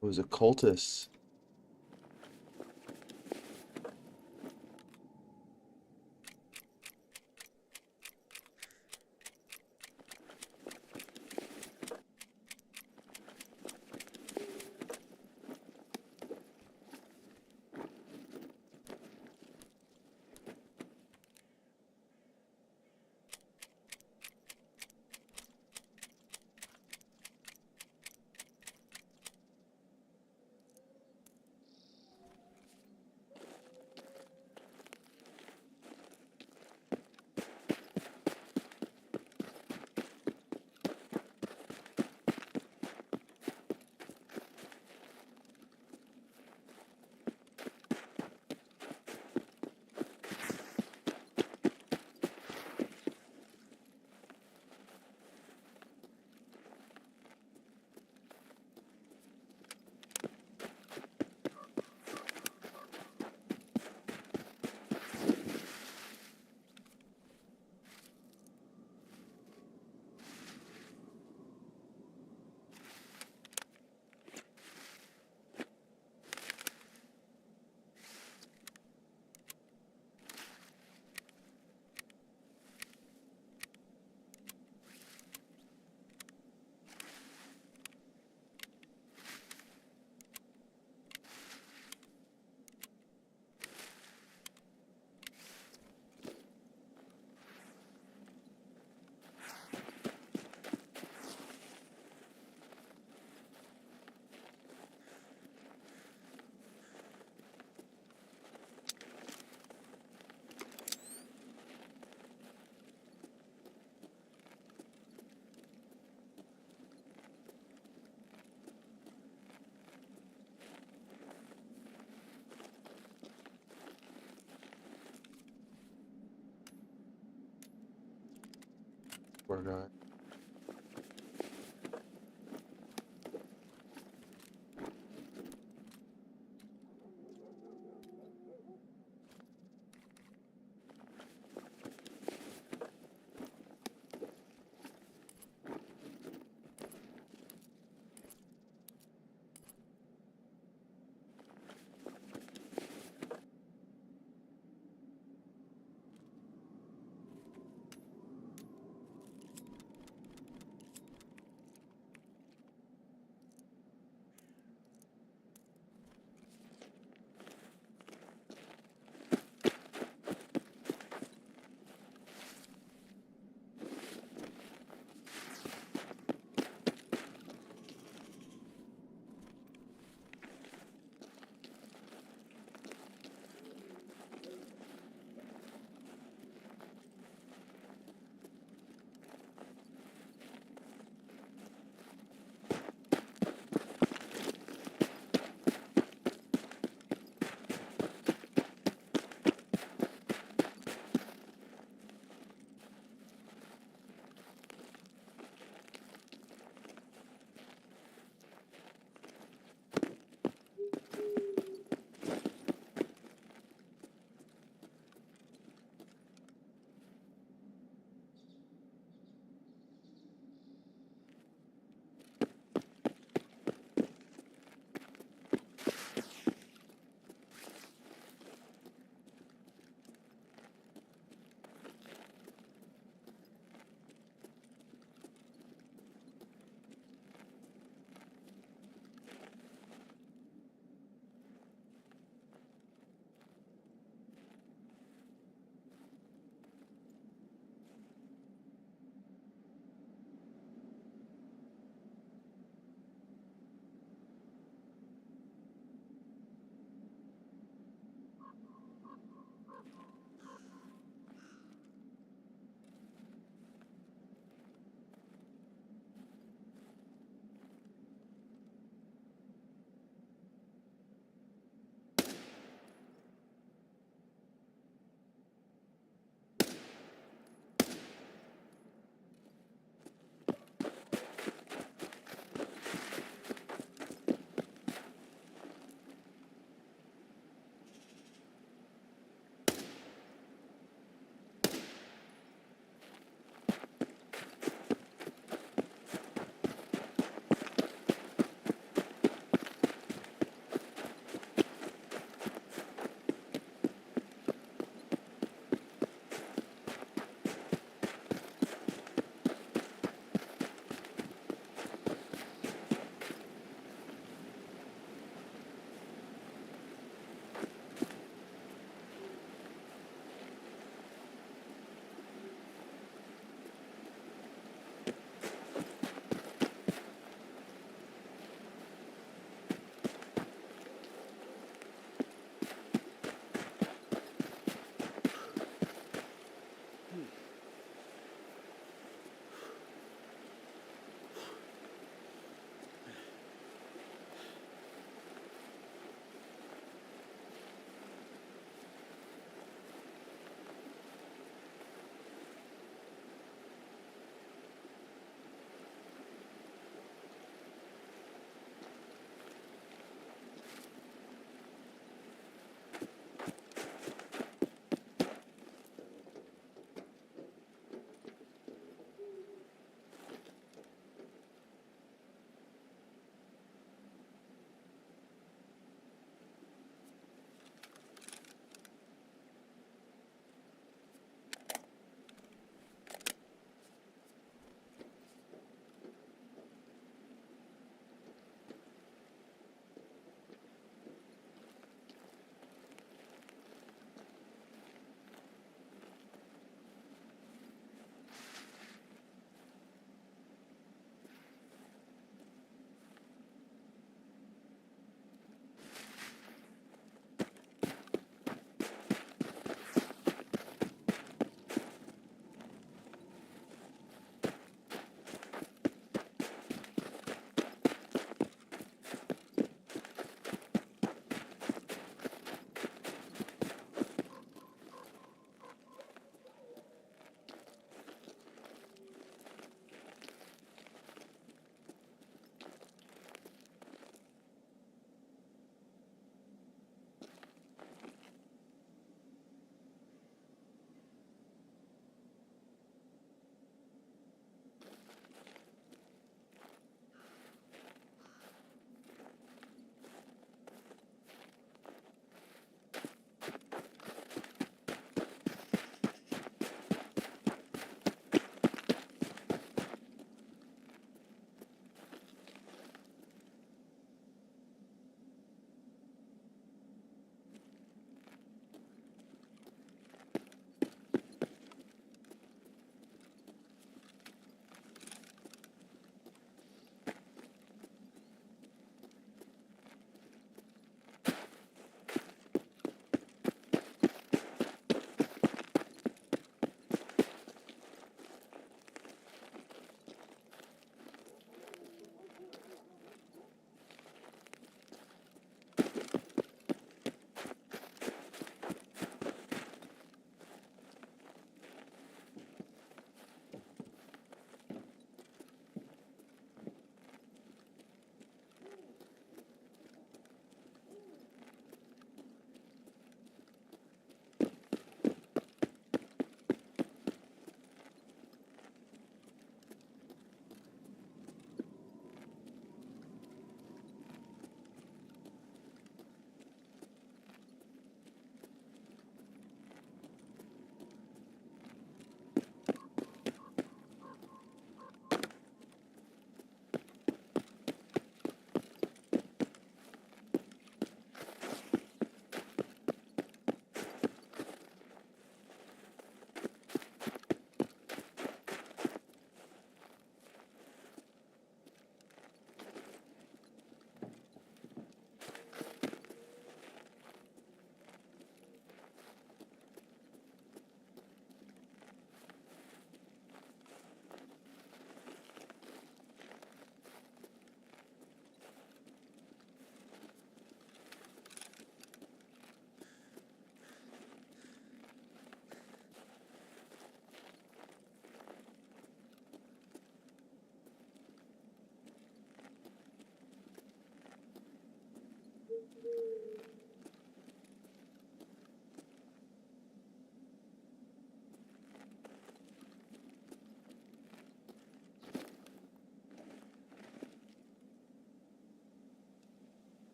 was a cultist. Or not.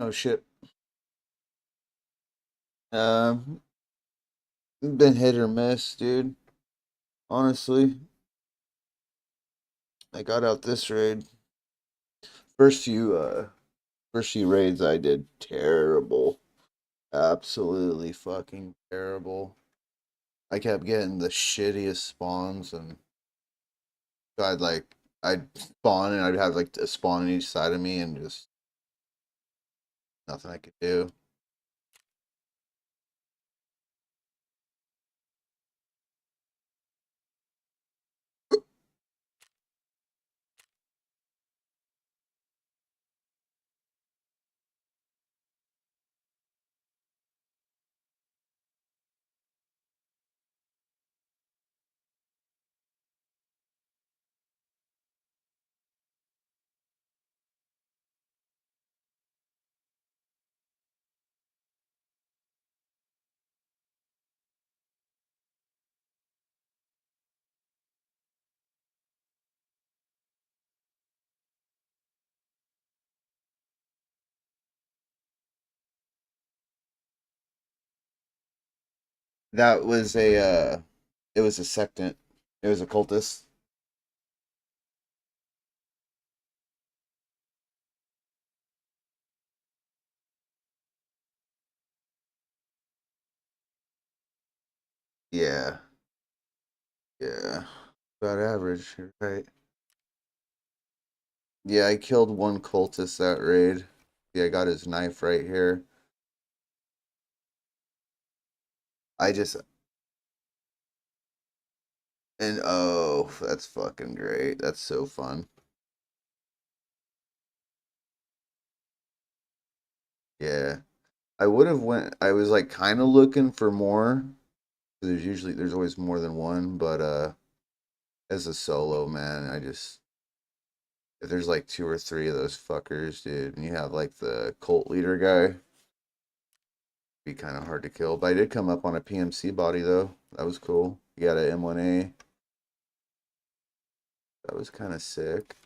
Oh shit. Um, been hit or miss, dude. Honestly, I got out this raid. First few raids I did terrible. Absolutely fucking terrible. I kept getting the shittiest spawns, and so I'd spawn and I'd have like a spawn on each side of me and just nothing I could do. That was it was a sectant. It was a cultist. Yeah. Yeah. About average, you're right. Yeah, I killed one cultist that raid. Yeah, I got his knife right here. I just and oh, that's fucking great. That's so fun. Yeah. I would have went I was like kind of looking for more. There's always more than one, but as a solo man, I just if there's like two or three of those fuckers, dude, and you have like the cult leader guy, be kind of hard to kill. But I did come up on a PMC body though. That was cool. You got an M1A. That was kind of sick.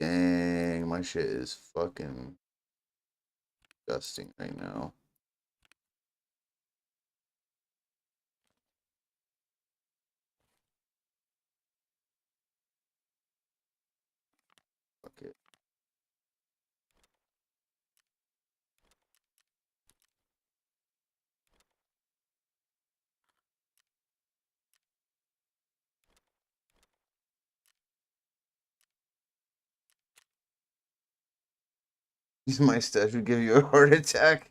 Dang, my shit is fucking disgusting right now. Fuck it. My stash would give you a heart attack.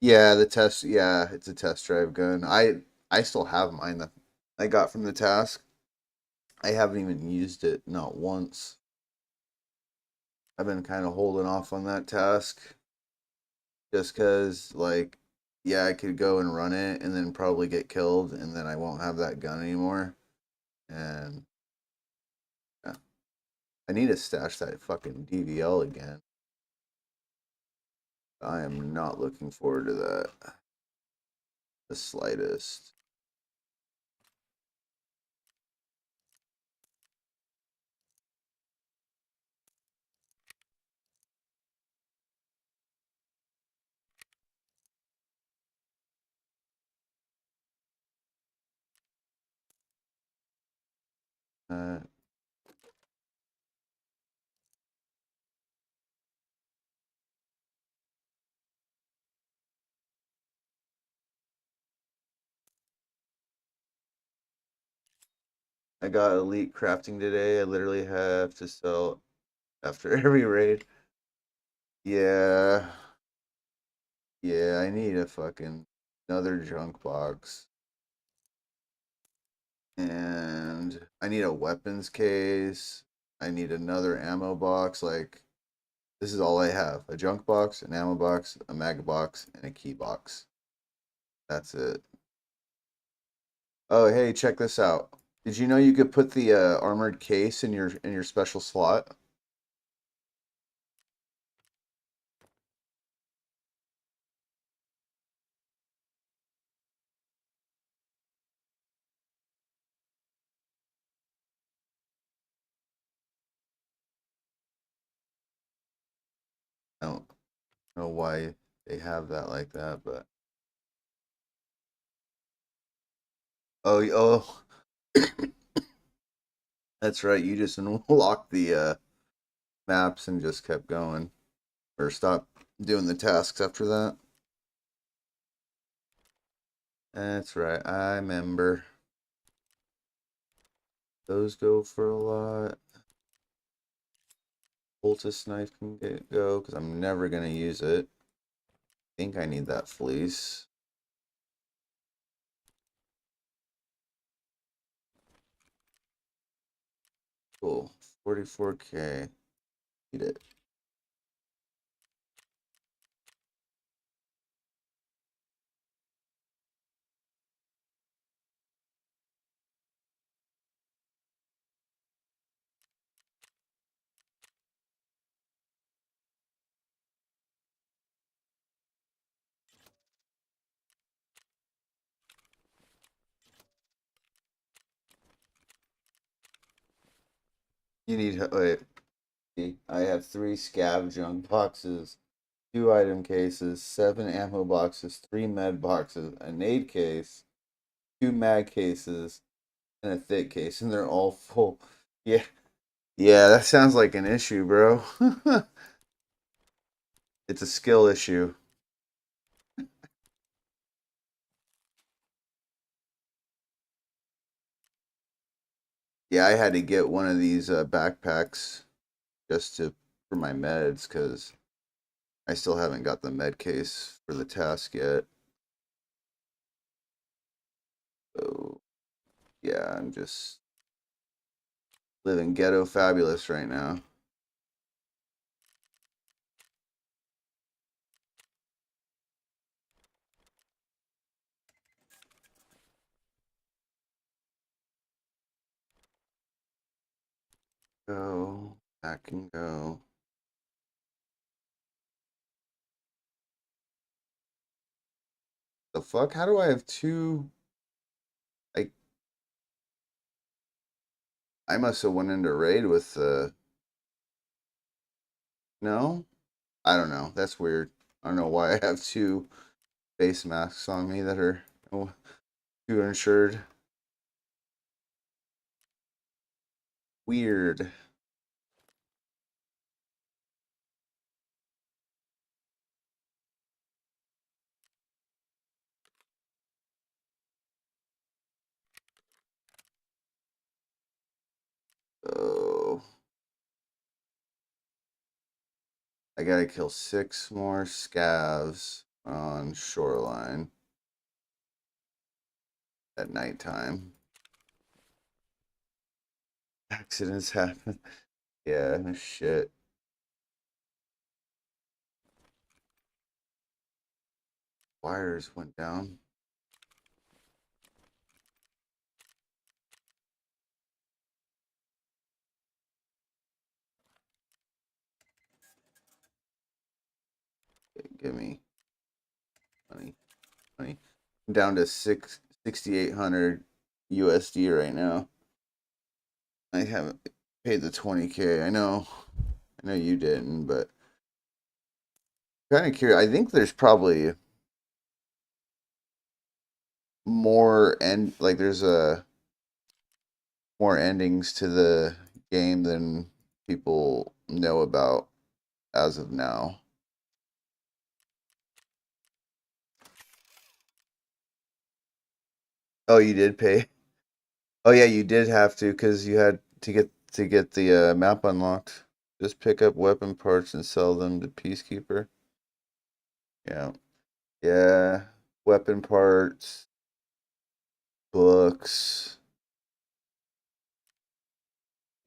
Yeah, the test. Yeah, it's a test drive gun. I still have mine that I got from the task. I haven't even used it, not once. I've been kind of holding off on that task just because, like, yeah, I could go and run it and then probably get killed, and then I won't have that gun anymore. And yeah, I need to stash that fucking DVL again. I am not looking forward to that the slightest. Uh, I got elite crafting today. I literally have to sell after every raid. Yeah. Yeah, I need a fucking another junk box. And I need a weapons case. I need another ammo box. Like, this is all I have. A junk box, an ammo box, a mag box, and a key box. That's it. Oh, hey, check this out. Did you know you could put the armored case in your special slot? I don't know why they have that like that, but oh, that's right. You just unlocked the maps and just kept going, or stopped doing the tasks after that. That's right. I remember. Those go for a lot. Poultice knife can go because I'm never gonna use it. I think I need that fleece. Cool. 44K. Need it. You need wait. I have 3 scav junk boxes, 2 item cases, 7 ammo boxes, 3 med boxes, a nade case, 2 mag cases, and a thick case, and they're all full. Yeah. Yeah, that sounds like an issue, bro. It's a skill issue. Yeah, I had to get one of these backpacks just for my meds because I still haven't got the med case for the task yet. So yeah, I'm just living ghetto fabulous right now. Go, that can go. The fuck? How do I have 2? Like, I must have went into raid with the. No, I don't know. That's weird. I don't know why I have 2 face masks on me that are 2 insured. Weird. Oh, I gotta kill 6 more scavs on shoreline at nighttime. Accidents happen. Yeah, no shit. Wires went down. Give me money. I'm down to 6,800 USD right now. I haven't paid the 20K. I know you didn't, but kind of curious. I think there's probably more there's a more endings to the game than people know about as of now. Oh, you did pay? Oh yeah, you did have to because you had to get the map unlocked. Just pick up weapon parts and sell them to Peacekeeper. Yeah. Yeah. Weapon parts, books,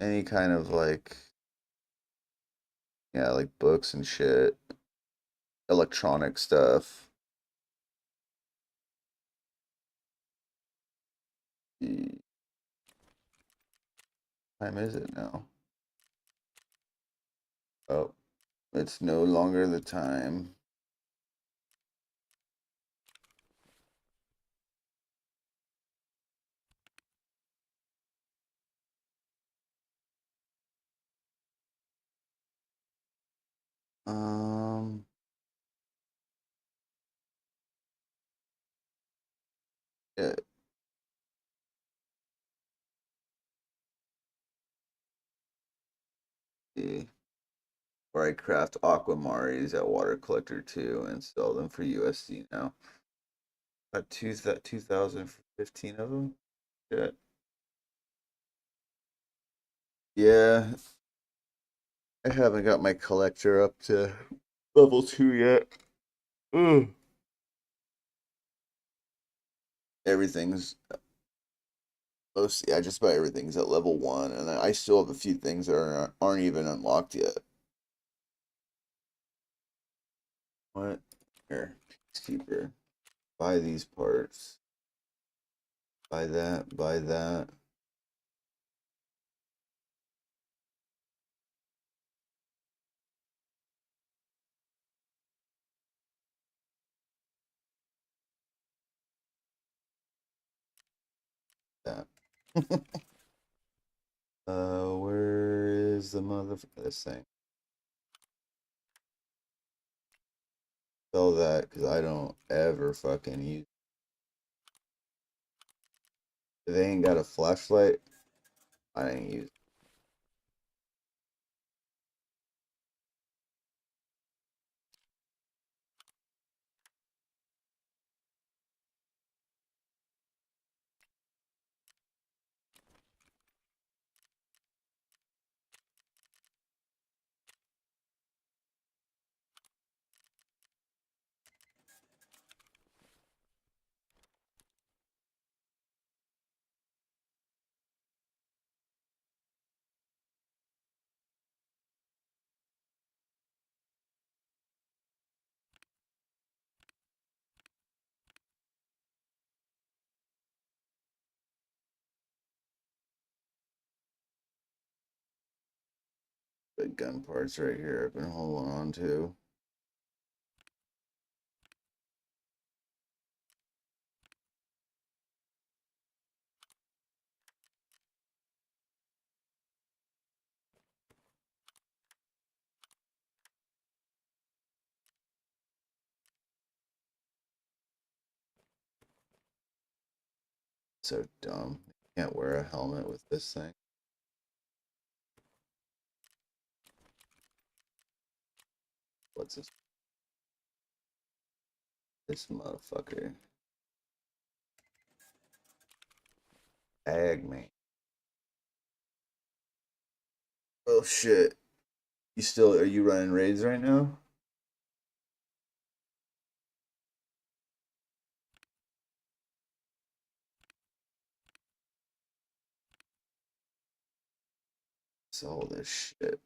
any kind of yeah, like books and shit, electronic stuff. The time is it now? Oh, it's no longer the time. Yeah. See. Where I craft aquamaris at Water Collector 2 and sell them for USD now. Got 2,000 for 15 of them. Yeah. Yeah. I haven't got my collector up to level 2 yet. Ugh. Everything's mostly, just about everything's at level 1, and I still have a few things that aren't even unlocked yet. What? Here, cheaper. Buy these parts. Buy that, buy that. That. Where is the this thing? Sell that, because I don't ever fucking use. If they ain't got a flashlight, I ain't use. The gun parts right here I've been holding on to. So dumb. Can't wear a helmet with this thing. What's this? This motherfucker. Tag me. Oh shit. Are you running raids right now? Sell this shit.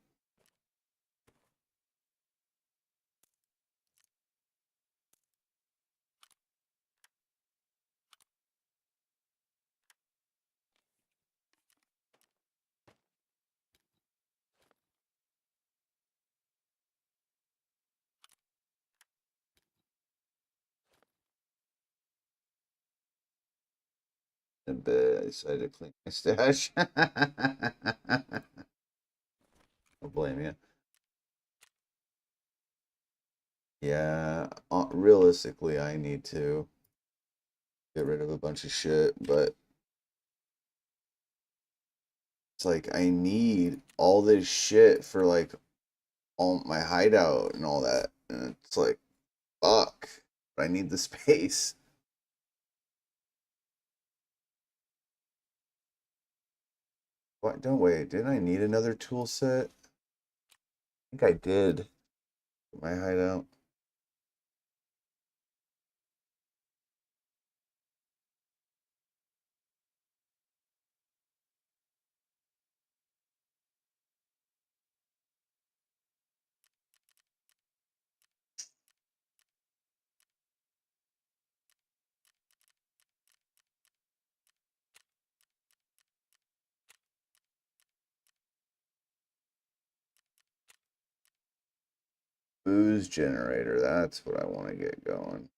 I bet I decided to clean my stash. I'll blame you. Yeah, realistically, I need to get rid of a bunch of shit, but it's like I need all this shit for like all my hideout and all that, and it's like, fuck, but I need the space. What? Don't wait. Didn't I need another tool set? I think I did. My hideout. Booze generator. That's what I want to get going.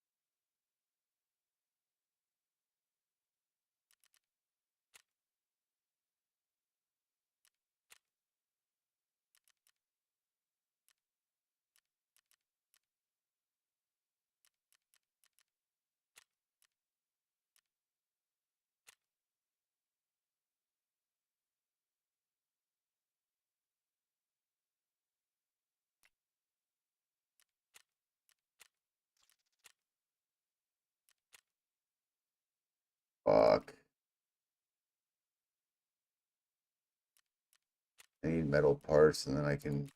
I need metal parts, and then I can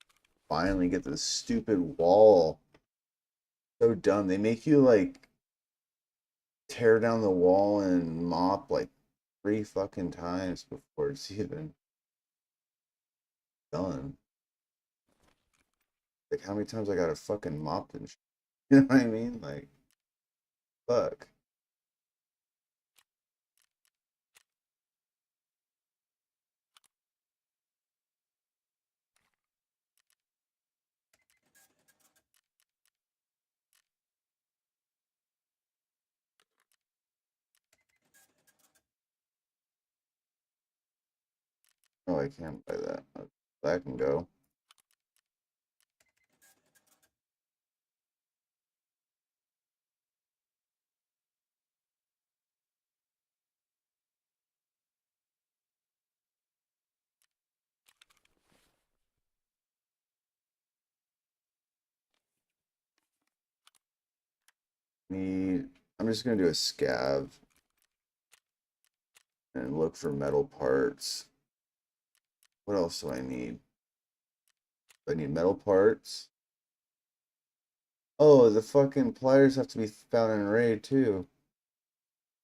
finally get this stupid wall. So dumb. They make you like tear down the wall and mop like 3 fucking times before it's even done. Like, how many times I gotta fucking mop and shit? You know what I mean? Like, fuck. Oh, I can't buy that. That can go. I'm just gonna do a scav and look for metal parts. What else do I need? I need metal parts. Oh, the fucking pliers have to be found in raid too.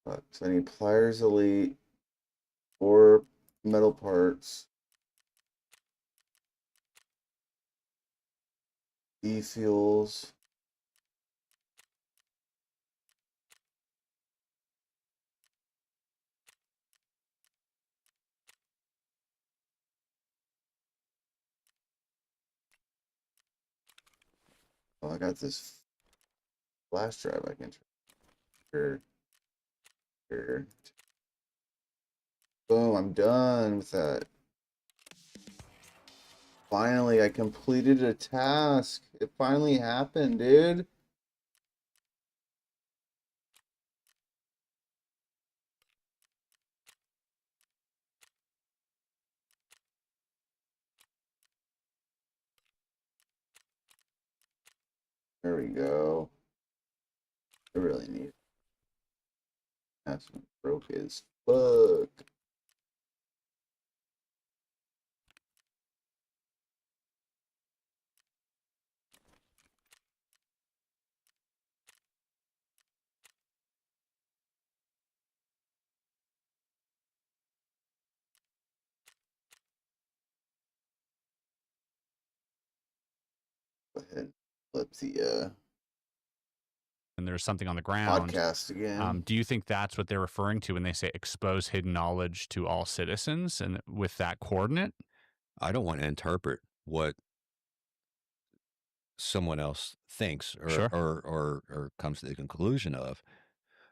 Fuck. So I need pliers elite, 4 metal parts, e-fuels. Oh, I got this flash drive I can turn. Here. Boom, I'm done with that. Finally, I completed a task. It finally happened, dude. There we go. I really need it. That's broke as fuck. Go ahead and flip the And there's something on the ground. podcast again. Do you think that's what they're referring to when they say expose hidden knowledge to all citizens and with that coordinate? I don't want to interpret what someone else thinks or Sure. or comes to the conclusion of.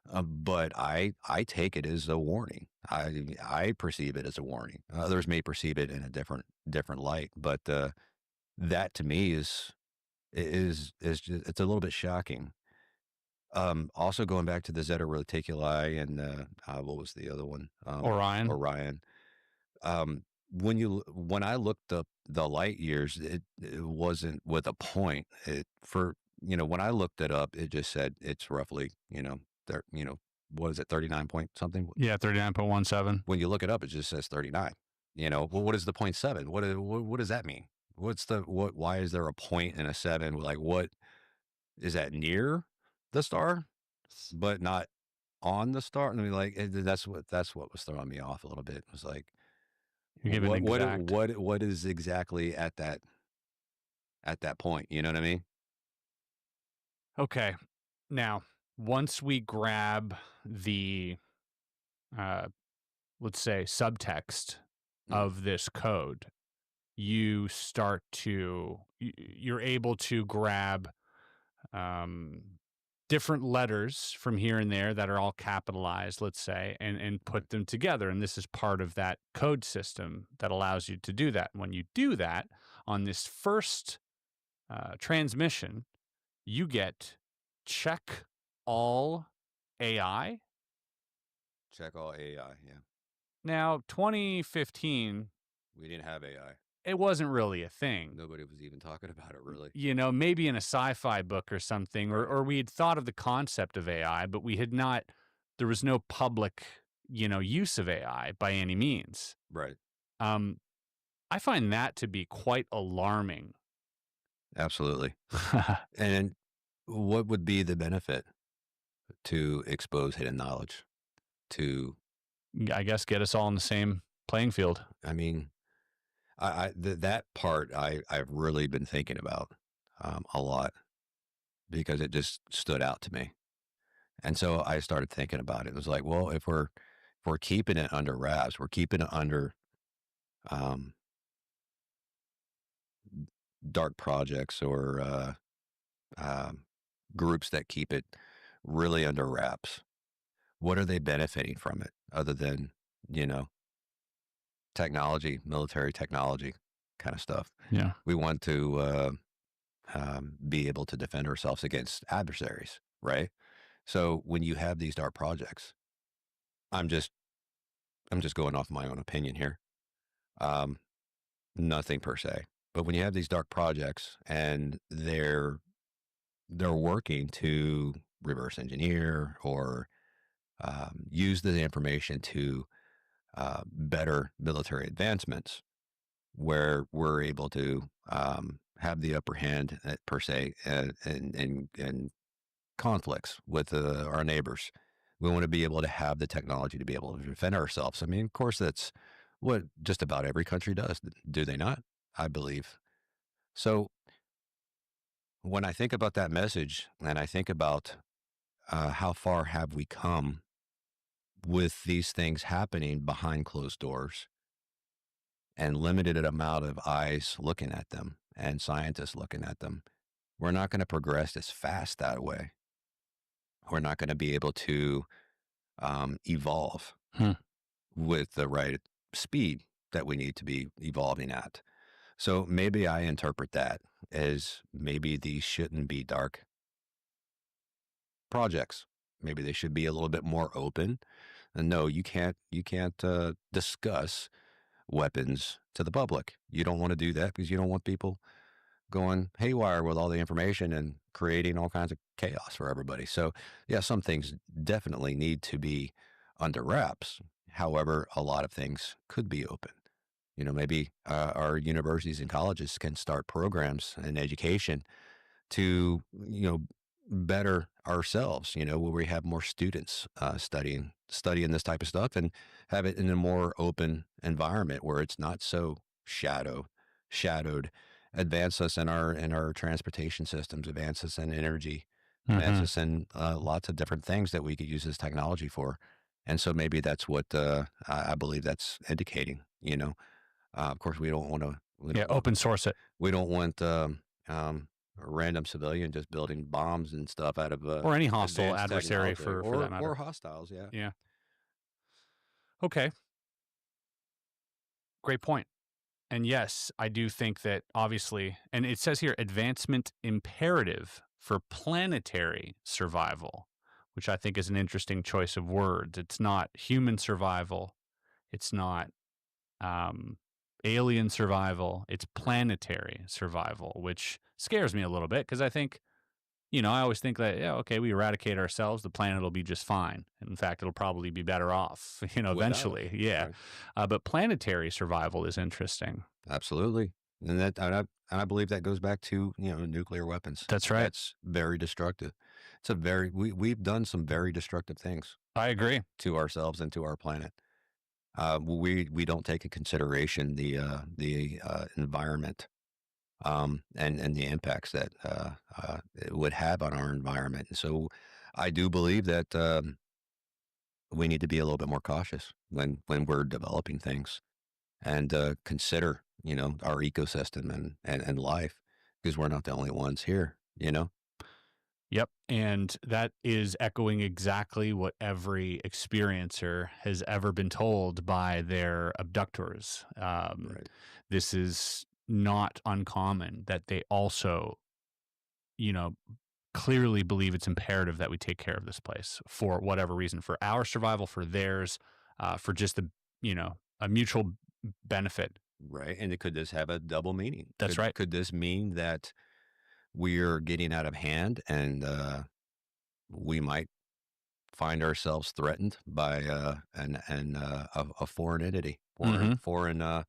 But I take it as a warning. I perceive it as a warning. Others may perceive it in a different light, but that to me is just, it's a little bit shocking. Also going back to the Zeta Reticuli and what was the other one? Orion. Orion. When I looked up the light years, it wasn't with a point. When I looked it up, it just said it's roughly there. What is it, 39 point something? Yeah, 39.17. When you look it up, it just says 39. Well, what is the 0.7? What does that mean? Why is there a point and a 7? Like, what is that near the star, but not on the star? I mean, like that's what was throwing me off a little bit. It was like, You're giving exact. what is exactly at that point? You know what I mean? Okay. Now, once we grab the, let's say, subtext of this code, you're able to grab different letters from here and there that are all capitalized, let's say, and put them together. And this is part of that code system that allows you to do that. When you do that on this first transmission, you get check all AI. Check all AI. Yeah. Now, 2015, we didn't have AI. It wasn't really a thing. Nobody was even talking about it, really. Maybe in a sci-fi book or something, or we had thought of the concept of AI, but there was no public, use of AI by any means. Right. I find that to be quite alarming. Absolutely. And what would be the benefit to expose hidden knowledge? To, I guess get us all on the same playing field. I mean, that part I've really been thinking about a lot because it just stood out to me. And so I started thinking about it. It was like, well, if we're keeping it under wraps, we're keeping it under um, dark projects or um, groups that keep it really under wraps. What are they benefiting from it other than, you know, technology, military technology kind of stuff? Yeah. We want to be able to defend ourselves against adversaries, right? So when you have these dark projects, I'm just going off my own opinion here. Um, Nothing per se, but when you have these dark projects and they're working to reverse engineer or use the information to better military advancements, where we're able to have the upper hand per se in conflicts with our neighbors. We want to be able to have the technology to be able to defend ourselves. I mean, of course, that's what just about every country does, do they not? I believe. So when I think about that message and I think about how far have we come with these things happening behind closed doors and limited amount of eyes looking at them and scientists looking at them, we're not going to progress as fast that way. We're not going to be able to evolve Hmm. with the right speed that we need to be evolving at. So maybe I interpret that as maybe these shouldn't be dark projects. Maybe they should be a little bit more open. And no, you can't discuss weapons to the public. You don't want to do that because you don't want people going haywire with all the information and creating all kinds of chaos for everybody. So yeah, some things definitely need to be under wraps. However, a lot of things could be open. You know, maybe our universities and colleges can start programs in education to, you know, better ourselves, you know, where we have more students studying this type of stuff and have it in a more open environment where it's not so shadowed. Advance us in our transportation systems, advance us in energy, advance Mhm. us in lots of different things that we could use this technology for. And so maybe that's what I believe that's indicating. You know, of course, we don't want to. Yeah, open source it. We don't want a random civilian just building bombs and stuff out of Or any hostile advanced adversary technology. for that matter. Or hostiles. Yeah. Yeah. Okay. Great point. And yes, I do think that obviously, and it says here, advancement imperative for planetary survival, which I think is an interesting choice of words. It's not human survival. It's not alien survival. It's planetary survival, which scares me a little bit because I think, you know, I always think that, yeah, okay, we eradicate ourselves, the planet will be just fine. In fact, it'll probably be better off, you know, Without us. eventually. Yeah. Right. But planetary survival is interesting. Absolutely. And I believe that goes back to, you know, nuclear weapons. That's right. That's very destructive. It's we've done some very destructive things I agree. to ourselves and to our planet. We don't take into consideration the environment and the impacts that it would have on our environment. And so I do believe that we need to be a little bit more cautious when we're developing things and consider, you know, our ecosystem and life because we're not the only ones here, you know? Yep. And that is echoing exactly what every experiencer has ever been told by their abductors. Right. This is not uncommon that they also, you know, clearly believe it's imperative that we take care of this place for whatever reason, for our survival, for theirs, for just you know, a mutual benefit. Right. And could this have a double meaning? That's right. Could this mean that we're getting out of hand and we might find ourselves threatened by a foreign entity or Mhm. foreign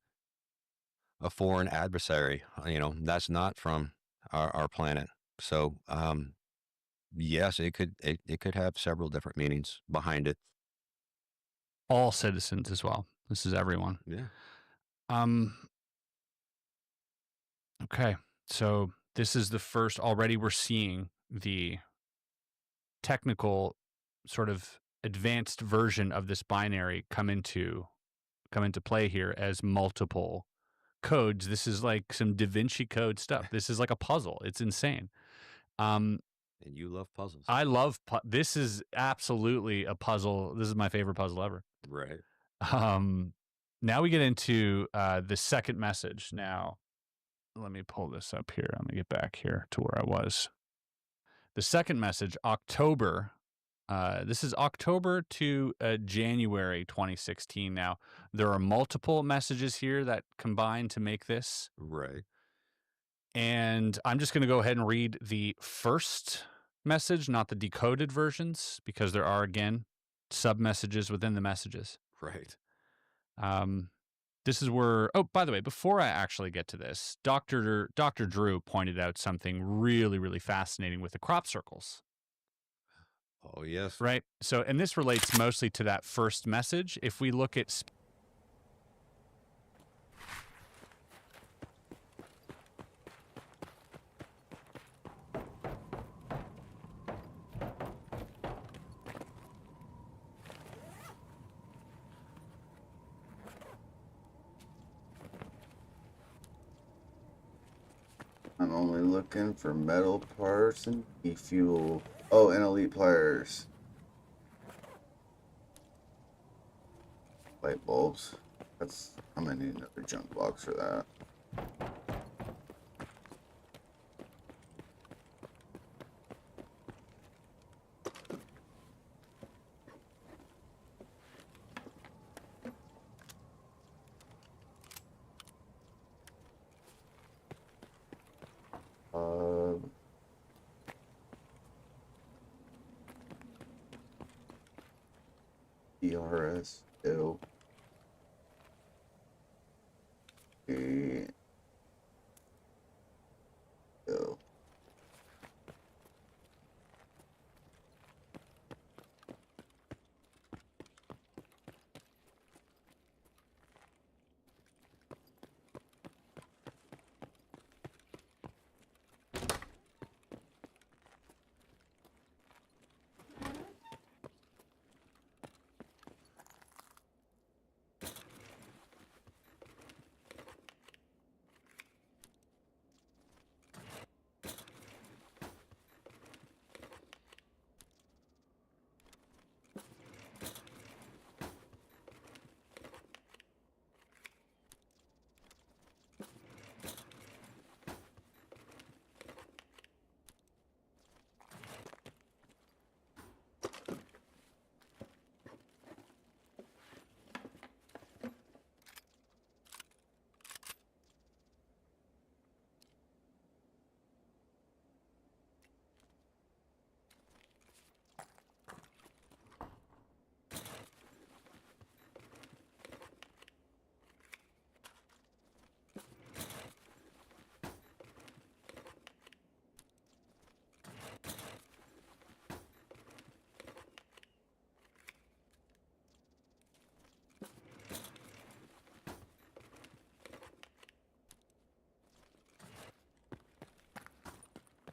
a foreign adversary. That's not from our planet. So yes, it could have several different meanings behind it. All citizens as well. This is everyone. Yeah. Okay. So this is the first, already we're seeing the technical sort of advanced version of this binary come into play here as multiple codes. This is like some Da Vinci Code stuff. This is like a puzzle. It's insane. And you love puzzles. I love this is absolutely a puzzle. This is my favorite puzzle ever. Right. Now we get into the second message. Now, let me pull this up here. I'm gonna get back here to where I was. The second message, October. This is October to January 2016. Now, there are multiple messages here that combine to make this. Right. And I'm just going to go ahead and read the first message, not the decoded versions, because there are, again, sub-messages within the messages. Right. This is where, oh, by the way, before I actually get to this, Dr. Drew pointed out something really, really fascinating with the crop circles. Oh, yes. Right. So, and this relates mostly to that first message. If we look at I'm only looking for metal parts and e-fuel. Oh, and elite pliers. Light bulbs. I'm gonna need another junk box for that. ERS. Ew. Okay. Ew.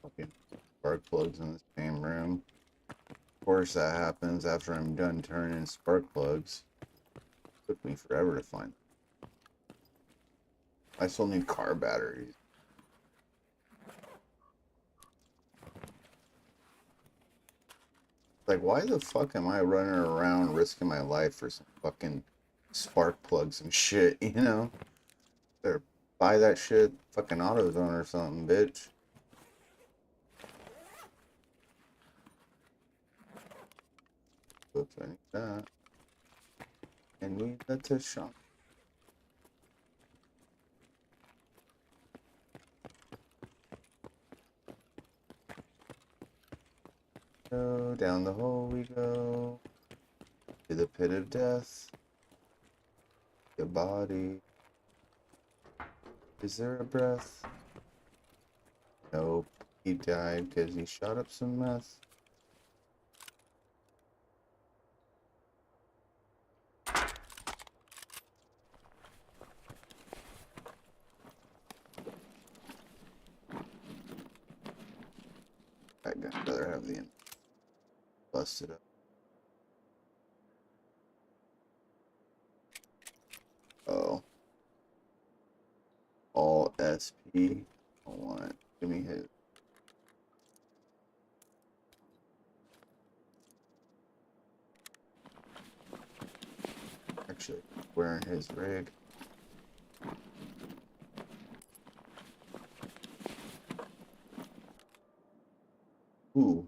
Fucking spark plugs in the same room. Of course, that happens after I'm done turning spark plugs. Took me forever to find them. I still need car batteries. Like, why the fuck am I running around risking my life for some fucking spark plugs and shit, you know? Better buy that shit fucking AutoZone or something, bitch. Oops, I need that. And need that to shop. Go down the hole we go to the pit of death. Your body. Is there a breath? Nope. He died because he shot up some meth. I'd rather have the busted up. Oh. All SP. I want it. Give me his. Actually, wearing his rig. Ooh.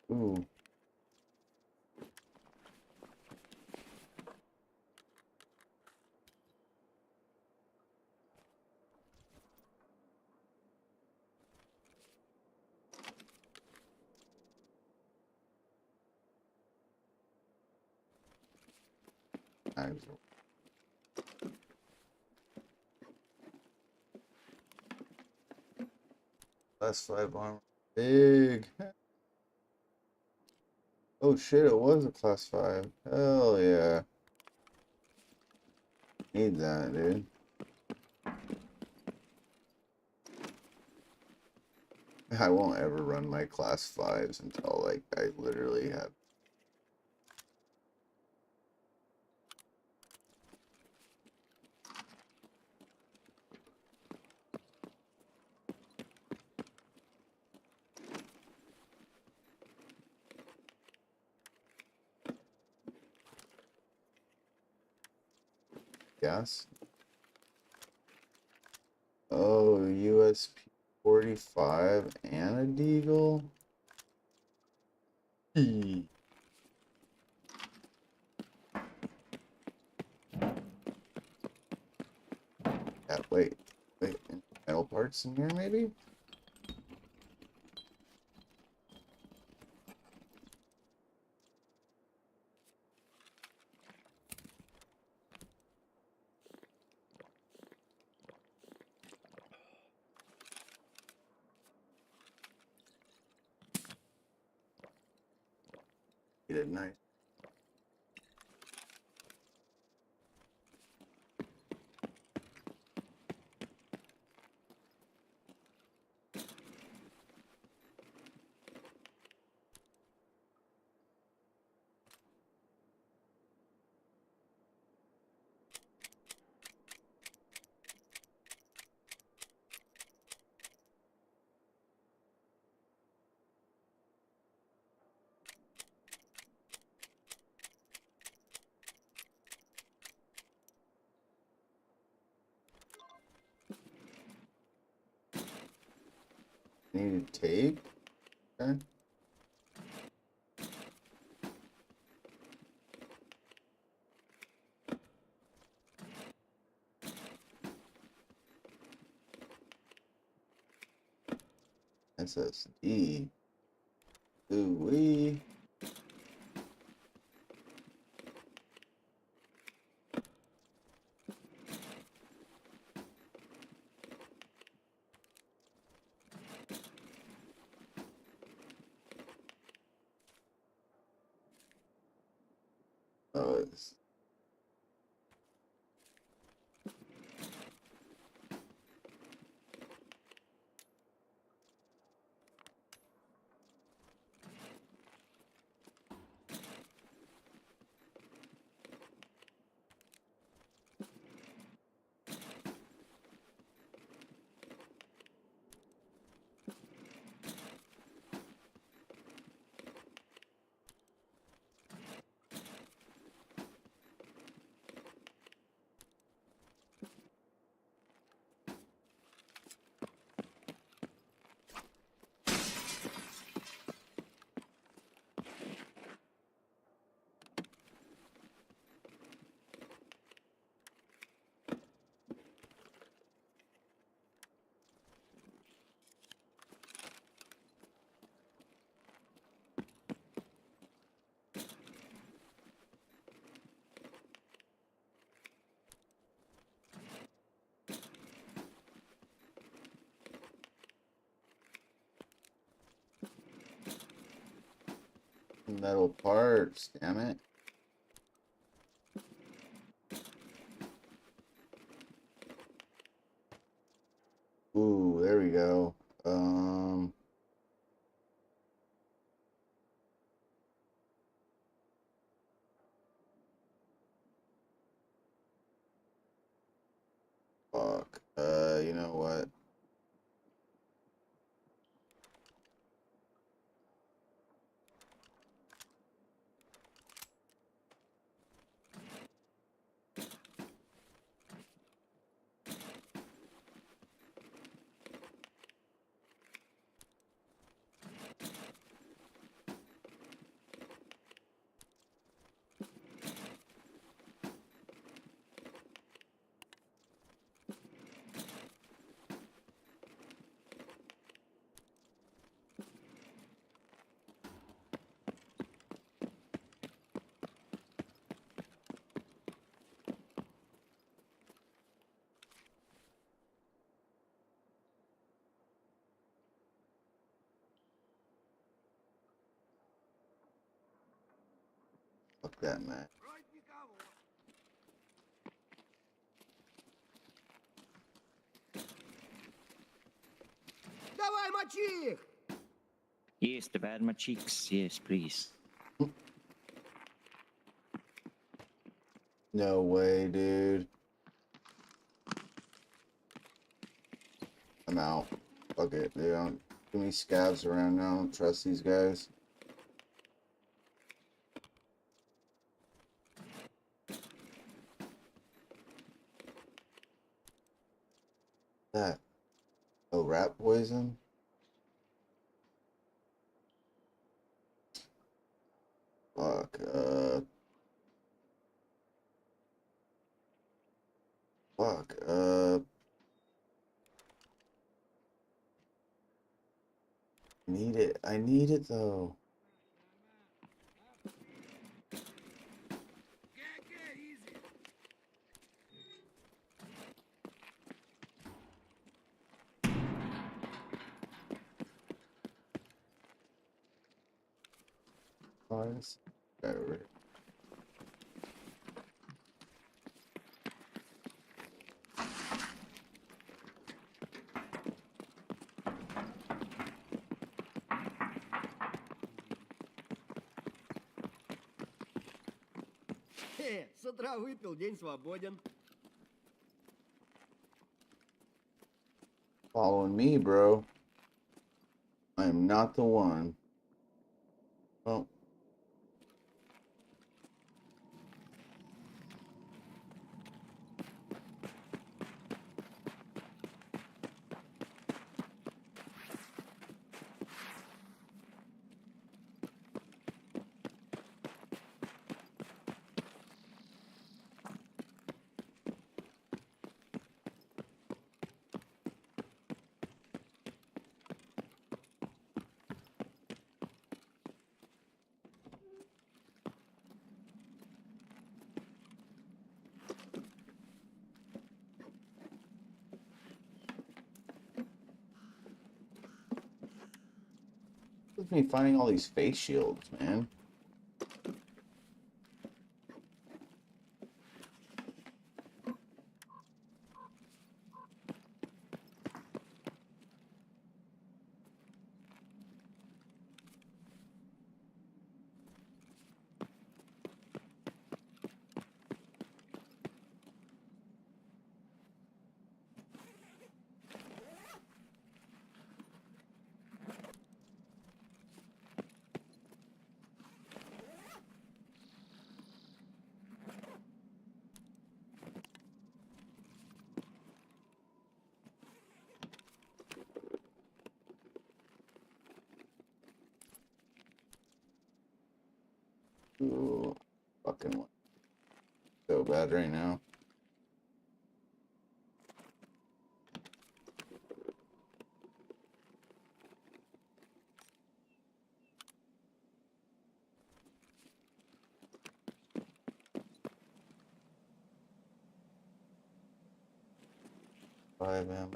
Ooh. Class 5 armor. Big. Oh shit, it was a class 5. Hell yeah. Need that, dude. I won't ever run my class 5s until, like, I literally have. Gas. Oh, USP 45 and a Deagle. Yeah, wait. Metal parts in here, maybe? Get it nice. Needed tape. Okay. SSD. Ooh wee. Oh, it's metal parts, damn it. Ooh, there we go. Fuck. You know what? Fuck that, man. Вроде никого. Давай, мочи их! Yes, the bad my cheeks. Yes, please. No way, dude. I'm out. Fuck it. They don't too many scabs around now. I don't trust these guys. That. Oh, rat poison? Fuck. Fuck. Need it. I need it though. Easy. Oh, that's better. С утра выпил, день свободен. Following me, bro. I am not the one. Oh. With me finding all these face shields, man. Ooh, fucking so bad right now. Five M.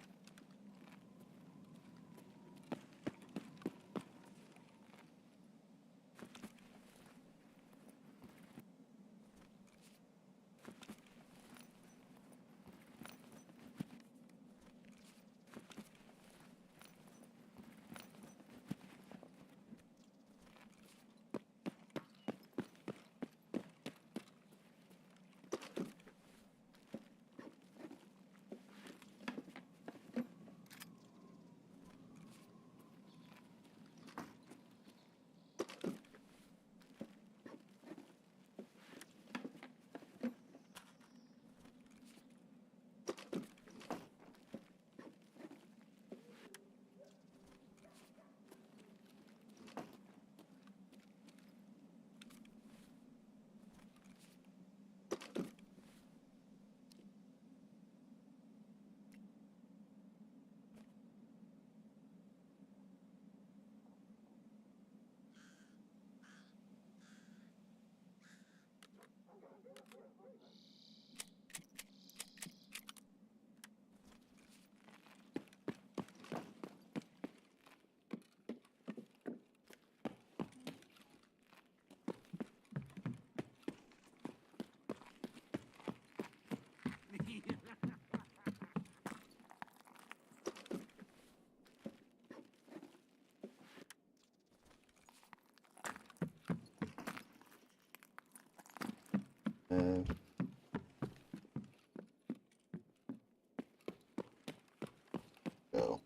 Go.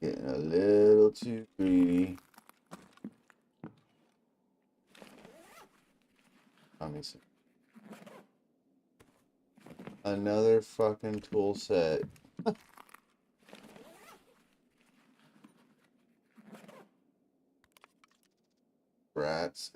Getting a little too greedy. Let me see. Another fucking tool set. Rats.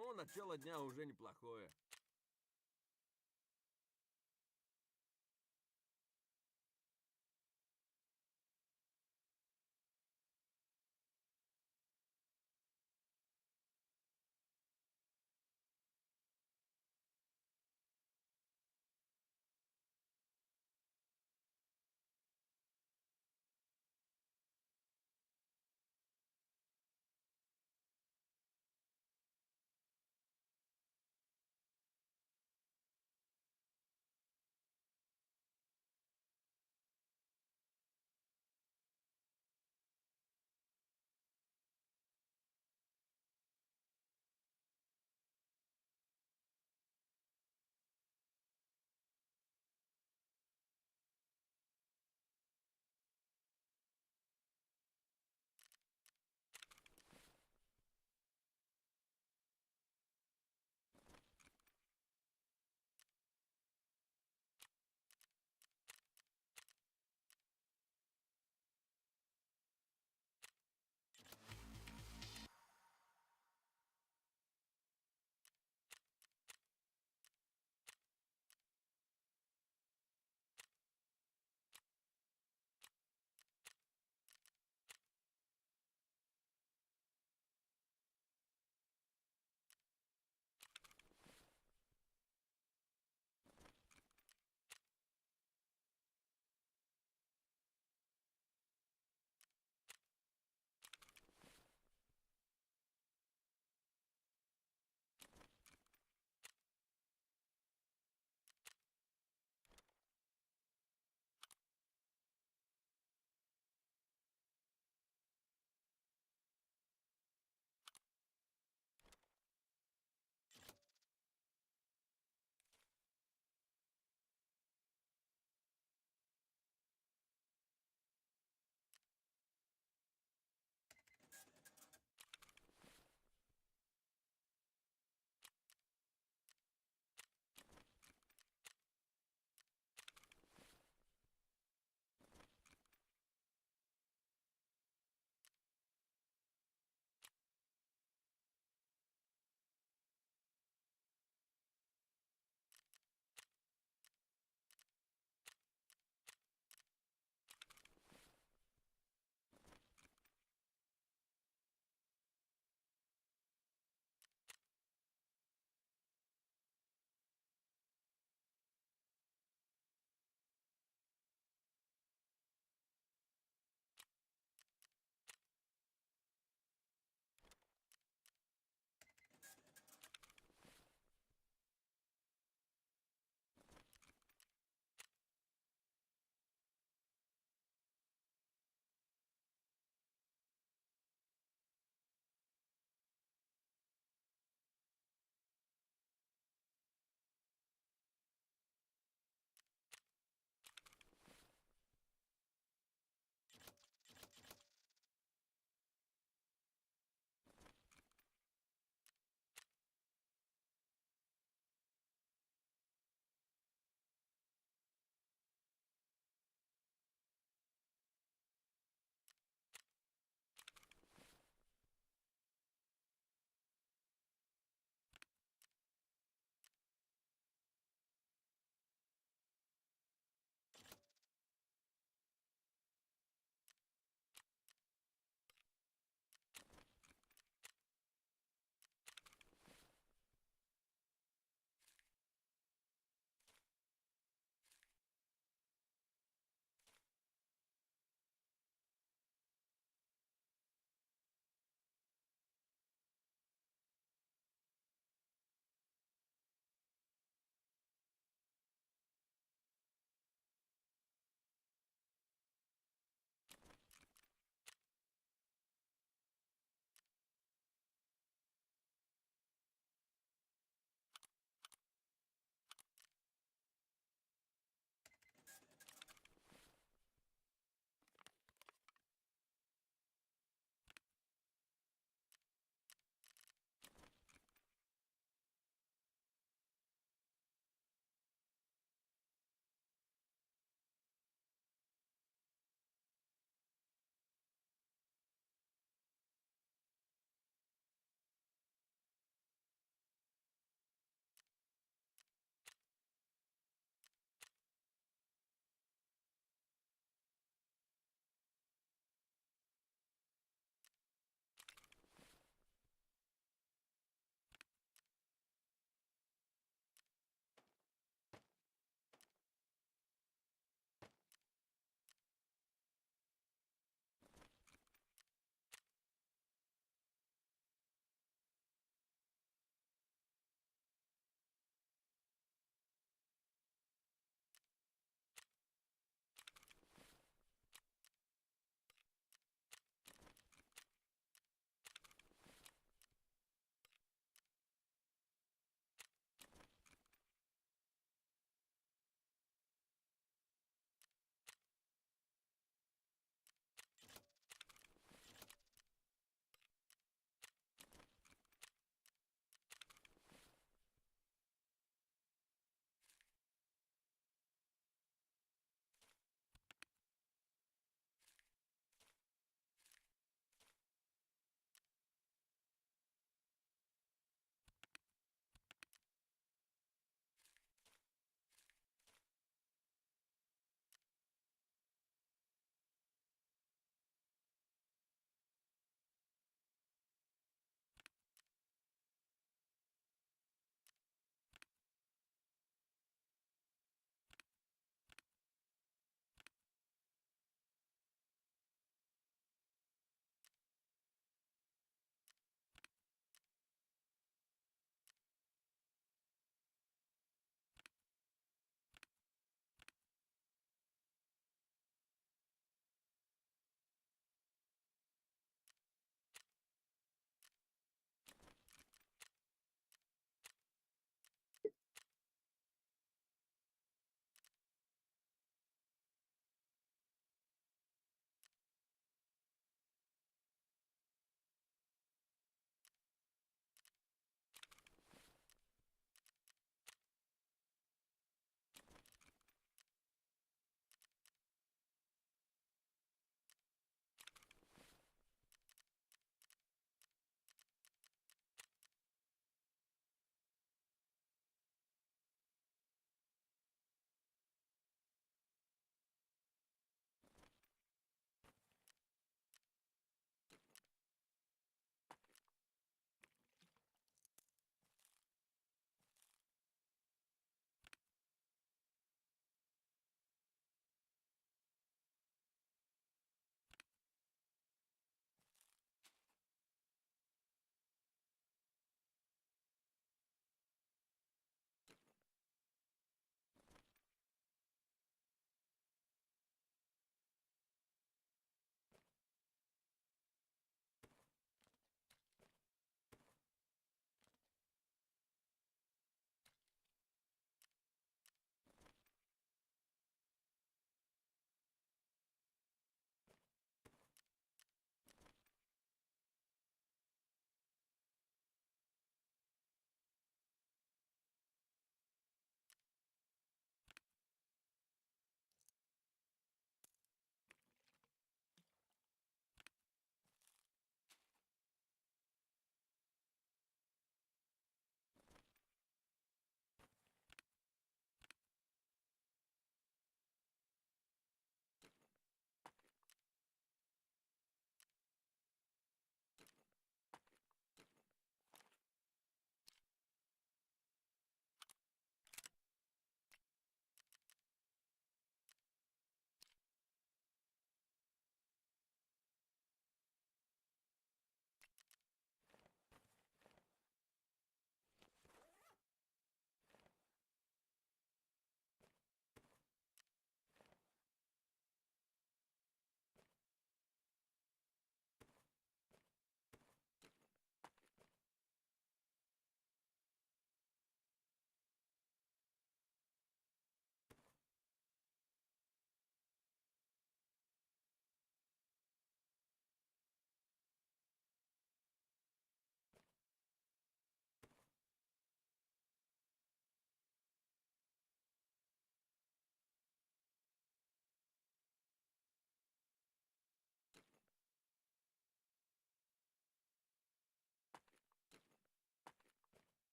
но начало дня уже неплохое.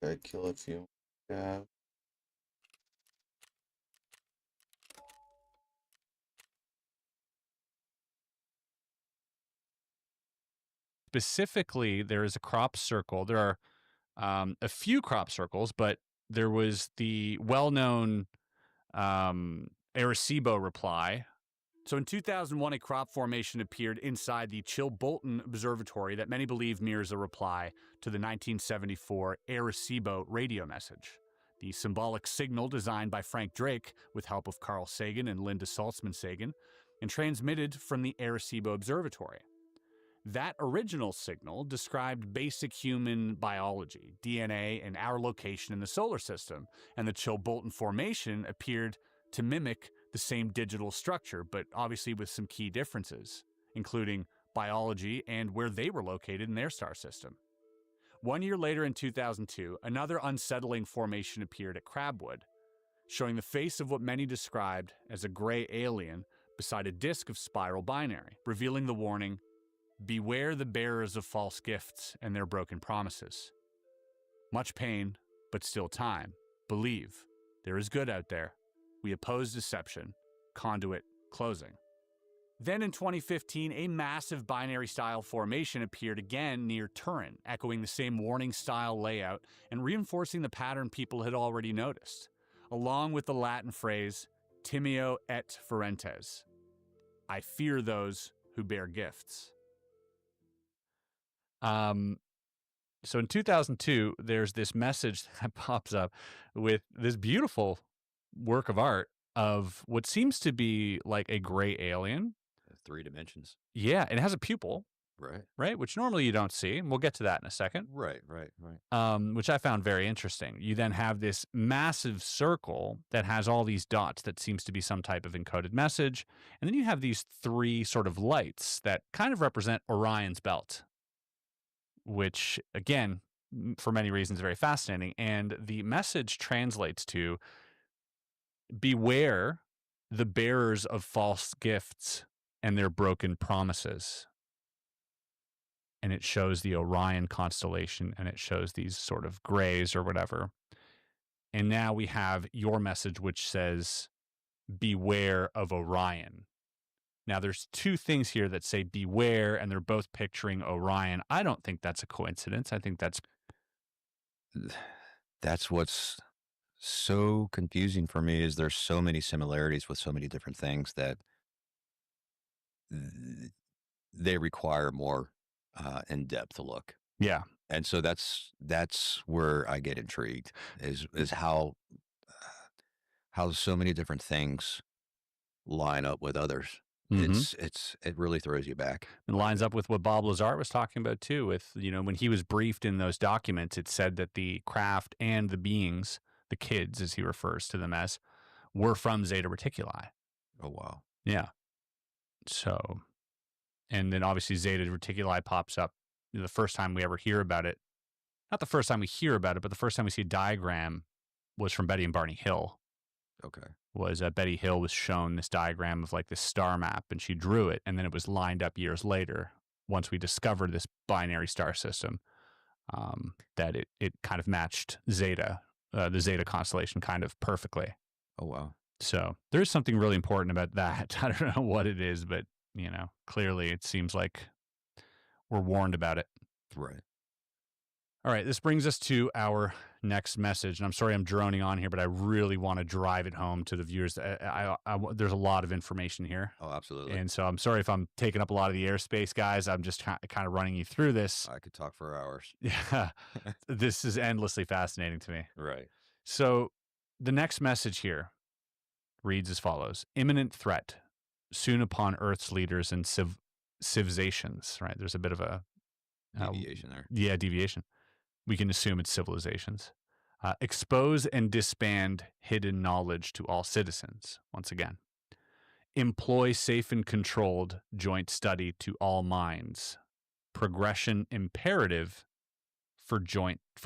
Gotta kill a few. Yeah. Specifically, there is a crop circle. There are a few crop circles, but there was the well-known Arecibo reply. So in 2001, a crop formation appeared inside the Chilbolton Observatory that many believe mirrors a reply to the 1974 Arecibo radio message. The symbolic signal designed by Frank Drake with help of Carl Sagan and Linda Saltzman Sagan and transmitted from the Arecibo Observatory. That original signal described basic human biology, DNA, and our location in the solar system, and the Chilbolton Formation appeared to mimic the same digital structure, but obviously with some key differences, including biology and where they were located in their star system. 1 year later in 2002, another unsettling formation appeared at Crabwood, showing the face of what many described as a gray alien beside a disk of spiral binary, revealing the warning, "Beware the bearers of false gifts and their broken promises. Much pain, but still time. Believe. There is good out there. We oppose deception. Conduit closing." Then in 2015, a massive binary-style formation appeared again near Turin, echoing the same warning-style layout and reinforcing the pattern people had already noticed, along with the Latin phrase, "Timeo et ferentes." I fear those who bear gifts. So in 2002, there's this message that pops up with this beautiful work of art of what seems to be like a gray alien. 3 dimensions. Yeah, and it has a pupil, Right. right? Which normally you don't see, and we'll get to that in a second. Right. Which I found very interesting. You then have this massive circle that has all these dots that seems to be some type of encoded message, and then you have these 3 sort of lights that kind of represent Orion's belt, which, again, for many reasons, very fascinating. And the message translates to, "Beware the bearers of false gifts and their broken promises." And it shows the Orion constellation, and it shows these sort of grays or whatever. And now we have your message, which says, "Beware of Orion." Now, there's 2 things here that say beware, and they're both picturing Orion. I don't think that's a coincidence. I think that's What's so confusing for me is there's so many similarities with so many different things that they require more in-depth look. Yeah. And so that's where I get intrigued is how so many different things line up with others. It really throws you back. It lines up with what Bob Lazar was talking about too, with, when he was briefed in those documents, it said that the craft and the beings, the kids, as he refers to them as, were from Zeta Reticuli. Oh, wow. Yeah. So, and then obviously Zeta Reticuli pops up the first time we ever hear about it. Not the first time we hear about it, but the first time we see a diagram was from Betty and Barney Hill. Okay. Was Betty Hill was shown this diagram of like this star map, and she drew it, and then it was lined up years later once we discovered this binary star system, that it kind of matched Zeta, the Zeta constellation, kind of perfectly. Oh, wow. So there's something really important about that. I don't know what it is, but clearly it seems like we're warned about it. Right. All right, this brings us to our next message, and I'm sorry I'm droning on here, but I really want to drive it home to the viewers. There's a lot of information here. Oh, absolutely. And so I'm sorry if I'm taking up a lot of the airspace, guys. I'm just kind of running you through this. I could talk for hours. Yeah, this is endlessly fascinating to me. Right. So the next message here reads as follows: imminent threat soon upon Earth's leaders and civilizations. Right, there's a bit of a deviation there. Yeah, deviation. We can assume it's civilizations. Expose and disband hidden knowledge to all citizens. Once again, employ safe and controlled joint study to all minds. Progression imperative for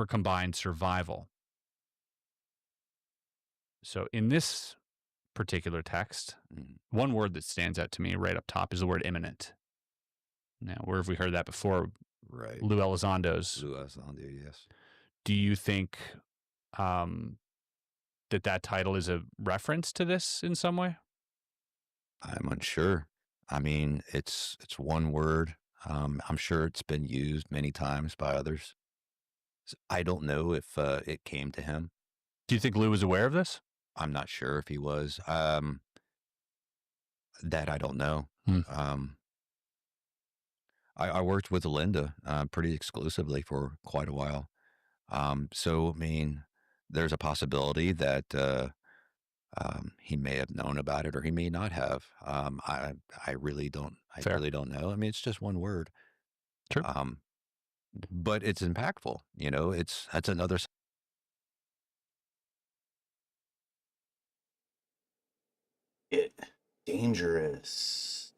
combined survival. So in this particular text, one word that stands out to me right up top is the word imminent. Now, where have we heard that before? Right. Lou Elizondo's. Lou Elizondo, yes. do you think that title is a reference to this in some way? I'm unsure. I mean, it's one word. I'm sure it's been used many times by others. I don't know if it came to him. Do you think Lou was aware of this? I'm not sure if he was. That I don't know. Hmm. I worked with Linda pretty exclusively for quite a while. So, I mean, there's a possibility that he may have known about it or he may not have. I really don't. I Fair. really don't know. I mean, it's just one word. True. But it's impactful. You know, that's another. It dangerous.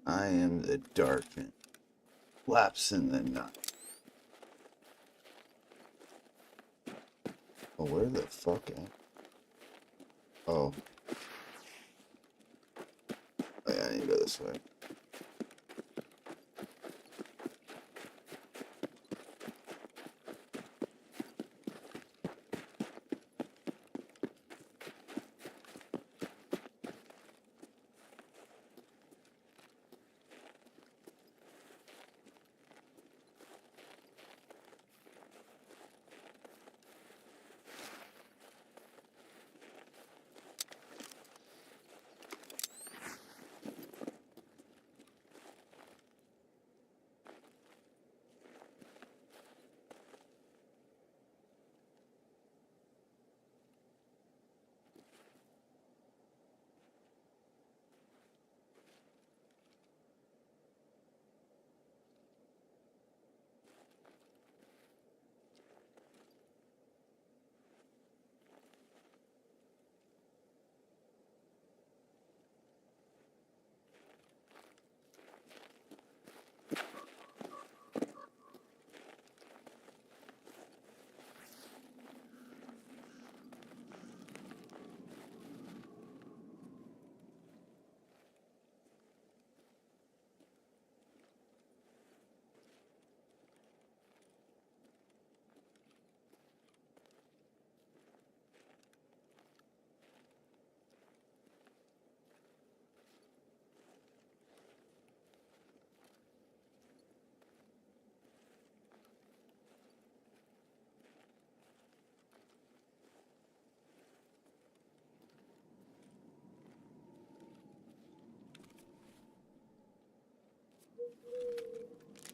I am the darkness. Lapse in the night. Oh, where the fuck am? Oh. Oh yeah, I need to go this way.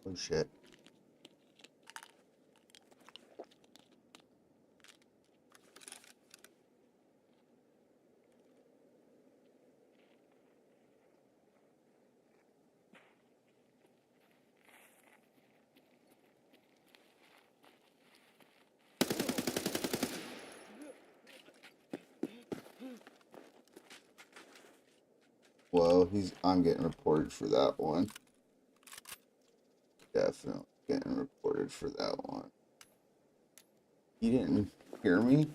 Oh shit. Well, I'm getting reported for that one. Definitely getting reported for that one. You didn't hear me?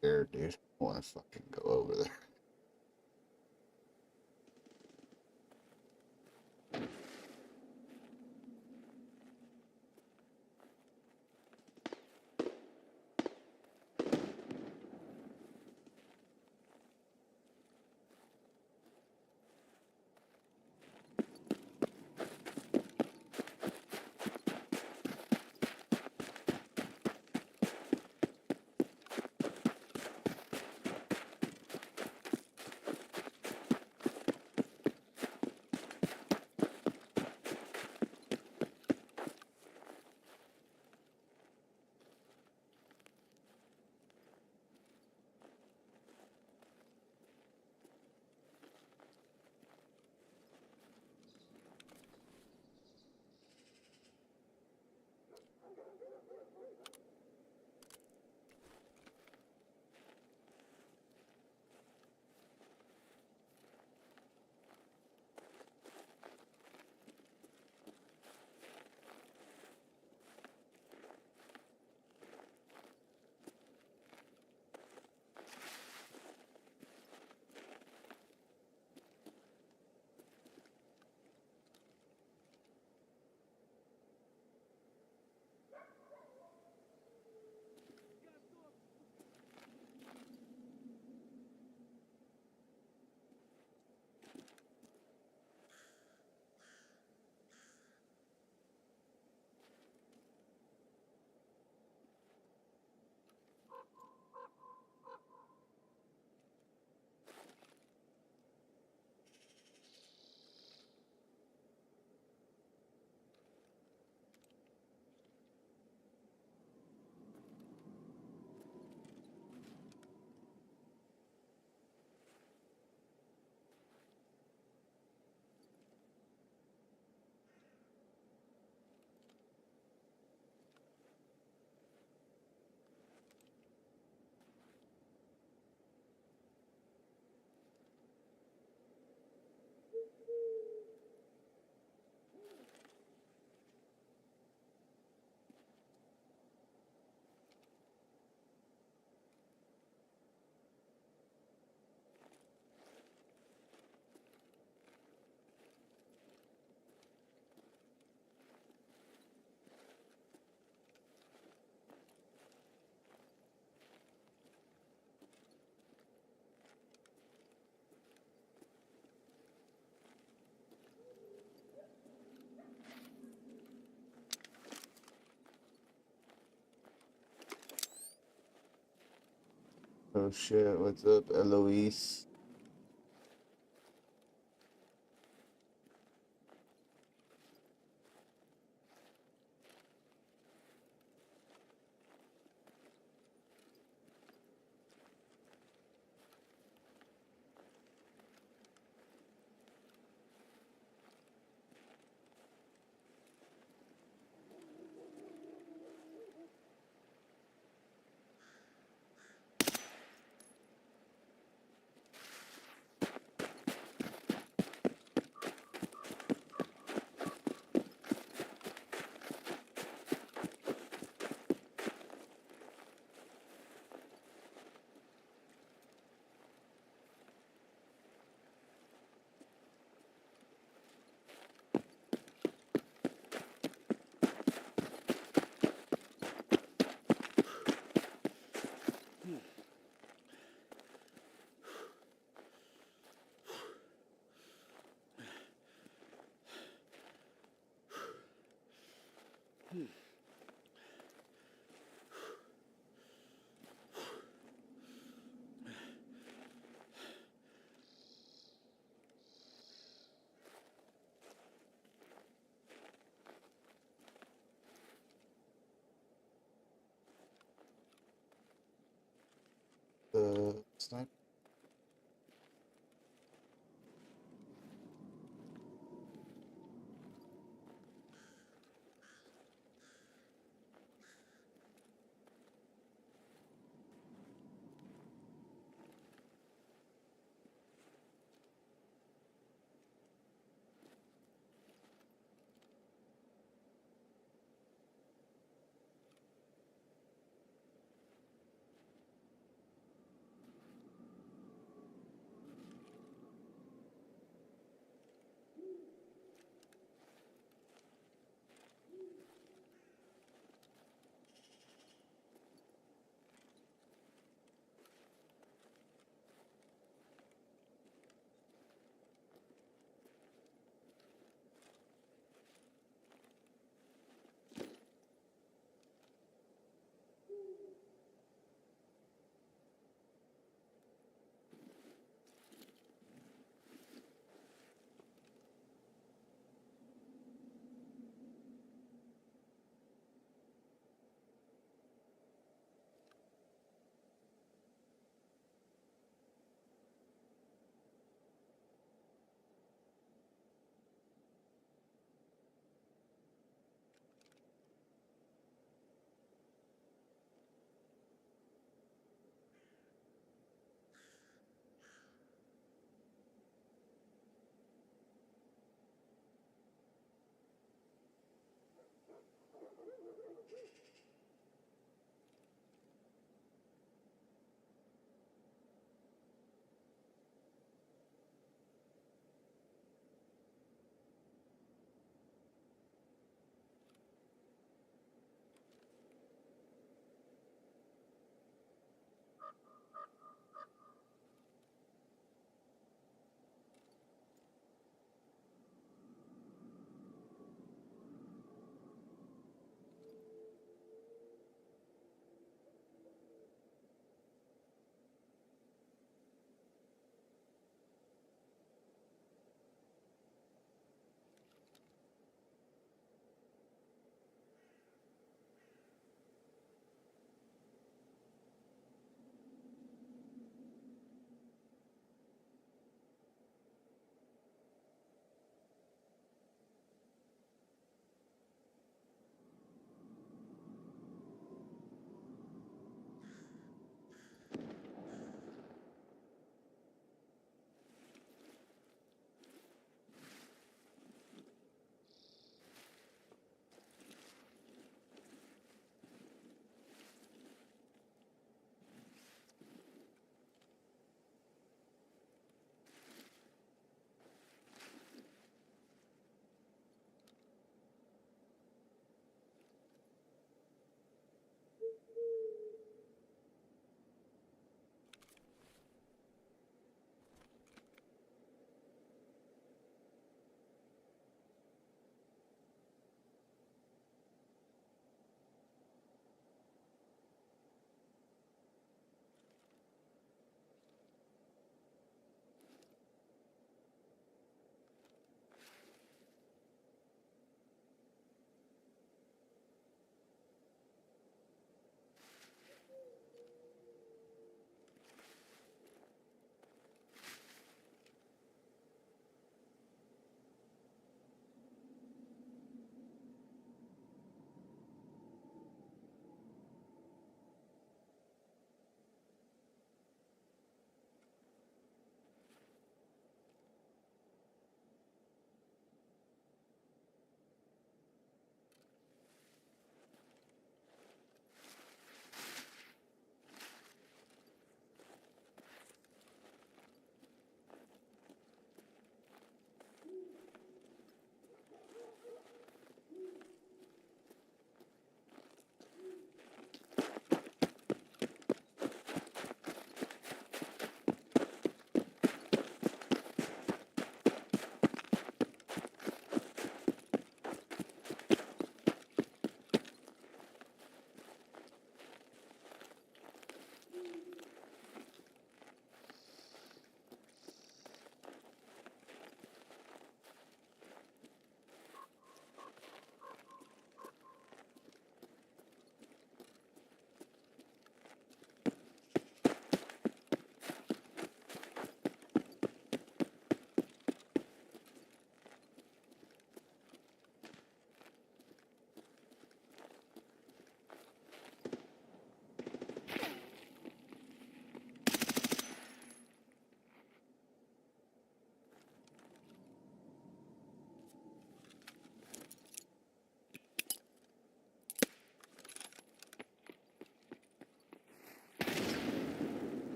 Scared, dude. I want to fucking go over there. Oh shit, what's up, Eloise? Sniper.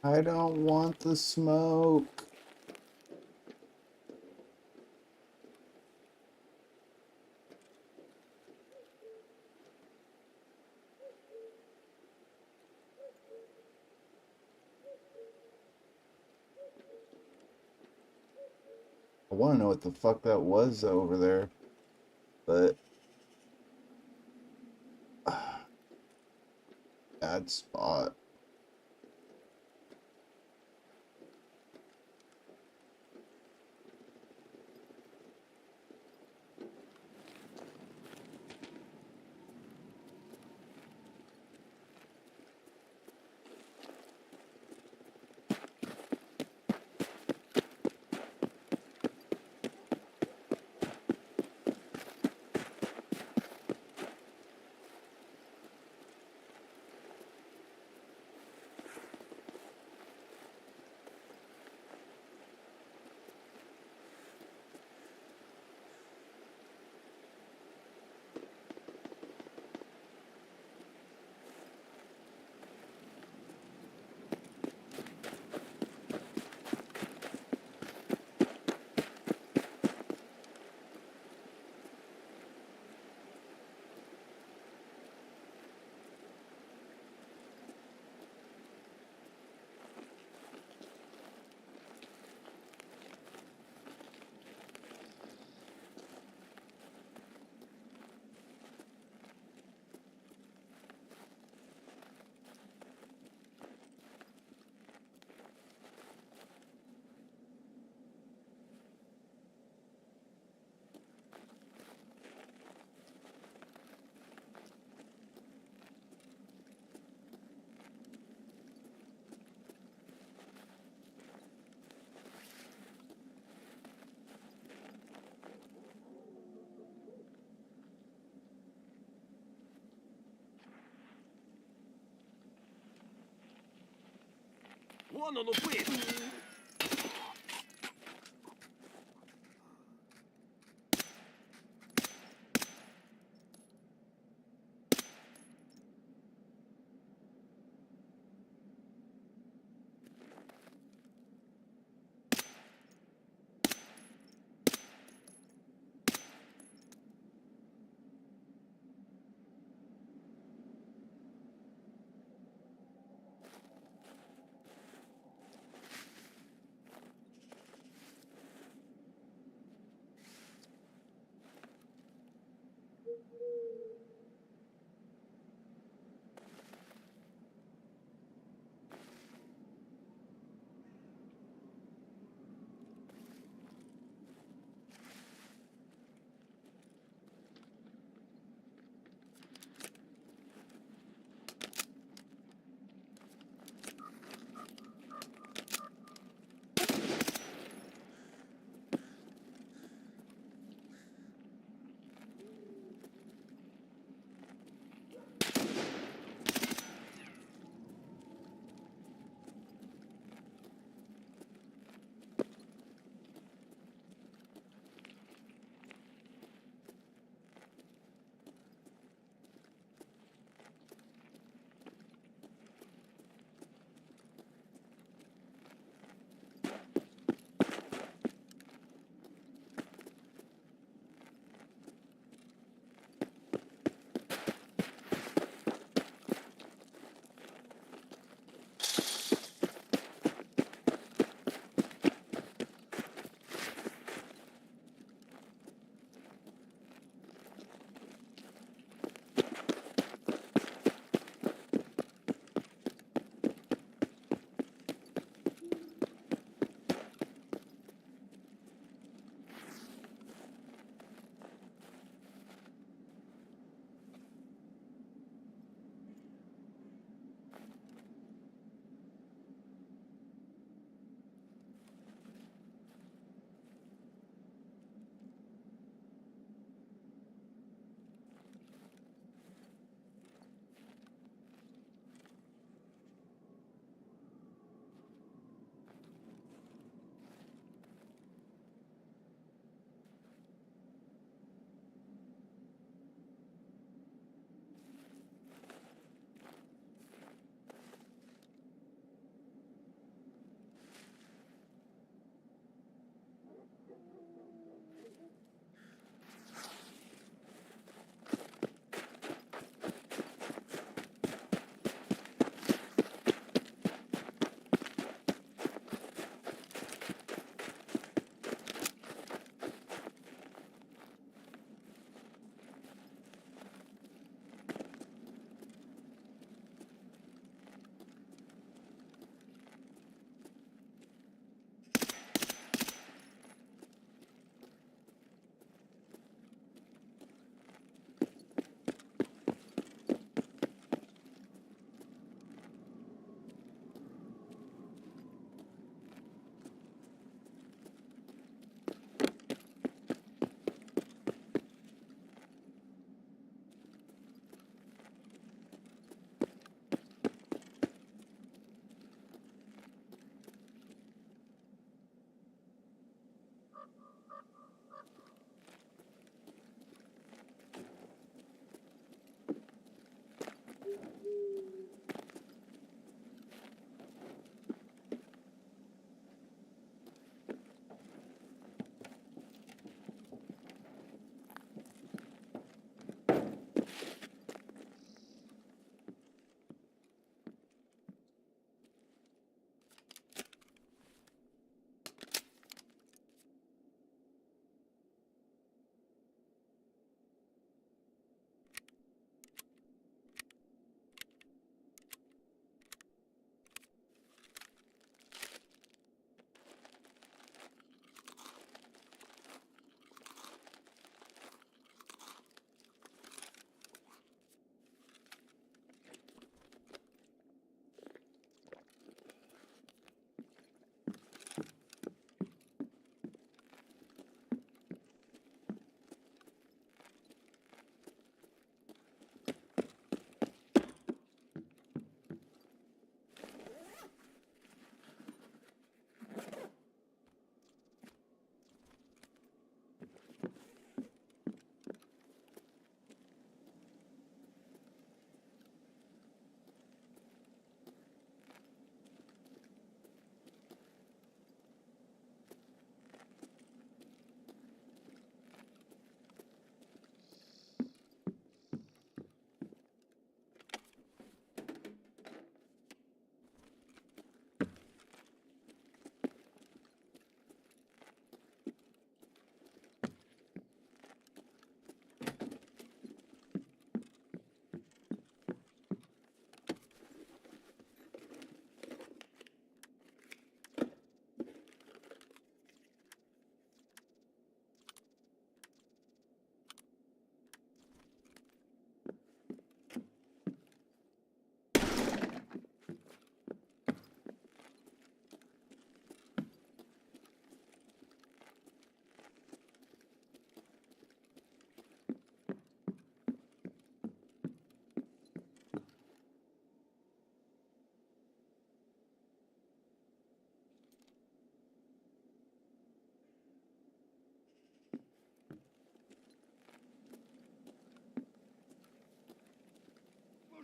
I don't want the smoke. I want to know what the fuck that was over there, but bad spot. Вон он упырь!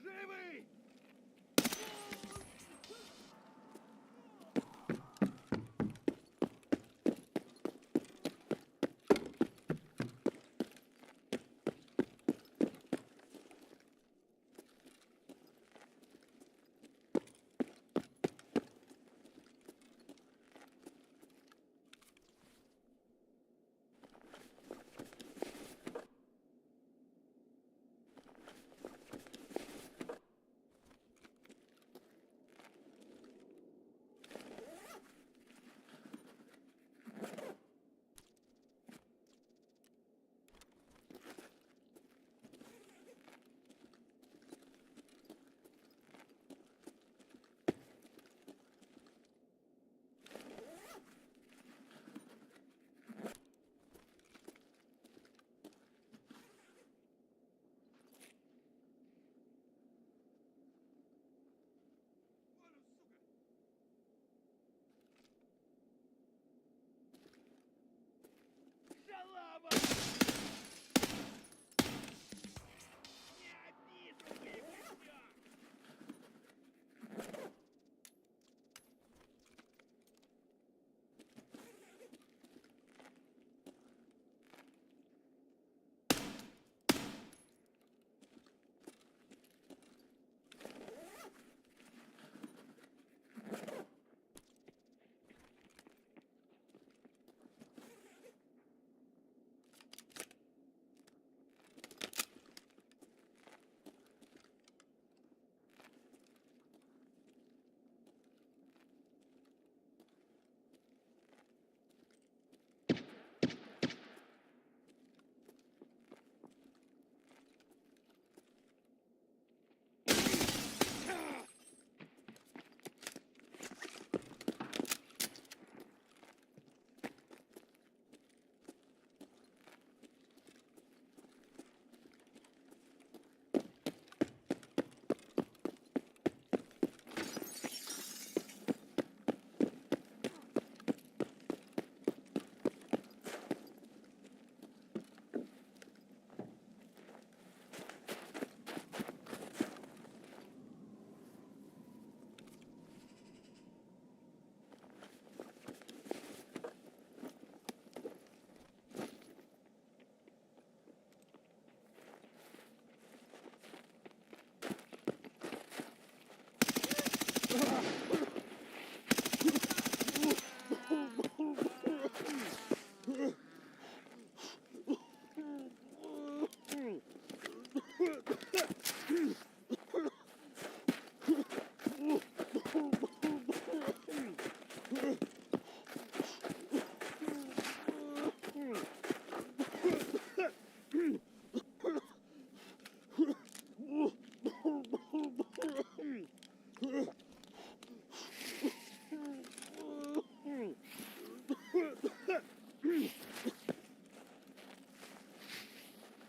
живий! Шалава! Не обижу, ей всё!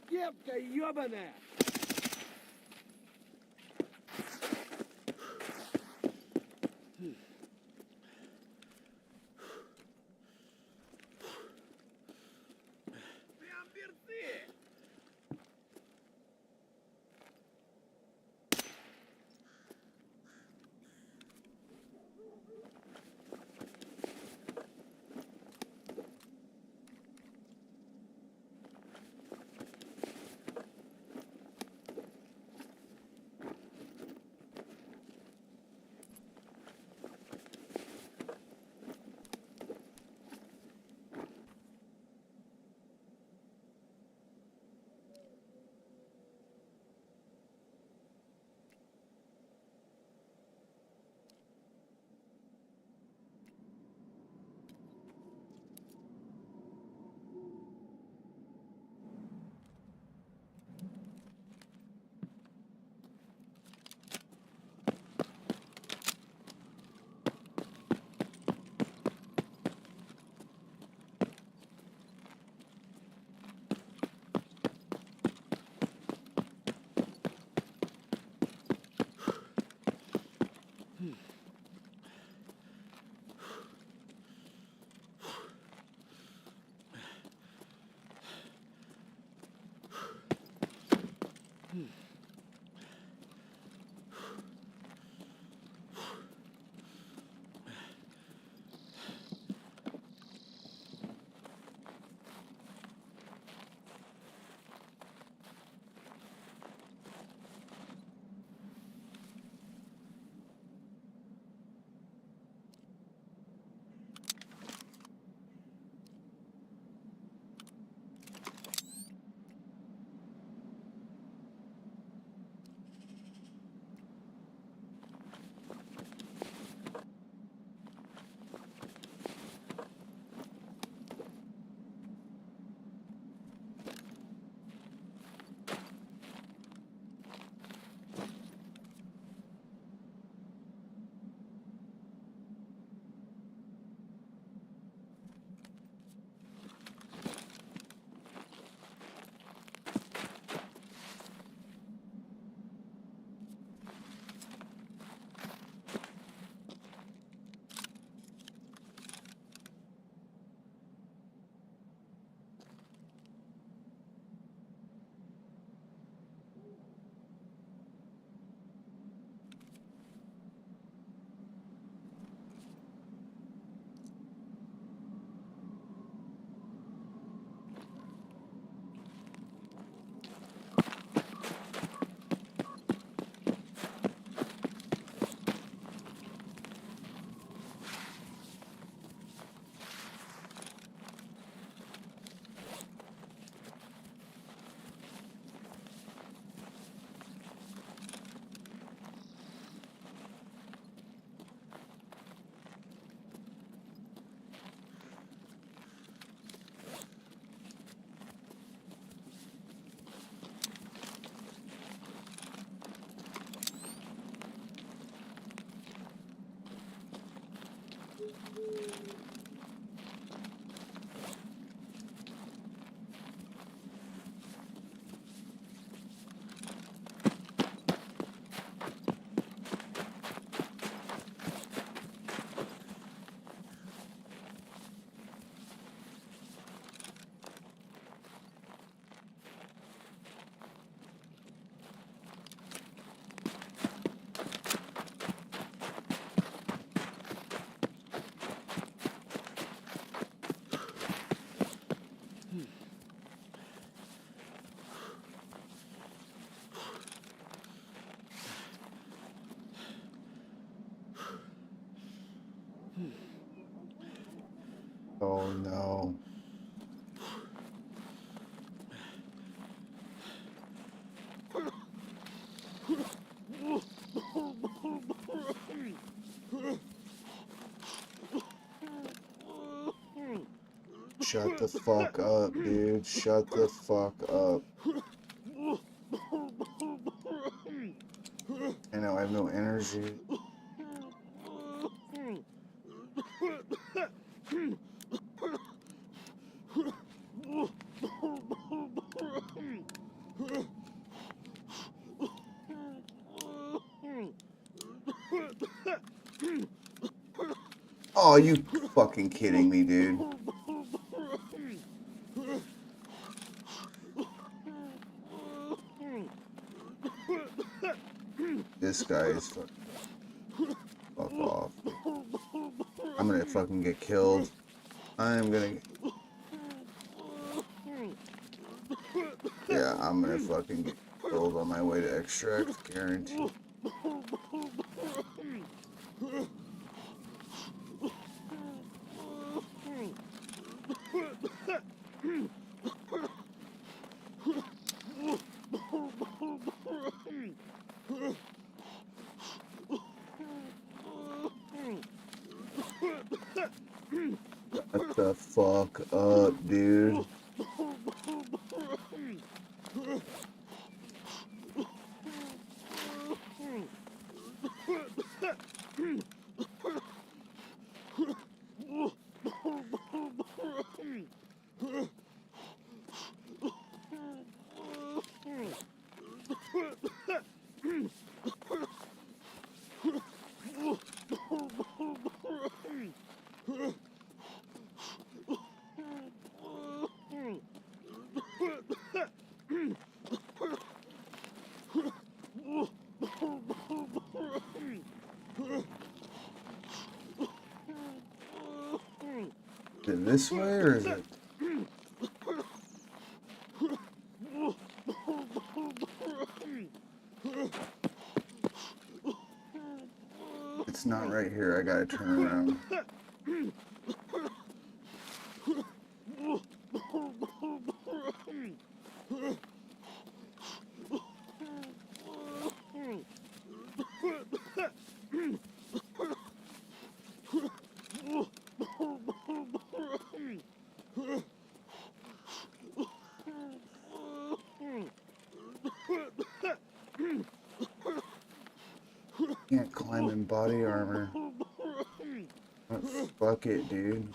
Кепка ёбаная! Прям берцы! Oh no. Shut the fuck up, dude. Shut the fuck up. I know I have no energy. Oh, you fucking kidding me, dude? This guy is fuck off. I'm gonna fucking get killed. I'm gonna. Yeah, I'm gonna fucking get killed on my way to extract, guaranteed. Shut the fuck up, dude. Is it this way or is it? It's not right here. I gotta turn around. Can't climb in body armor. Oh, fuck it, dude.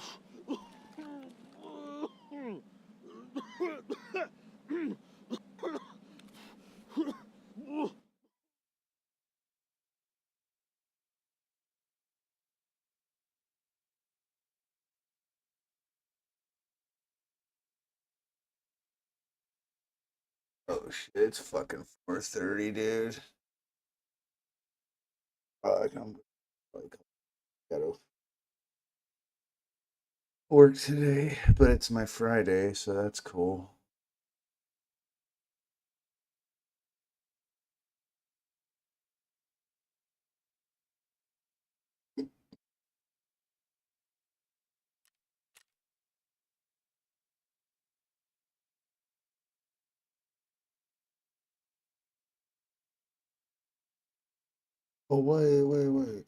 Oh shit, it's fucking 4:30, dude. I'm like gotta work today, but it's my Friday, so that's cool. Oh wait.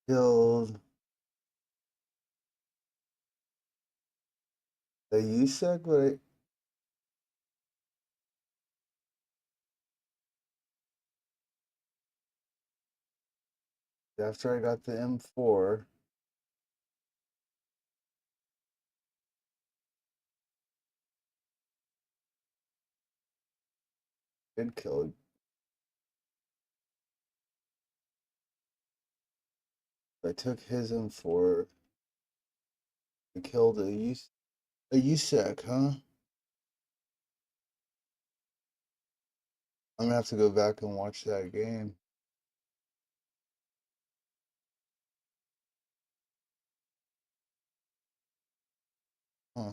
Killed the USEC, but After I got the M4, did kill. I took his M4. I killed a USEC, huh? I'm gonna have to go back and watch that game. Huh.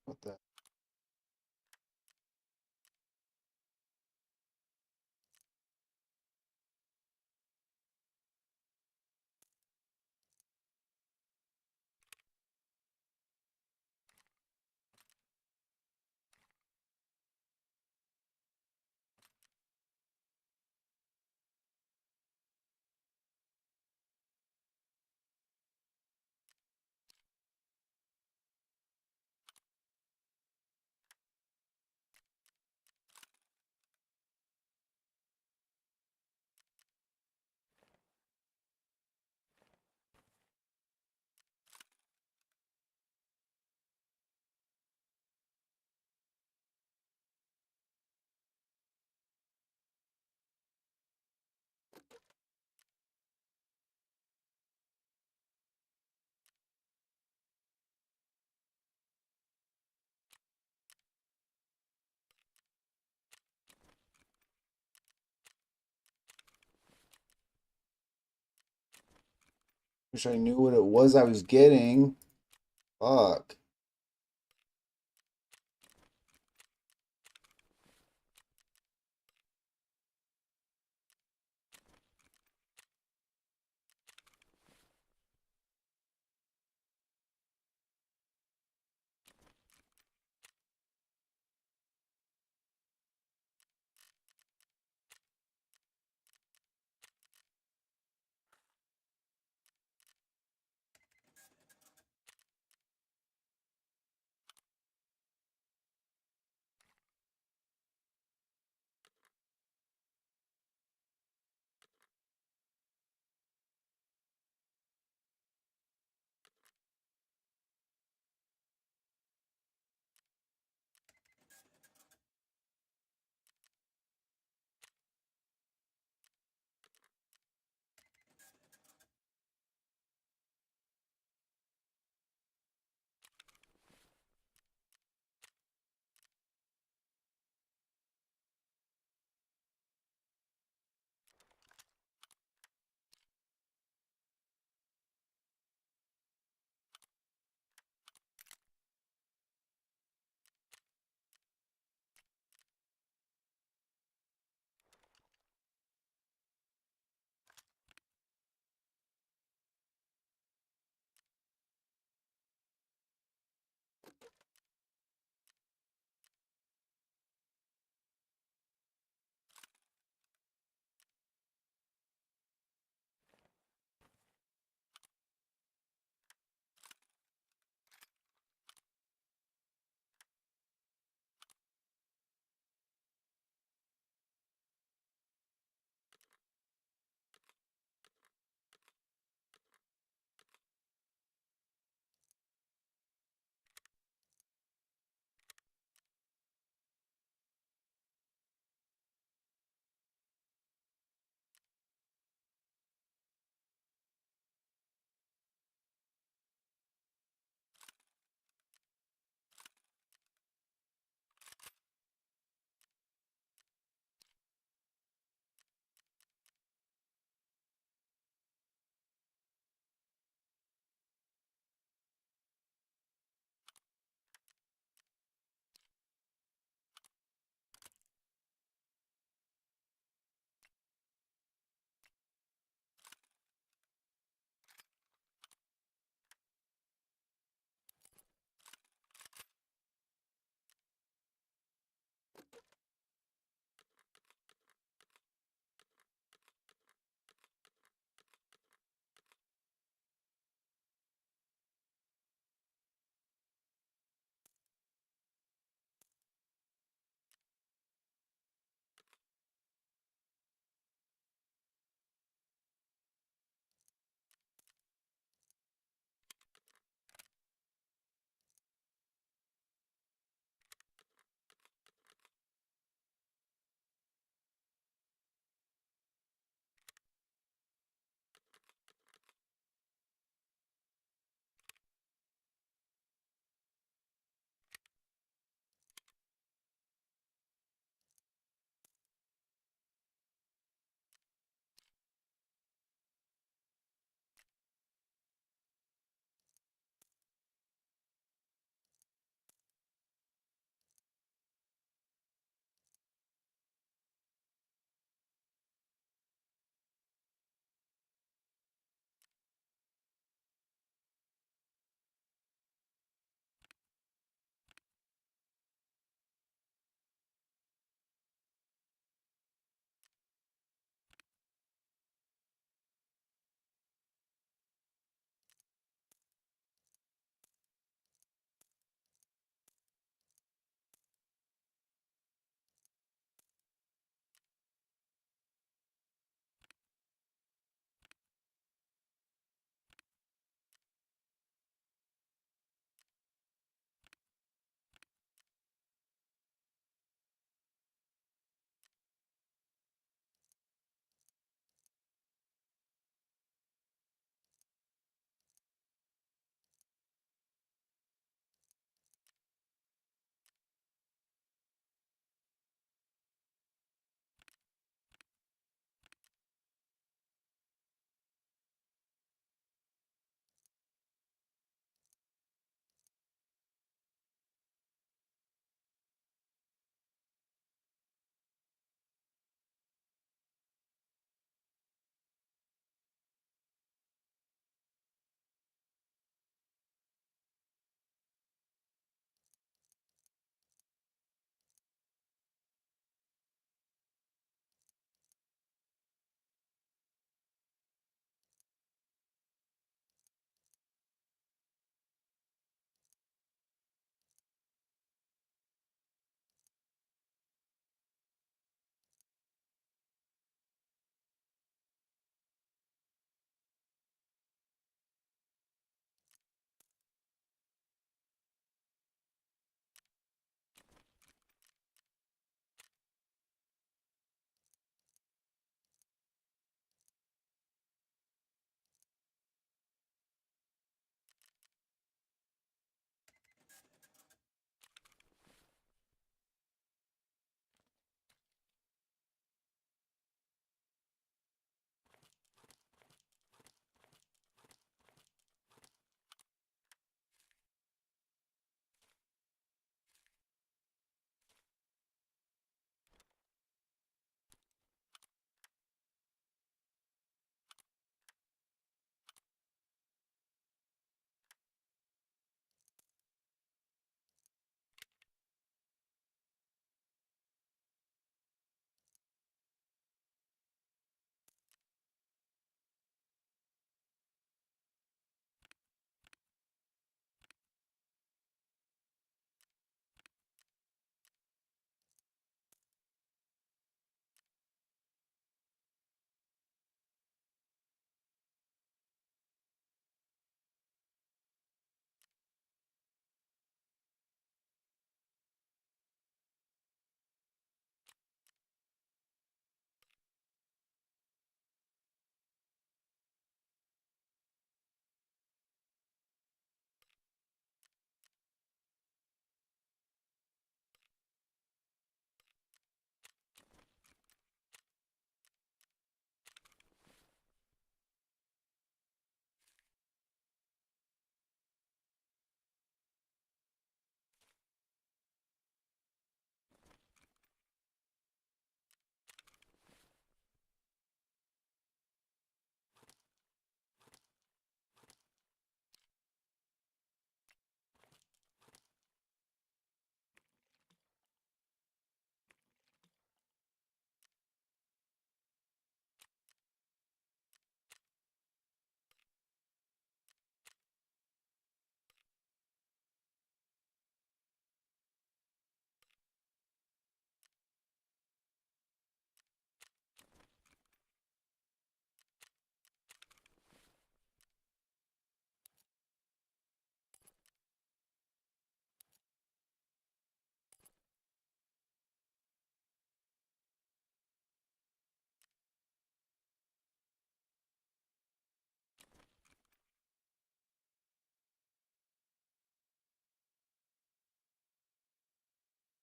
Put that. Wish I knew what it was I was getting. Fuck.